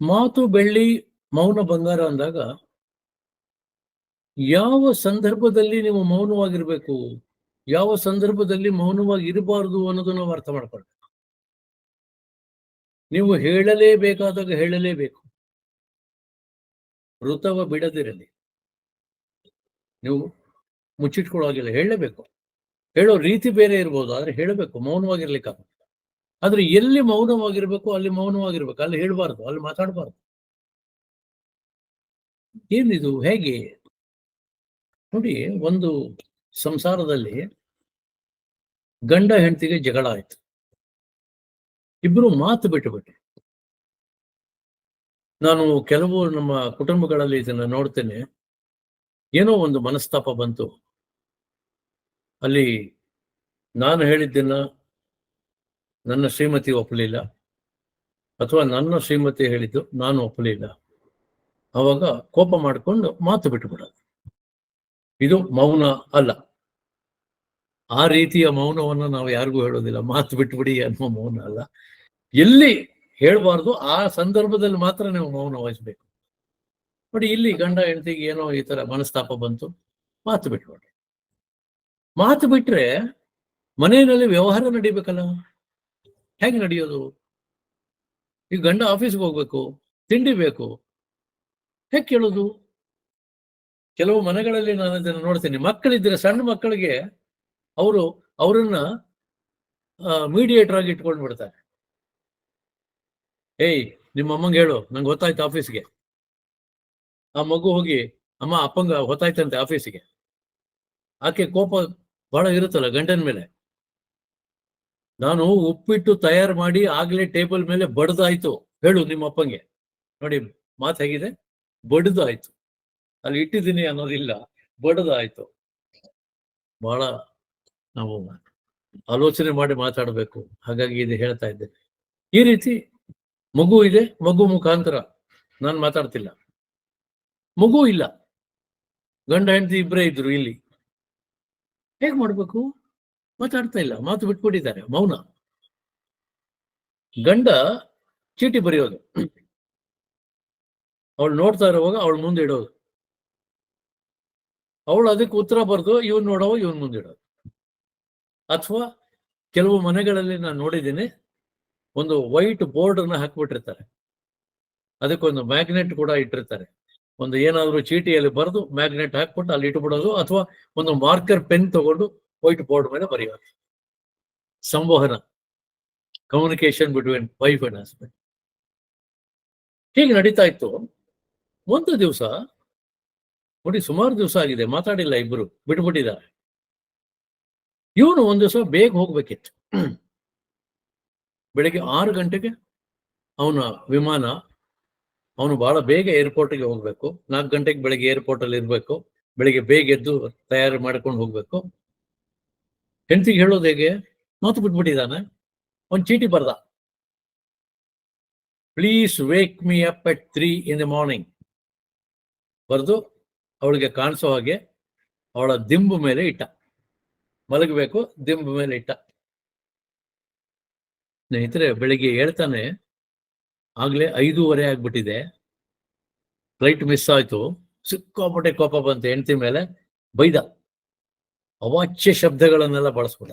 ಮಾತು ಬೆಳ್ಳಿ ಮೌನ ಬಂಗಾರ ಅಂದಾಗ ಯಾವ ಸಂದರ್ಭದಲ್ಲಿ ನೀವು ಮೌನವಾಗಿರ್ಬೇಕು, ಯಾವ ಸಂದರ್ಭದಲ್ಲಿ ಮೌನವಾಗಿ ಇರಬಾರದು ಅನ್ನೋದು ನಾವು ಅರ್ಥ ಮಾಡ್ಕೊಳ್ಬೇಕು. ನೀವು ಹೇಳಲೇಬೇಕಾದಾಗ ಹೇಳಲೇಬೇಕು, ಋತವ ಬಿಡದಿರಲಿ. ನೀವು ಮುಚ್ಚಿಟ್ಕೊಳ್ಳೋಗಿಲ್ಲ, ಹೇಳಲೇಬೇಕು. ಹೇಳೋ ರೀತಿ ಬೇರೆ ಇರ್ಬೋದು, ಆದ್ರೆ ಹೇಳಬೇಕು, ಮೌನವಾಗಿರ್ಲಿಕ್ಕಾಗುತ್ತೆ. ಆದ್ರೆ ಎಲ್ಲಿ ಮೌನವಾಗಿರ್ಬೇಕು ಅಲ್ಲಿ ಮೌನವಾಗಿರ್ಬೇಕು, ಅಲ್ಲಿ ಹೇಳಬಾರ್ದು, ಅಲ್ಲಿ ಮಾತಾಡಬಾರ್ದು. ಏನಿದು, ಹೇಗೆ ನೋಡಿ, ಒಂದು ಸಂಸಾರದಲ್ಲಿ ಗಂಡ ಹೆಂಡತಿಗೆ ಜಗಳ ಆಯ್ತು, ಇಬ್ರು ಮಾತು ಬಿಟ್ಟು. ನಾನು ಕೆಲವು ನಮ್ಮ ಕುಟುಂಬಗಳಲ್ಲಿ ಇದನ್ನ ನೋಡ್ತೇನೆ. ಏನೋ ಒಂದು ಮನಸ್ತಾಪ ಬಂತು, ಅಲ್ಲಿ ನಾನು ಹೇಳಿದ್ದನ್ನ ನನ್ನ ಶ್ರೀಮತಿ ಒಪ್ಪಲಿಲ್ಲ, ಅಥವಾ ನನ್ನ ಶ್ರೀಮತಿ ಹೇಳಿದ್ದು ನಾನು ಒಪ್ಪಲಿಲ್ಲ. ಅವಾಗ ಕೋಪ ಮಾಡಿಕೊಂಡು ಮಾತು ಬಿಟ್ಟುಬಿಡೋದು. ಇದು ಮೌನ ಅಲ್ಲ. ಆ ರೀತಿಯ ಮೌನವನ್ನು ನಾವು ಯಾರಿಗೂ ಹೇಳೋದಿಲ್ಲ. ಮಾತು ಬಿಟ್ಟುಬಿಡಿ ಅನ್ನೋ ಮೌನ ಅಲ್ಲ. ಎಲ್ಲಿ ಹೇಳ್ಬಾರ್ದು ಆ ಸಂದರ್ಭದಲ್ಲಿ ಮಾತ್ರ ನೀವು ಮೌನ ವಹಿಸ್ಬೇಕು. ನೋಡಿ, ಇಲ್ಲಿ ಗಂಡ ಹೆಂಡತಿಗೆ ಏನೋ ಈ ತರ ಮನಸ್ತಾಪ ಬಂತು, ಮಾತು ಬಿಟ್ಬಿಡ್ರಿ. ಮಾತು ಬಿಟ್ರೆ ಮನೆಯಲ್ಲಿ ವ್ಯವಹಾರ ನಡಿಬೇಕಲ್ಲ. ಹೇಗೆ ನಡೆಯೋದು? ಈಗ ಗಂಡ ಆಫೀಸ್ಗೆ ಹೋಗ್ಬೇಕು, ತಿಂಡಿ ಬೇಕು, ಹೇಗೆ ಕೇಳೋದು? ಕೆಲವು ಮನೆಗಳಲ್ಲಿ ನಾನು ಅದನ್ನು ನೋಡ್ತೀನಿ. ಮಕ್ಕಳಿದ್ರೆ ಸಣ್ಣ ಮಕ್ಕಳಿಗೆ ಅವರನ್ನ ಮೀಡಿಯೇಟರ್ ಆಗಿ ಇಟ್ಕೊಂಡು ಬಿಡ್ತಾರೆ. ಏಯ್, ನಿಮ್ಮ ಅಮ್ಮಂಗೆ ಹೇಳು, ನಂಗೆ ಗೊತ್ತಾಯ್ತು ಆಫೀಸ್ಗೆ. ಆ ಮಗು ಹೋಗಿ, ಅಮ್ಮ ಅಪ್ಪಂಗ ಹೊತ್ತಾಯ್ತಂತೆ ಆಫೀಸಿಗೆ. ಆಕೆ ಕೋಪ ಬಹಳ ಇರುತ್ತಲ್ಲ ಗಂಡನ ಮೇಲೆ. ನಾನು ಉಪ್ಪಿಟ್ಟು ತಯಾರು ಮಾಡಿ ಆಗ್ಲೇ ಟೇಬಲ್ ಮೇಲೆ ಬಡ್ದಾಯ್ತು, ಹೇಳು ನಿಮ್ಮ ಅಪ್ಪಂಗೆ. ನೋಡಿ ಮಾತು ಹೇಗಿದೆ, ಬಡ್ದಾಯ್ತು. ಅಲ್ಲಿ ಇಟ್ಟಿದ್ದೀನಿ ಅನ್ನೋದಿಲ್ಲ, ಬಡ್ದಾಯ್ತು. ಬಹಳ ನಾವು ಆಲೋಚನೆ ಮಾಡಿ ಮಾತಾಡಬೇಕು. ಹಾಗಾಗಿ ಇದು ಹೇಳ್ತಾ ಇದ್ದೇನೆ. ಈ ರೀತಿ ಮಗು ಇದೆ, ಮಗು ಮುಖಾಂತರ ನಾನು ಮಾತಾಡ್ತಿಲ್ಲ. ಮಗು ಇಲ್ಲ, ಗಂಡ ಹೆಂಡತಿ ಇಬ್ಬರೇ ಇದ್ರು ಇಲ್ಲಿ. ಹೇಗ್ ಮಾಡ್ಬೇಕು? ಮಾತಾಡ್ತಾ ಇಲ್ಲ, ಮಾತು ಬಿಟ್ಬಿಟ್ಟಿದ್ದಾರೆ, ಮೌನ. ಗಂಡ ಚೀಟಿ ಬರೆಯೋದು, ಅವಳು ನೋಡ್ತಾ ಇರುವಾಗ ಅವಳು ಮುಂದೆ ಇಡೋದು, ಅವಳು ಅದಕ್ಕೆ ಉತ್ತರ ಬರ್ದು ಇವನ್ ನೋಡೋ ಇವನ್ ಮುಂದೆ ಇಡೋದು. ಅಥವಾ ಕೆಲವು ಮನೆಗಳಲ್ಲಿ ನಾನು ನೋಡಿದ್ದೀನಿ, ಒಂದು ವೈಟ್ ಬೋರ್ಡ್ ಅನ್ನ ಹಾಕ್ಬಿಟ್ಟಿರ್ತಾರೆ, ಅದಕ್ಕೊಂದು ಮ್ಯಾಗ್ನೆಟ್ ಕೂಡ ಇಟ್ಟಿರ್ತಾರೆ. ಒಂದು ಏನಾದ್ರು ಚೀಟಿಯಲ್ಲಿ ಬರೆದು ಮ್ಯಾಗ್ನೆಟ್ ಹಾಕ್ಬಿಟ್ಟು ಅಲ್ಲಿ ಇಟ್ಬಿಡೋದು, ಅಥವಾ ಒಂದು ಮಾರ್ಕರ್ ಪೆನ್ ತಗೊಂಡು ವೈಟ್ ಬೋರ್ಡ್ ಮೇಲೆ ಬರೆಯೋದು. ಸಂವಹನ, communication between wife and husband ಹೀಗೆ ನಡೀತಾ ಇತ್ತು. ಒಂದು ದಿವಸ ನೋಡಿ, ಸುಮಾರು ದಿವಸ ಆಗಿದೆ, ಮಾತಾಡಿಲ್ಲ, ಇಬ್ರು ಬಿಟ್ಬಿಟ್ಟಿದ್ದಾರೆ. ಇವನು ಒಂದು ದಿವಸ ಬೇಗ ಹೋಗ್ಬೇಕಿತ್ತು. ಬೆಳಿಗ್ಗೆ 6 ಗಂಟೆಗೆ ಅವನ ವಿಮಾನ. ಅವನು ಬಹಳ ಬೇಗ ಏರ್ಪೋರ್ಟ್ಗೆ ಹೋಗ್ಬೇಕು. 4 ಗಂಟೆಗೆ ಬೆಳಿಗ್ಗೆ ಏರ್ಪೋರ್ಟ್ ಅಲ್ಲಿ ಇರ್ಬೇಕು. ಬೆಳಿಗ್ಗೆ ಬೇಗ ಎದ್ದು ತಯಾರಿ ಮಾಡ್ಕೊಂಡು ಹೋಗ್ಬೇಕು. ಹೆಂಡತಿಗೆ ಹೇಳೋದು ಹೇಗೆ? ಮಾತು ಬಿಟ್ಬಿಟ್ಟಿದ್ದಾನೆ. ಒಂದು ಚೀಟಿ ಬರ್ದ, please wake me up at 3 in the morning. ಬರೆದು ಅವಳಿಗೆ ಕಾಣಿಸೋ ಹಾಗೆ ಅವಳ ದಿಂಬು ಮೇಲೆ ಇಟ್ಟ. ಮಲಗಬೇಕು, ದಿಂಬು ಮೇಲೆ ಇಟ್ಟ. ಸ್ನೇಹಿತರೆ, ಬೆಳಿಗ್ಗೆ ಹೇಳ್ತಾನೆ, ಆಗ್ಲೇ 5:15 ಆಗ್ಬಿಟ್ಟಿದೆ, ಫ್ಲೈಟ್ ಮಿಸ್ ಆಯ್ತು. ಸಿಕ್ಕಾಪಟ್ಟೆ ಕೋಪ ಬಂತು ಹೆಂಡತಿ ಮೇಲೆ, ಬೈದ, ಅವಾಚ್ಯ ಶಬ್ದಗಳನ್ನೆಲ್ಲ ಬಳಸ್ಬಿಡ.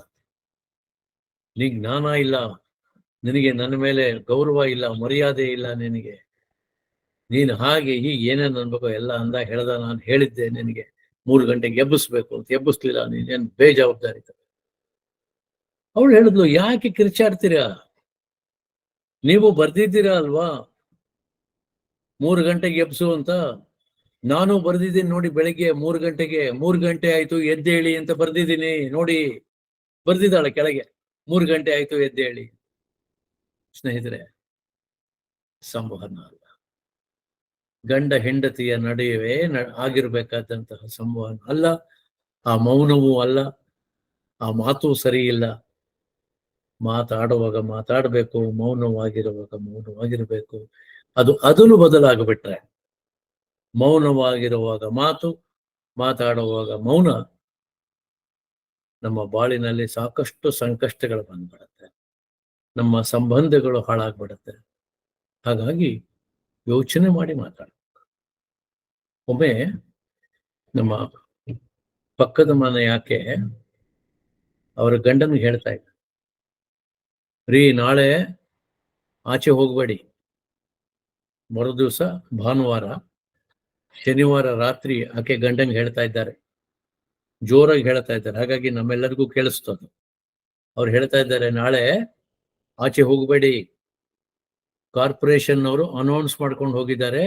ನೀಗ್ ಜ್ಞಾನ ಇಲ್ಲ ನಿನಗೆ, ನನ್ನ ಮೇಲೆ ಗೌರವ ಇಲ್ಲ, ಮರ್ಯಾದೆ ಇಲ್ಲ ನಿನಗೆ, ನೀನು ಹಾಗೆ ಹೀಗೆ ಏನೇನು ಅನ್ಬೇಕು ಎಲ್ಲ ಅಂದ ಹೇಳ್ದ. ನಾನು ಹೇಳಿದ್ದೆ ನಿನಗೆ 3 ಗಂಟೆಗೆ ಎಬ್ಬಿಸ್ಬೇಕು ಅಂತ, ಎಬ್ಬಿಸ್ಲಿಲ್ಲ, ನೀನೇನು ಬೇಜವಾಬ್ದಾರಿ. ಅವಳು ಹೇಳಿದ್ಲು, ಯಾಕೆ ಕಿರ್ಚಾಡ್ತೀರಾ? ನೀವು ಬರ್ದಿದ್ದೀರಾ ಅಲ್ವಾ 3 ಗಂಟೆಗೆ ಎಬ್ಸು ಅಂತ. ನಾನು ಬರ್ದಿದ್ದೀನಿ ನೋಡಿ, ಬೆಳಿಗ್ಗೆ 3 ಗಂಟೆಗೆ, 3 ಗಂಟೆ ಆಯ್ತು ಎದ್ದೇಳಿ ಅಂತ ಬರ್ದಿದ್ದೀನಿ ನೋಡಿ. ಬರ್ದಿದ್ದಾಳೆ ಕೆಳಗೆ, 3 ಗಂಟೆ ಆಯ್ತು ಎದ್ದೇಳಿ. ಸ್ನೇಹಿತರೆ, ಸಂವಹನ ಅಲ್ಲ, ಗಂಡ ಹೆಂಡತಿಯ ನಡುವೆ ಆಗಿರ್ಬೇಕಾದಂತಹ ಸಂವಹನ ಅಲ್ಲ. ಆ ಮೌನವೂ ಅಲ್ಲ, ಆ ಮಾತು ಸರಿ ಇಲ್ಲ. ಮಾತಾಡುವಾಗ ಮಾತಾಡಬೇಕು, ಮೌನವಾಗಿರುವಾಗ ಮೌನವಾಗಿರಬೇಕು. ಅದನ್ನು ಬದಲಾಗಿಬಿಟ್ರೆ ಮೌನವಾಗಿರುವಾಗ ಮಾತು, ಮಾತಾಡುವಾಗ ಮೌನ, ನಮ್ಮ ಬಾಳಿನಲ್ಲಿ ಸಾಕಷ್ಟು ಸಂಕಷ್ಟಗಳು ಬಂದ್ಬಿಡುತ್ತೆ, ನಮ್ಮ ಸಂಬಂಧಗಳು ಹಾಳಾಗ್ಬಿಡುತ್ತೆ. ಹಾಗಾಗಿ ಯೋಚನೆ ಮಾಡಿ ಮಾತಾಡ. ಒಮ್ಮೆ ನಮ್ಮ ಪಕ್ಕದ ಮನೆ ಯಾಕೆ ಅವರ ಗಂಡನಿಗೆ ಹೇಳ್ತಾ ಇದ್ದ, ರೀ ನಾಳೆ ಆಚೆ ಹೋಗಬೇಡಿ, ಮರುದಿವಸ ಭಾನುವಾರ, ಶನಿವಾರ ರಾತ್ರಿ ಆಕೆ ಗಂಡನಿಗೆ ಹೇಳ್ತಾ ಇದ್ದಾರೆ, ಜೋರಾಗಿ ಹೇಳ್ತಾ ಇದ್ದಾರೆ. ಹಾಗಾಗಿ ನಮ್ಮೆಲ್ಲರಿಗೂ ಕೇಳಿಸ್ತದೆ. ಅವ್ರು ಹೇಳ್ತಾ ಇದ್ದಾರೆ, ನಾಳೆ ಆಚೆ ಹೋಗಬೇಡಿ, ಕಾರ್ಪೊರೇಷನ್ ಅವರು ಅನೌನ್ಸ್ ಮಾಡ್ಕೊಂಡು ಹೋಗಿದ್ದಾರೆ,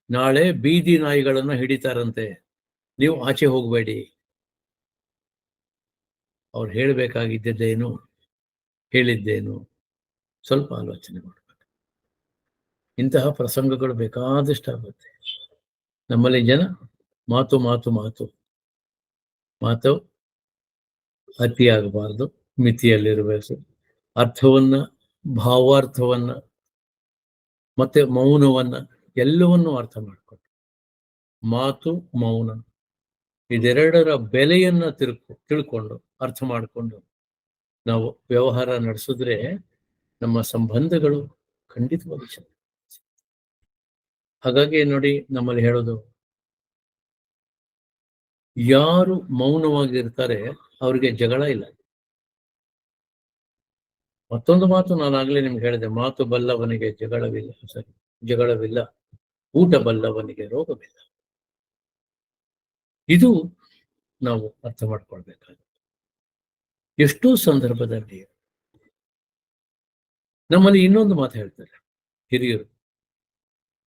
ನಾಳೆ ಬೀದಿ ನಾಯಿಗಳನ್ನ ಹಿಡಿತಾರಂತೆ, ನೀವು ಆಚೆ ಹೋಗಬೇಡಿ. ಅವ್ರು ಹೇಳಬೇಕಾಗಿದ್ದೇನು, ಹೇಳಿದ್ದೇನು, ಸ್ವಲ್ಪ ಆಲೋಚನೆ ಮಾಡಬೇಕು. ಇಂತಹ ಪ್ರಸಂಗಗಳು ಬೇಕಾದಷ್ಟು ಆಗುತ್ತೆ. ನಮ್ಮಲ್ಲಿ ಜನ ಮಾತು ಮಾತು ಮಾತು ಮಾತು ಅತಿಯಾಗಬಾರ್ದು, ಮಿತಿಯಲ್ಲಿರಬೇಕು. ಅರ್ಥವನ್ನ, ಭಾವಾರ್ಥವನ್ನ, ಮತ್ತೆ ಮೌನವನ್ನ ಎಲ್ಲವನ್ನೂ ಅರ್ಥ ಮಾಡಿಕೊಂಡು, ಮಾತು ಮೌನ ಇದೆರಡರ ಬೆಲೆಯನ್ನ ತಿಳ್ಕೊಂಡು ಅರ್ಥ ಮಾಡಿಕೊಂಡು ನಾವು ವ್ಯವಹಾರ ನಡೆಸಿದ್ರೆ ನಮ್ಮ ಸಂಬಂಧಗಳು ಖಂಡಿತವಾಗಿ ಚೆನ್ನಾಗಿ. ಹಾಗಾಗಿ ನೋಡಿ, ನಮ್ಮಲ್ಲಿ ಹೇಳೋದು, ಯಾರು ಮೌನವಾಗಿರ್ತಾರೆ ಅವ್ರಿಗೆ ಜಗಳ ಇಲ್ಲ. ಮತ್ತೊಂದು ಮಾತು ನಾನಾಗ್ಲೇ ನಿಮ್ಗೆ ಹೇಳಿದೆ, ಮಾತು ಬಲ್ಲವನಿಗೆ ಜಗಳವಿಲ್ಲ, ಊಟ ಬಲ್ಲವನಿಗೆ ರೋಗವಿಲ್ಲ. ಇದು ನಾವು ಅರ್ಥ ಮಾಡ್ಕೊಳ್ಬೇಕಾಗುತ್ತೆ. ಎಷ್ಟೋ ಸಂದರ್ಭದಲ್ಲಿ ನಮ್ಮಲ್ಲಿ ಇನ್ನೊಂದು ಮಾತು ಹೇಳ್ತಾರೆ ಹಿರಿಯರು,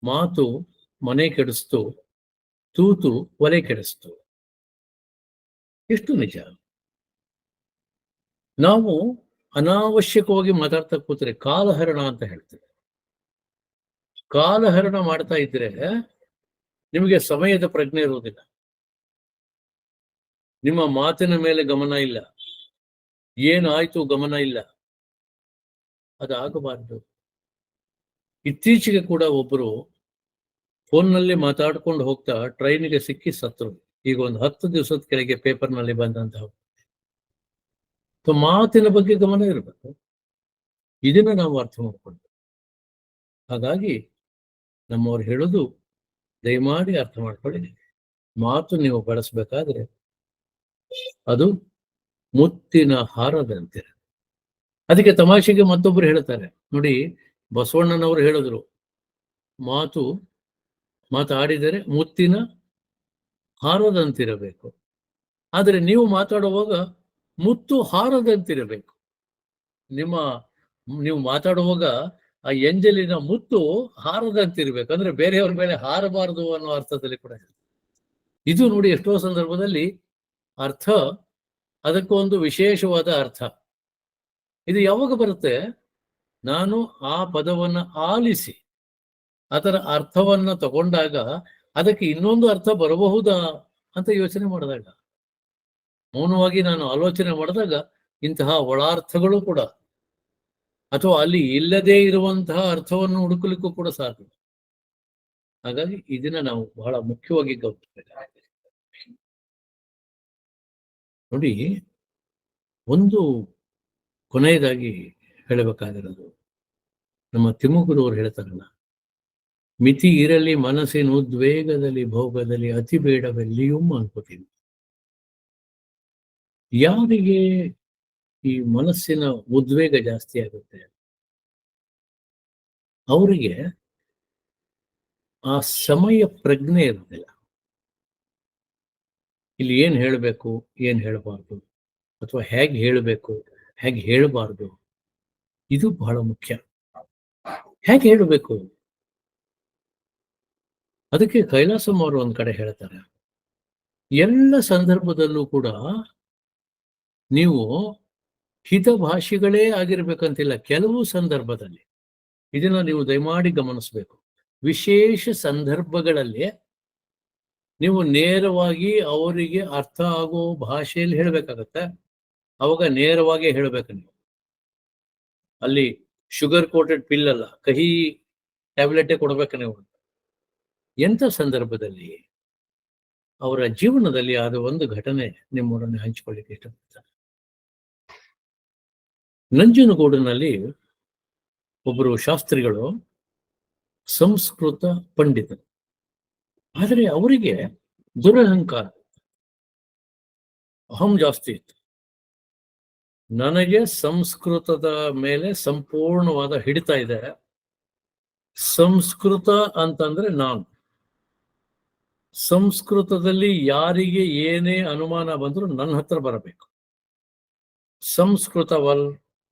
ಮಾತು ಮನೆ ಕೆಡಿಸ್ತು, ತೂತು ಒಲೆ ಕೆಡಿಸ್ತು. ಎಷ್ಟು ನಿಜ. ನಾವು ಅನಾವಶ್ಯಕವಾಗಿ ಮಾತಾಡ್ತಾ ಕೂತ್ರೆ ಕಾಲಹರಣ ಅಂತ ಹೇಳ್ತೇವೆ. ಕಾಲಹರಣ ಮಾಡ್ತಾ ಇದ್ರೆ ನಿಮಗೆ ಸಮಯದ ಪ್ರಜ್ಞೆ ಇರುವುದಿಲ್ಲ, ನಿಮ್ಮ ಮಾತಿನ ಮೇಲೆ ಗಮನ ಇಲ್ಲ, ಏನಾಯ್ತು ಗಮನ ಇಲ್ಲ. ಅದಾಗಬಾರ್ದು. ಇತ್ತೀಚೆಗೆ ಕೂಡ ಒಬ್ಬರು ಫೋನ್ನಲ್ಲಿ ಮಾತಾಡ್ಕೊಂಡು ಹೋಗ್ತಾ ಟ್ರೈನಿಗೆ ಸಿಕ್ಕಿ ಸತ್ರು. ಈಗ ಒಂದು 10 ದಿವಸದ ಕೆಳಗೆ ಪೇಪರ್ನಲ್ಲಿ ಬಂದಂತಹ. ಮಾತಿನ ಬಗ್ಗೆ ಗಮನ ಇರಬೇಕು. ಇದನ್ನ ನಾವು ಅರ್ಥ ಮಾಡ್ಕೊಂಡು, ಹಾಗಾಗಿ ನಮ್ಮವ್ರು ಹೇಳೋದು ದಯಮಾಡಿ ಅರ್ಥ ಮಾಡ್ಕೊಳ್ಳಿ. ಮಾತು ನೀವು ಬಳಸಬೇಕಾದ್ರೆ ಅದು ಮುತ್ತಿನ ಹಾರದಂತೆ. ಅದಕ್ಕೆ ತಮಾಷೆಗೆ ಮತ್ತೊಬ್ರು ಹೇಳ್ತಾರೆ ನೋಡಿ, ಬಸವಣ್ಣನವರು ಹೇಳಿದ್ರು, ಮಾತಾಡಿದರೆ ಮುತ್ತಿನ ಹಾರದಂತಿರಬೇಕು. ಆದರೆ ನೀವು ಮಾತಾಡುವಾಗ ಮುತ್ತು ಹಾರದಂತಿರಬೇಕು. ನೀವು ಮಾತಾಡುವಾಗ ಆ ಎಂಜಲಿನ ಮುತ್ತು ಹಾರದಂತಿರ್ಬೇಕು, ಅಂದ್ರೆ ಬೇರೆಯವ್ರ ಮೇಲೆ ಹಾರಬಾರದು ಅನ್ನೋ ಅರ್ಥದಲ್ಲಿ ಕೂಡ. ಇದು ನೋಡಿ, ಎಷ್ಟೋ ಸಂದರ್ಭದಲ್ಲಿ ಅರ್ಥ, ಅದಕ್ಕೊಂದು ವಿಶೇಷವಾದ ಅರ್ಥ. ಇದು ಯಾವಾಗ ಬರುತ್ತೆ? ನಾನು ಆ ಪದವನ್ನ ಆಲಿಸಿ ಅದರ ಅರ್ಥವನ್ನ ತಗೊಂಡಾಗ ಅದಕ್ಕೆ ಇನ್ನೊಂದು ಅರ್ಥ ಬರಬಹುದಾ ಅಂತ ಯೋಚನೆ ಮಾಡಿದಾಗ, ಮೌನವಾಗಿ ನಾನು ಆಲೋಚನೆ ಮಾಡಿದಾಗ ಇಂತಹ ಒಳಾರ್ಥಗಳು ಕೂಡ, ಅಥವಾ ಅಲ್ಲಿ ಇಲ್ಲದೇ ಇರುವಂತಹ ಅರ್ಥವನ್ನು ಹುಡುಕಲಿಕ್ಕೂ ಕೂಡ ಸಾಧ್ಯ. ಹಾಗಾಗಿ ಇದನ್ನ ನಾವು ಬಹಳ ಮುಖ್ಯವಾಗಿ ಗಮನಿಸಬೇಕಾಗಿದೆ. ನೋಡಿ, ಒಂದು ಕೊನೆಯದಾಗಿ ಹೇಳಬೇಕಾಗಿರೋದು, ನಮ್ಮ ತಿಮ್ಮಗುರವರು ಹೇಳ್ತಾರಲ್ಲ, ಮಿತಿ ಇರಲಿ ಮನಸ್ಸಿನ ಉದ್ವೇಗದಲ್ಲಿ ಭೋಗದಲ್ಲಿ ಅತಿ ಬೇಡವೆಲ್ಲಿಯೂ ಅನ್ಕೋತೀನಿ. ಯಾರಿಗೆ ಈ ಮನಸ್ಸಿನ ಉದ್ವೇಗ ಜಾಸ್ತಿ ಆಗುತ್ತೆ ಅವರಿಗೆ ಆ ಸಮಯ ಪ್ರಜ್ಞೆ ಇರುವುದಿಲ್ಲ. ಇಲ್ಲಿ ಏನ್ ಹೇಳಬೇಕು, ಏನ್ ಹೇಳಬಾರ್ದು, ಅಥವಾ ಹೇಗೆ ಹೇಳಬೇಕು, ಹೇಗೆ ಹೇಳಬಾರ್ದು, ಇದು ಬಹಳ ಮುಖ್ಯ. ಹೇಗೆ ಹೇಳಬೇಕು, ಅದಕ್ಕೆ ಕೈಲಾಸಂ ಅವರು ಒಂದ್ ಕಡೆ ಹೇಳ್ತಾರೆ, ಎಲ್ಲ ಸಂದರ್ಭದಲ್ಲೂ ಕೂಡ ನೀವು ಹಿತಭಾಷಿಗಳೇ ಆಗಿರ್ಬೇಕಂತಿಲ್ಲ. ಕೆಲವು ಸಂದರ್ಭದಲ್ಲಿ, ಇದನ್ನ ನೀವು ದಯಮಾಡಿ ಗಮನಿಸಬೇಕು, ವಿಶೇಷ ಸಂದರ್ಭಗಳಲ್ಲಿ ನೀವು ನೇರವಾಗಿ ಅವರಿಗೆ ಅರ್ಥ ಆಗೋ ಭಾಷೆಯಲ್ಲಿ ಹೇಳ್ಬೇಕಾಗತ್ತೆ. ಅವಾಗ ನೇರವಾಗಿ ಹೇಳ್ಬೇಕು ನೀವು. ಅಲ್ಲಿ ಶುಗರ್ ಕೋಟೆಡ್ ಪಿಲ್ ಅಲ್ಲ, ಕಹಿ ಟ್ಯಾಬ್ಲೆಟೇ ಕೊಡ್ಬೇಕು ನೀವು. ಎಂಥ ಸಂದರ್ಭದಲ್ಲಿ ಅವರ ಜೀವನದಲ್ಲಿ ಆದ ಒಂದು ಘಟನೆ ನಿಮ್ಮೊಡನೆ ಹಂಚಿಕೊಳ್ಳಿಕ್ಕೆ ಇಷ್ಟಪಡ್ತಾರೆ. ನಂಜನಗೂಡಿನಲ್ಲಿ ಒಬ್ಬರು ಶಾಸ್ತ್ರಿಗಳು ಸಂಸ್ಕೃತ ಪಂಡಿತರು, ಆದರೆ ಅವರಿಗೆ ದುರಹಂಕಾರ, ಅಹಂ ಜಾಸ್ತಿ ಇತ್ತು. ನನಗೆ ಸಂಸ್ಕೃತದ ಮೇಲೆ ಸಂಪೂರ್ಣವಾದ ಹಿಡಿತ ಇದೆ. ಸಂಸ್ಕೃತ ಅಂತಂದ್ರೆ ನಾನು. ಸಂಸ್ಕೃತದಲ್ಲಿ ಯಾರಿಗೆ ಏನೇ ಅನುಮಾನ ಬಂದರೂ ನನ್ನ ಹತ್ರ ಬರಬೇಕು.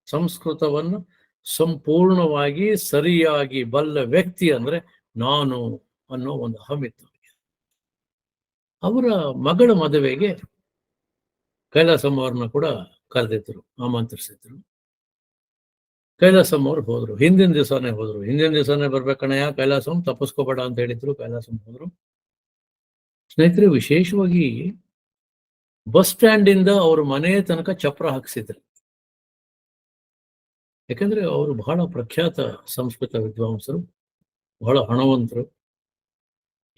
ಸಂಸ್ಕೃತವನ್ನು ಸಂಪೂರ್ಣವಾಗಿ ಸರಿಯಾಗಿ ಬಲ್ಲ ವ್ಯಕ್ತಿ ಅಂದ್ರೆ ನಾನು ಅನ್ನೋ ಒಂದು ಅಹಮಿತ್ತು. ಅವರ ಮಗಳ ಮದುವೆಗೆ ಕೈಲಾಸಮ್ಮ ಅವ್ರನ್ನ ಕೂಡ ಕರೆದಿದ್ರು, ಆಮಂತ್ರಿಸಿದ್ರು. ಕೈಲಾಸಮ್ಮ ಅವ್ರು ಹೋದ್ರು. ಹಿಂದಿನ ದಿವಸನೇ ಬರ್ಬೇಕಣ್ಣಯ್ಯ, ಕೈಲಾಸಂ ತಪ್ಪಿಸ್ಕೋಬೇಡ ಅಂತ ಹೇಳಿದ್ರು. ಕೈಲಾಸಂ ಹೋದ್ರು. ಸ್ನೇಹಿತರೆ, ವಿಶೇಷವಾಗಿ ಬಸ್ ಸ್ಟ್ಯಾಂಡ್ ಇಂದ ಅವ್ರ ಮನೆ ತನಕ ಚಪ್ರ ಹಾಕ್ಸಿದ್ರು. ಯಾಕಂದ್ರೆ ಅವರು ಬಹಳ ಪ್ರಖ್ಯಾತ ಸಂಸ್ಕೃತ ವಿದ್ವಾಂಸರು, ಬಹಳ ಹಣವಂತರು,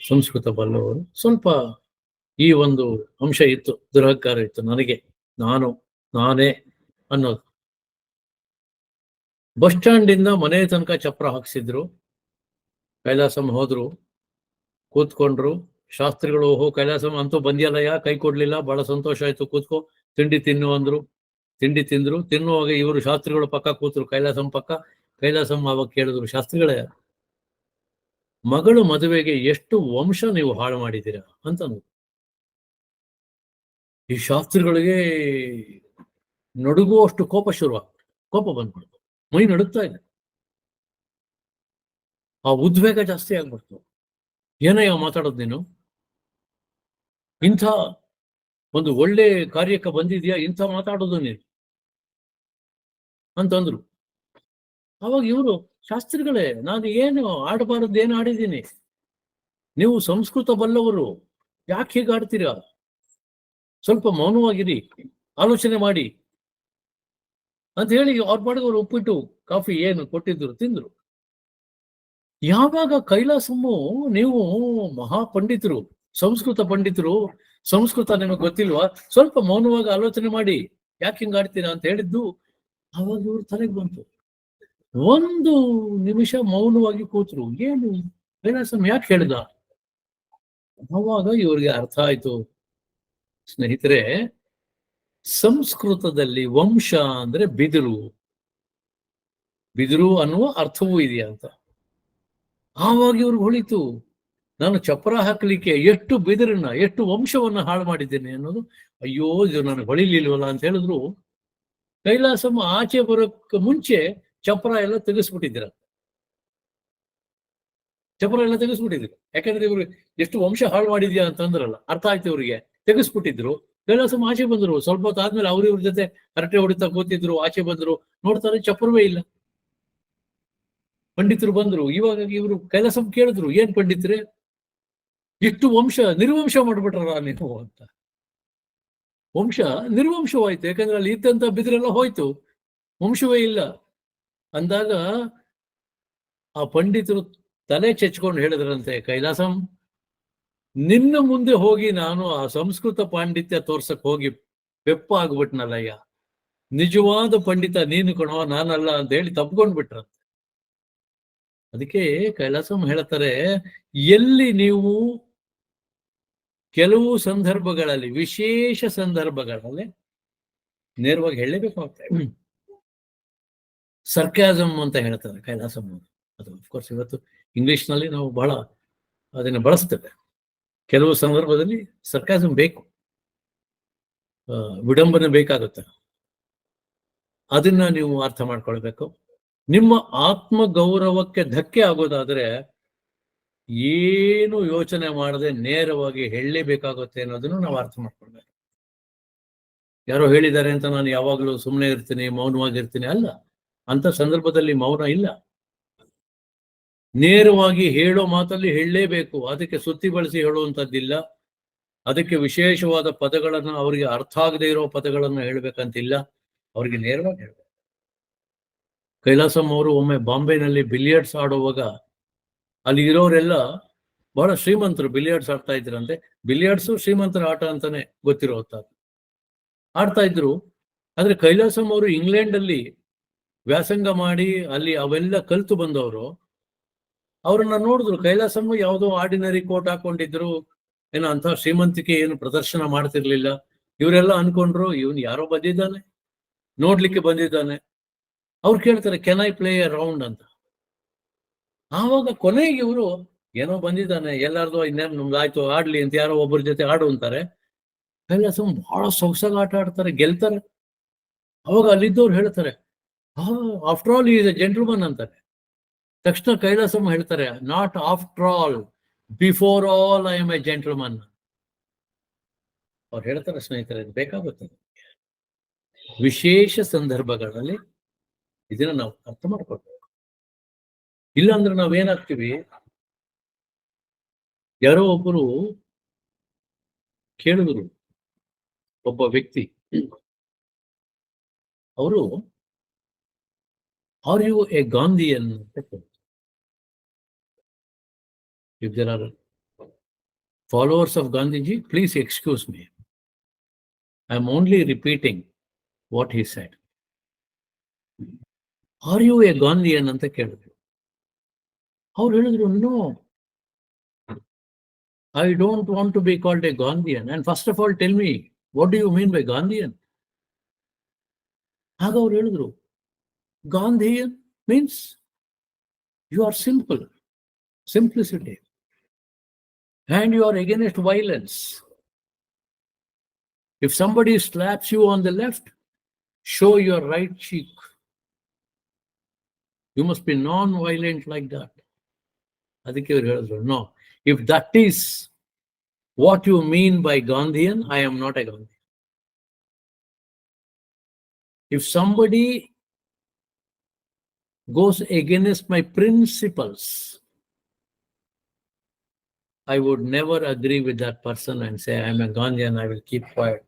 ಸಂಸ್ಕೃತ ಬಲ್ಲವರು. ಸ್ವಲ್ಪ ಈ ಒಂದು ಅಂಶ ಇತ್ತು, ದುರಹಂಕಾರ ಇತ್ತು ನನಗೆ, ನಾನೇ ಅನ್ನೋದು. ಬಸ್ ಸ್ಟ್ಯಾಂಡ್ ಇಂದ ಮನೆ ತನಕ ಚಪ್ರ ಹಾಕ್ಸಿದ್ರು. ಕೈಲಾಸಂ ಹೋದ್ರು, ಕೂತ್ಕೊಂಡ್ರು. ಶಾಸ್ತ್ರಿಗಳು, ಓಹೋ ಕೈಲಾಸಂ ಅಂತೂ ಬಂದಿಯಲ್ಲಯ್ಯ, ಕೈ ಕೊಡ್ಲಿಲ್ಲ, ಬಹಳ ಸಂತೋಷ ಆಯ್ತು, ಕೂತ್ಕೋ, ತಿಂಡಿ ತಿನ್ನು ಅಂದ್ರು. ತಿಂಡಿ ತಿಂದ್ರು. ತಿನ್ನುವಾಗ ಇವರು ಶಾಸ್ತ್ರಿಗಳು ಪಕ್ಕ ಕೂತರು, ಕೈಲಾಸಂ ಪಕ್ಕ. ಕೈಲಾಸಂ ಅವಾಗ ಕೇಳಿದ್ರು, ಶಾಸ್ತ್ರಿಗಳೇ, ಮಗಳು ಮದುವೆಗೆ ಎಷ್ಟು ವಂಶ ನೀವು ಹಾಳು ಮಾಡಿದ್ದೀರಾ ಅಂತಂದ್ರು. ಈ ಶಾಸ್ತ್ರಿಗಳಿಗೆ ನಡುಗುವಷ್ಟು ಕೋಪ ಬಂದ್ಬಿಡ್ತು, ಮೈ ನಡುಗ್ತಾ ಇದೆ, ಆ ಉದ್ವೇಗ ಜಾಸ್ತಿ ಆಗ್ಬಿಡ್ತು. ಏನಯ್ಯ ಮಾತಾಡೋದು ನೀನು, ಇಂಥ ಒಂದು ಒಳ್ಳೆ ಕಾರ್ಯಕ್ಕೆ ಬಂದಿದ್ಯಾ, ಇಂಥ ಮಾತಾಡೋದು ನೀನು ಅಂತಂದ್ರು. ಅವಾಗ ಇವರು, ಶಾಸ್ತ್ರಿಗಳೇ, ನಾನು ಏನು ಆಡಬಾರದ್ದೇನು ಆಡಿದ್ದೀನಿ, ನೀವು ಸಂಸ್ಕೃತ ಬಲ್ಲವರು, ಯಾಕೆ ಹೀಗೆ ಆಡ್ತೀರಾ, ಸ್ವಲ್ಪ ಮೌನವಾಗಿರಿ, ಆಲೋಚನೆ ಮಾಡಿ ಅಂತ ಹೇಳಿ ಅವ್ರ ಪಾಡಿಗೆ ಅವರು ಉಪ್ಪಿಟ್ಟು ಕಾಫಿ ಏನು ಕೊಟ್ಟಿದ್ರು ತಿಂದ್ರು. ಯಾವಾಗ ಕೈಲಾಸಮ್ಮು, ನೀವು ಮಹಾಪಂಡಿತರು, ಸಂಸ್ಕೃತ ಪಂಡಿತರು, ಸಂಸ್ಕೃತ ನಿಮಗೆ ಗೊತ್ತಿಲ್ವಾ, ಸ್ವಲ್ಪ ಮೌನವಾಗಿ ಆಲೋಚನೆ ಮಾಡಿ, ಯಾಕೆ ಹಿಂಗ ಆಡ್ತೀರಾ ಅಂತ ಹೇಳಿದ್ದು, ಅವಾಗ ಇವ್ರ ತಲೆಗೆ ಬಂತು. ಒಂದು ನಿಮಿಷ ಮೌನವಾಗಿ ಕೂತ್ರು. ಏನು ಕೈಲಾಸಂ ಯಾಕೆ ಹೇಳ್ದ? ಅವಾಗ ಇವ್ರಿಗೆ ಅರ್ಥ ಆಯ್ತು. ಸ್ನೇಹಿತರೆ, ಸಂಸ್ಕೃತದಲ್ಲಿ ವಂಶ ಅಂದ್ರೆ ಬಿದಿರು ಅನ್ನುವ ಅರ್ಥವೂ ಇದೆಯಾ ಅಂತ. ಆವಾಗ ಇವ್ರಿಗೆ ಹೊಳಿತು, ನಾನು ಚಪ್ರ ಹಾಕ್ಲಿಕ್ಕೆ ಎಷ್ಟು ಬಿದಿರನ್ನ, ಎಷ್ಟು ವಂಶವನ್ನ ಹಾಳು ಮಾಡಿದ್ದೇನೆ ಅನ್ನೋದು. ಅಯ್ಯೋ, ಇದು ನನಗೆ ಹೊಳಿಲಿಲ್ವಲ್ಲ ಅಂತ ಹೇಳಿದ್ರು. ಕೈಲಾಸಮ್ಮ ಆಚೆ ಬರೋಕ್ಕೆ ಮುಂಚೆ ಚಪ್ರ ಎಲ್ಲ ತೆಗೆಸ್ಬಿಟ್ಟಿದ್ದೀರ. ಯಾಕಂದ್ರೆ ಇವ್ರು ಎಷ್ಟು ವಂಶ ಹಾಳು ಮಾಡಿದ್ಯಾ ಅಂತಂದ್ರಲ್ಲ, ಅರ್ಥ ಆಯ್ತು ಇವ್ರಿಗೆ. ತೆಗೆಸ್ಬಿಟ್ಟಿದ್ರು. ಕೈಲಾಸಮ್ಮ ಆಚೆ ಬಂದ್ರು. ಸ್ವಲ್ಪ ಹೊತ್ತು ಆದ್ಮೇಲೆ ಅವ್ರ ಜೊತೆ ಹರಟೆ ಹೊಡಿತಾ ಕೂತಿದ್ರು. ಆಚೆ ಬಂದ್ರು, ನೋಡ್ತಾರೆ ಚಪ್ರವೇ ಇಲ್ಲ. ಪಂಡಿತರು ಬಂದ್ರು. ಇವಾಗ ಇವರು ಕೈಲಾಸಮ್ಮ ಕೇಳಿದ್ರು, ಏನ್ ಪಂಡಿತರೇ, ಇಷ್ಟು ನಿರ್ವಂಶ ಮಾಡ್ಬಿಟ್ರ ನೀವು ಅಂತ. ವಂಶ ನಿರ್ವಂಶವಾಯ್ತು, ಯಾಕಂದ್ರೆ ಅಲ್ಲಿ ಇದ್ದಂತ ಬಿದಿರೆಲ್ಲ ಹೋಯ್ತು, ವಂಶವೇ ಇಲ್ಲ ಅಂದಾಗ ಆ ಪಂಡಿತರು ತಲೆ ಚೆಚ್ಕೊಂಡು ಹೇಳಿದ್ರಂತೆ, ಕೈಲಾಸಂ, ನಿನ್ನ ಮುಂದೆ ಹೋಗಿ ನಾನು ಆ ಸಂಸ್ಕೃತ ಪಾಂಡಿತ್ಯ ತೋರ್ಸಕ್ ಹೋಗಿ ಬೆಪ್ಪ ಆಗ್ಬಿಟ್ನಲ್ಲಯ್ಯ, ನಿಜವಾದ ಪಂಡಿತ ನೀನು ಕಣೋ, ನಾನಲ್ಲ ಅಂತ ಹೇಳಿ ತಪ್ಕೊಂಡ್ಬಿಟ್ರಂತೆ. ಅದಕ್ಕೆ ಕೈಲಾಸಂ ಹೇಳ್ತಾರೆ, ಎಲ್ಲಿ ನೀವು ಕೆಲವು ಸಂದರ್ಭಗಳಲ್ಲಿ, ವಿಶೇಷ ಸಂದರ್ಭಗಳಲ್ಲಿ ನೇರವಾಗಿ ಹೇಳಲೇಬೇಕಾಗ್ತದೆ. ಸರ್ಕ್ಯಾಸಮ್ ಅಂತ ಹೇಳ್ತಾರೆ ಕೈಲಾಸಂ. ಅದು ಅಫ್ಕೋರ್ಸ್ ಇವತ್ತು ಇಂಗ್ಲಿಷ್ ನಲ್ಲಿ ನಾವು ಬಹಳ ಅದನ್ನ ಬಳಸ್ತೇವೆ. ಕೆಲವು ಸಂದರ್ಭದಲ್ಲಿ ಸರ್ಕ್ಯಾಸಮ್ ಬೇಕು, ವಿಡಂಬನೆ ಬೇಕಾಗುತ್ತೆ. ಅದನ್ನ ನೀವು ಅರ್ಥ ಮಾಡ್ಕೊಳ್ಬೇಕು. ನಿಮ್ಮ ಆತ್ಮ ಗೌರವಕ್ಕೆ ಧಕ್ಕೆ ಆಗೋದಾದ್ರೆ ಏನು ಯೋಚನೆ ಮಾಡದೆ ನೇರವಾಗಿ ಹೇಳಲೇಬೇಕಾಗುತ್ತೆ ಅನ್ನೋದನ್ನು ನಾವು ಅರ್ಥ ಮಾಡ್ಕೊಳ್ಬೇಕು. ಯಾರೋ ಹೇಳಿದ್ದಾರೆ ಅಂತ ನಾನು ಯಾವಾಗಲೂ ಸುಮ್ಮನೆ ಇರ್ತೀನಿ, ಮೌನವಾಗಿರ್ತೀನಿ ಅಲ್ಲ. ಅಂತ ಸಂದರ್ಭದಲ್ಲಿ ಮೌನ ಇಲ್ಲ. ನೇರವಾಗಿ ಹೇಳೋ ಮಾತಲ್ಲಿ ಹೇಳಲೇಬೇಕು. ಅದಕ್ಕೆ ಸುತ್ತಿ ಬಳಸಿ ಹೇಳುವಂಥದ್ದಿಲ್ಲ. ಅದಕ್ಕೆ ವಿಶೇಷವಾದ ಪದಗಳನ್ನ, ಅವರಿಗೆ ಅರ್ಥ ಆಗದೆ ಇರೋ ಪದಗಳನ್ನ ಹೇಳ್ಬೇಕಂತಿಲ್ಲ. ಅವ್ರಿಗೆ ನೇರವಾಗಿ ಹೇಳ್ಬೇಕು. ಕೈಲಾಸಂ ಅವರು ಒಮ್ಮೆ ಬಾಂಬೆನಲ್ಲಿ ಬಿಲಿಯರ್ಡ್ಸ್ ಆಡುವಾಗ ಅಲ್ಲಿ ಇರೋರೆಲ್ಲ ಬಹಳ ಶ್ರೀಮಂತರು, ಬಿಲಿಯರ್ಡ್ಸ್ ಆಡ್ತಾ ಇದ್ರಂತೆ. ಬಿಲಿಯರ್ಡ್ಸು ಶ್ರೀಮಂತರ ಆಟ ಅಂತಾನೆ ಗೊತ್ತಿರೋ ಹೊತ್ತಾಗ ಆಡ್ತಾ ಇದ್ರು. ಆದ್ರೆ ಕೈಲಾಸಂ ಅವರು ಇಂಗ್ಲೆಂಡ್ ಅಲ್ಲಿ ವ್ಯಾಸಂಗ ಮಾಡಿ ಅಲ್ಲಿ ಅವೆಲ್ಲ ಕಲ್ತು ಬಂದವರು. ಅವ್ರನ್ನ ನೋಡಿದ್ರು. ಕೈಲಾಸಂ ಯಾವುದೋ ಆರ್ಡಿನರಿ ಕೋಟ್ ಹಾಕೊಂಡಿದ್ರು, ಏನೋ ಅಂತ ಶ್ರೀಮಂತಿಕೆ ಏನು ಪ್ರದರ್ಶನ ಮಾಡ್ತಿರ್ಲಿಲ್ಲ. ಇವರೆಲ್ಲ ಅನ್ಕೊಂಡ್ರು ಇವನು ಯಾರೋ ಬಂದಿದ್ದಾನೆ, ನೋಡ್ಲಿಕ್ಕೆ ಬಂದಿದ್ದಾನೆ. ಅವ್ರು ಕೇಳ್ತಾರೆ can I play A round ಅಂತ. ಆವಾಗ ಕೊನೆಗೆ ಇವರು ಏನೋ ಬಂದಿದ್ದಾನೆ, ಎಲ್ಲಾರ್ದು ಇನ್ನೇನು ನಮ್ದಾಯ್ತು ಆಡ್ಲಿ ಅಂತ ಯಾರೋ ಒಬ್ಬರ ಜೊತೆ ಆಡು ಅಂತಾರೆ. ಕೈಲಾಸಂ ಬಹಳ ಸೊಗಸಾಗಿ ಆಟ ಆಡ್ತಾರೆ, ಗೆಲ್ತಾರೆ. ಅವಾಗ ಅಲ್ಲಿದ್ದವ್ರು ಹೇಳ್ತಾರೆ after all is A gentleman ಅಂತಾರೆ. ತಕ್ಷಣ ಕೈಲಾಸಂ ಹೇಳ್ತಾರೆ not after all, before all I am A gentleman. ಅವ್ರು ಹೇಳ್ತಾರೆ ಸ್ನೇಹಿತರೆ, ಬೇಕಾಗುತ್ತೆ. ವಿಶೇಷ ಸಂದರ್ಭಗಳಲ್ಲಿ ಇದನ್ನ ನಾವು ಅರ್ಥ ಮಾಡ್ಕೊಳ್ಬೇಕು. ಇಲ್ಲಾಂದ್ರೆ ನಾವೇನಾಗ್ತೀವಿ, ಯಾರೋ ಒಬ್ಬರು ಕೇಳಿದ್ರು, ಒಬ್ಬ ವ್ಯಕ್ತಿ, ಅವರು ಆರ್ ಯು ಎ ಗಾಂಧಿಯನ್ ಅಂತ ಕೇಳಿದ್ರು. If there are followers of Gandhiji, please excuse me, I am only repeating what he said. Are you a Gandhian ಅಂತ ಕೇಳಿದ್ರು. ಅವ್ರು ಹೇಳಿದ್ರು no, I don't want to be called a Gandhian. And first of all, tell me, what do you mean by Gandhian? ಆಗ ಅವ್ರು ಹೇಳಿದ್ರು, Gandhian means you are simple, simplicity, and you are against violence. If somebody slaps you on the left, show your right cheek. You must be non-violent like that. ಅದಕ್ಕೆ ಅವ್ರು ಹೇಳಿದ್ರು, no. If that is what you mean by Gandhian, I am not a Gandhian. If somebody goes against my principles, I would never agree with that person and say I am a Gandhian, I will keep quiet.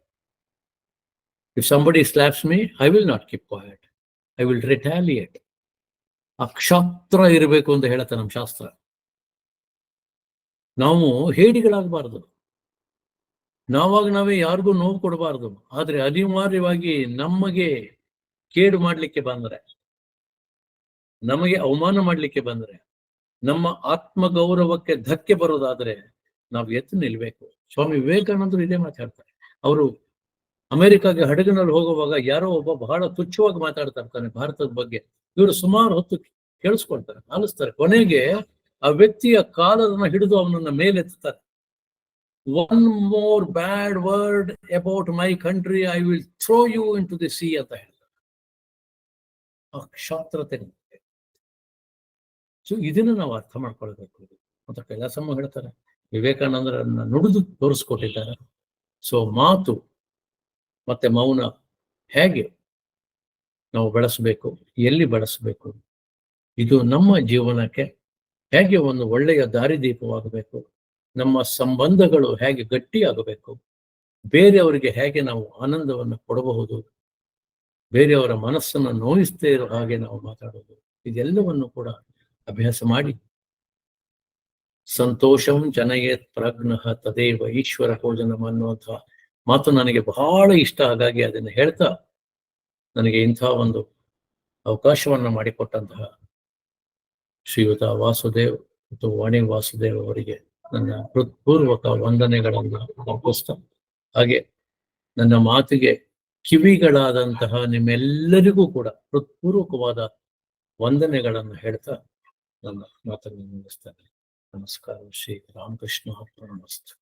If somebody slaps me, I will not keep quiet. I will retaliate. ಅಕ್ಷಾತ್ರ ಇರಬೇಕು ಅಂತ ಹೇಳುತ್ತೆ ನಮ್ಮ ಶಾಸ್ತ್ರ. ನಾವು ಹೇಡಿಗಳಾಗಬಾರ್ದು, ನಾವಾಗ ನಾವೇ ಯಾರಿಗೂ ನೋವು ಕೊಡಬಾರ್ದು. ಆದ್ರೆ ಅನಿವಾರ್ಯವಾಗಿ ನಮಗೆ ಕೇಡು ಮಾಡ್ಲಿಕ್ಕೆ ಬಂದ್ರೆ, ನಮಗೆ ಅವಮಾನ ಮಾಡ್ಲಿಕ್ಕೆ ಬಂದ್ರೆ, ನಮ್ಮ ಆತ್ಮಗೌರವಕ್ಕೆ ಧಕ್ಕೆ ಬರೋದಾದ್ರೆ ನಾವು ಎತ್ತು ನಿಲ್ಬೇಕು. ಸ್ವಾಮಿ ವಿವೇಕಾನಂದರು ಇದೇ ಮಾತಾಡ್ತಾರೆ. ಅವರು ಅಮೆರಿಕಾಗೆ ಹಡಗಿನಲ್ಲಿ ಹೋಗುವಾಗ ಯಾರೋ ಒಬ್ಬ ಬಹಳ ತುಚ್ಛವಾಗಿ ಮಾತಾಡ್ತಾ ಇರ್ತಾನೆ ಭಾರತದ ಬಗ್ಗೆ. ಇವರು ಸುಮಾರು ಹೊತ್ತು ಕೇಳಿಸ್ಕೊಳ್ತಾರೆ, ಆಲಿಸ್ತಾರೆ. ಕೊನೆಗೆ ಆ ವ್ಯಕ್ತಿಯ ಕಾಲನ್ನ ಹಿಡಿದು ಅವನನ್ನ ಮೇಲೆತ್ತಾರೆ. One more bad word about my country, I will throw you into the sea ಅಂತ ಹೇಳ್ತಾರೆ. ಆ ಕ್ಷಾತ್ರತೆ. ಸೊ ಇದನ್ನ ನಾವು ಅರ್ಥ ಮಾಡ್ಕೊಳ್ಬೇಕು ಅಂತ ಕೈಲಾಸಮ್ಮ ಹೇಳ್ತಾರೆ. ವಿವೇಕಾನಂದರನ್ನ ನುಡಿದು ತೋರಿಸ್ಕೊಟ್ಟಿದ್ದಾರೆ. ಸೊ ಮಾತು ಮತ್ತೆ ಮೌನ ಹೇಗೆ ನಾವು ಬೆಳೆಸಬೇಕು, ಎಲ್ಲಿ ಬೆಳೆಸಬೇಕು, ಇದು ನಮ್ಮ ಜೀವನಕ್ಕೆ ಹೇಗೆ ಒಂದು ಒಳ್ಳೆಯ ದಾರಿದೀಪವಾಗಬೇಕು, ನಮ್ಮ ಸಂಬಂಧಗಳು ಹೇಗೆ ಗಟ್ಟಿಯಾಗಬೇಕು, ಬೇರೆಯವರಿಗೆ ಹೇಗೆ ನಾವು ಆನಂದವನ್ನು ಕೊಡಬಹುದು, ಬೇರೆಯವರ ಮನಸ್ಸನ್ನು ನೋಯಿಸದೇ ಇರೋ ಹಾಗೆ ನಾವು ಮಾತಾಡೋದು, ಇದೆಲ್ಲವನ್ನು ಕೂಡ ಅಭ್ಯಾಸ ಮಾಡಿ ಸಂತೋಷಂ ಜನಯೇತ್ ಪ್ರಜ್ಞಃ ತದೇವ ಈಶ್ವರ ಭೋಜನಂ ಅನ್ನುವಂಥ ಮಾತು ನನಗೆ ಬಹಳ ಇಷ್ಟ. ಹಾಗಾಗಿ ಅದನ್ನು ಹೇಳ್ತಾ ನನಗೆ ಇಂಥ ಒಂದು ಅವಕಾಶವನ್ನ ಮಾಡಿಕೊಟ್ಟಂತಹ ಶ್ರೀಯುತ ವಾಸುದೇವ್ ಮತ್ತು ವಾಣಿ ವಾಸುದೇವ್ ಅವರಿಗೆ ನನ್ನ ಹೃತ್ಪೂರ್ವಕ ವಂದನೆಗಳನ್ನು ಅರ್ಪಿಸ್ತಾ, ಹಾಗೆ ನನ್ನ ಮಾತಿಗೆ ಕಿವಿಗಳಾದಂತಹ ನಿಮ್ಮೆಲ್ಲರಿಗೂ ಕೂಡ ಹೃತ್ಪೂರ್ವಕವಾದ ವಂದನೆಗಳನ್ನು ಹೇಳ್ತಾ ನನ್ನ ಮಾತನ್ನು ನಿಲ್ಲಿಸ್ತೇನೆ. ನಮಸ್ಕಾರ. ಶ್ರೀ ರಾಮಕೃಷ್ಣ ಅರ್ಪಣಮಸ್ತು.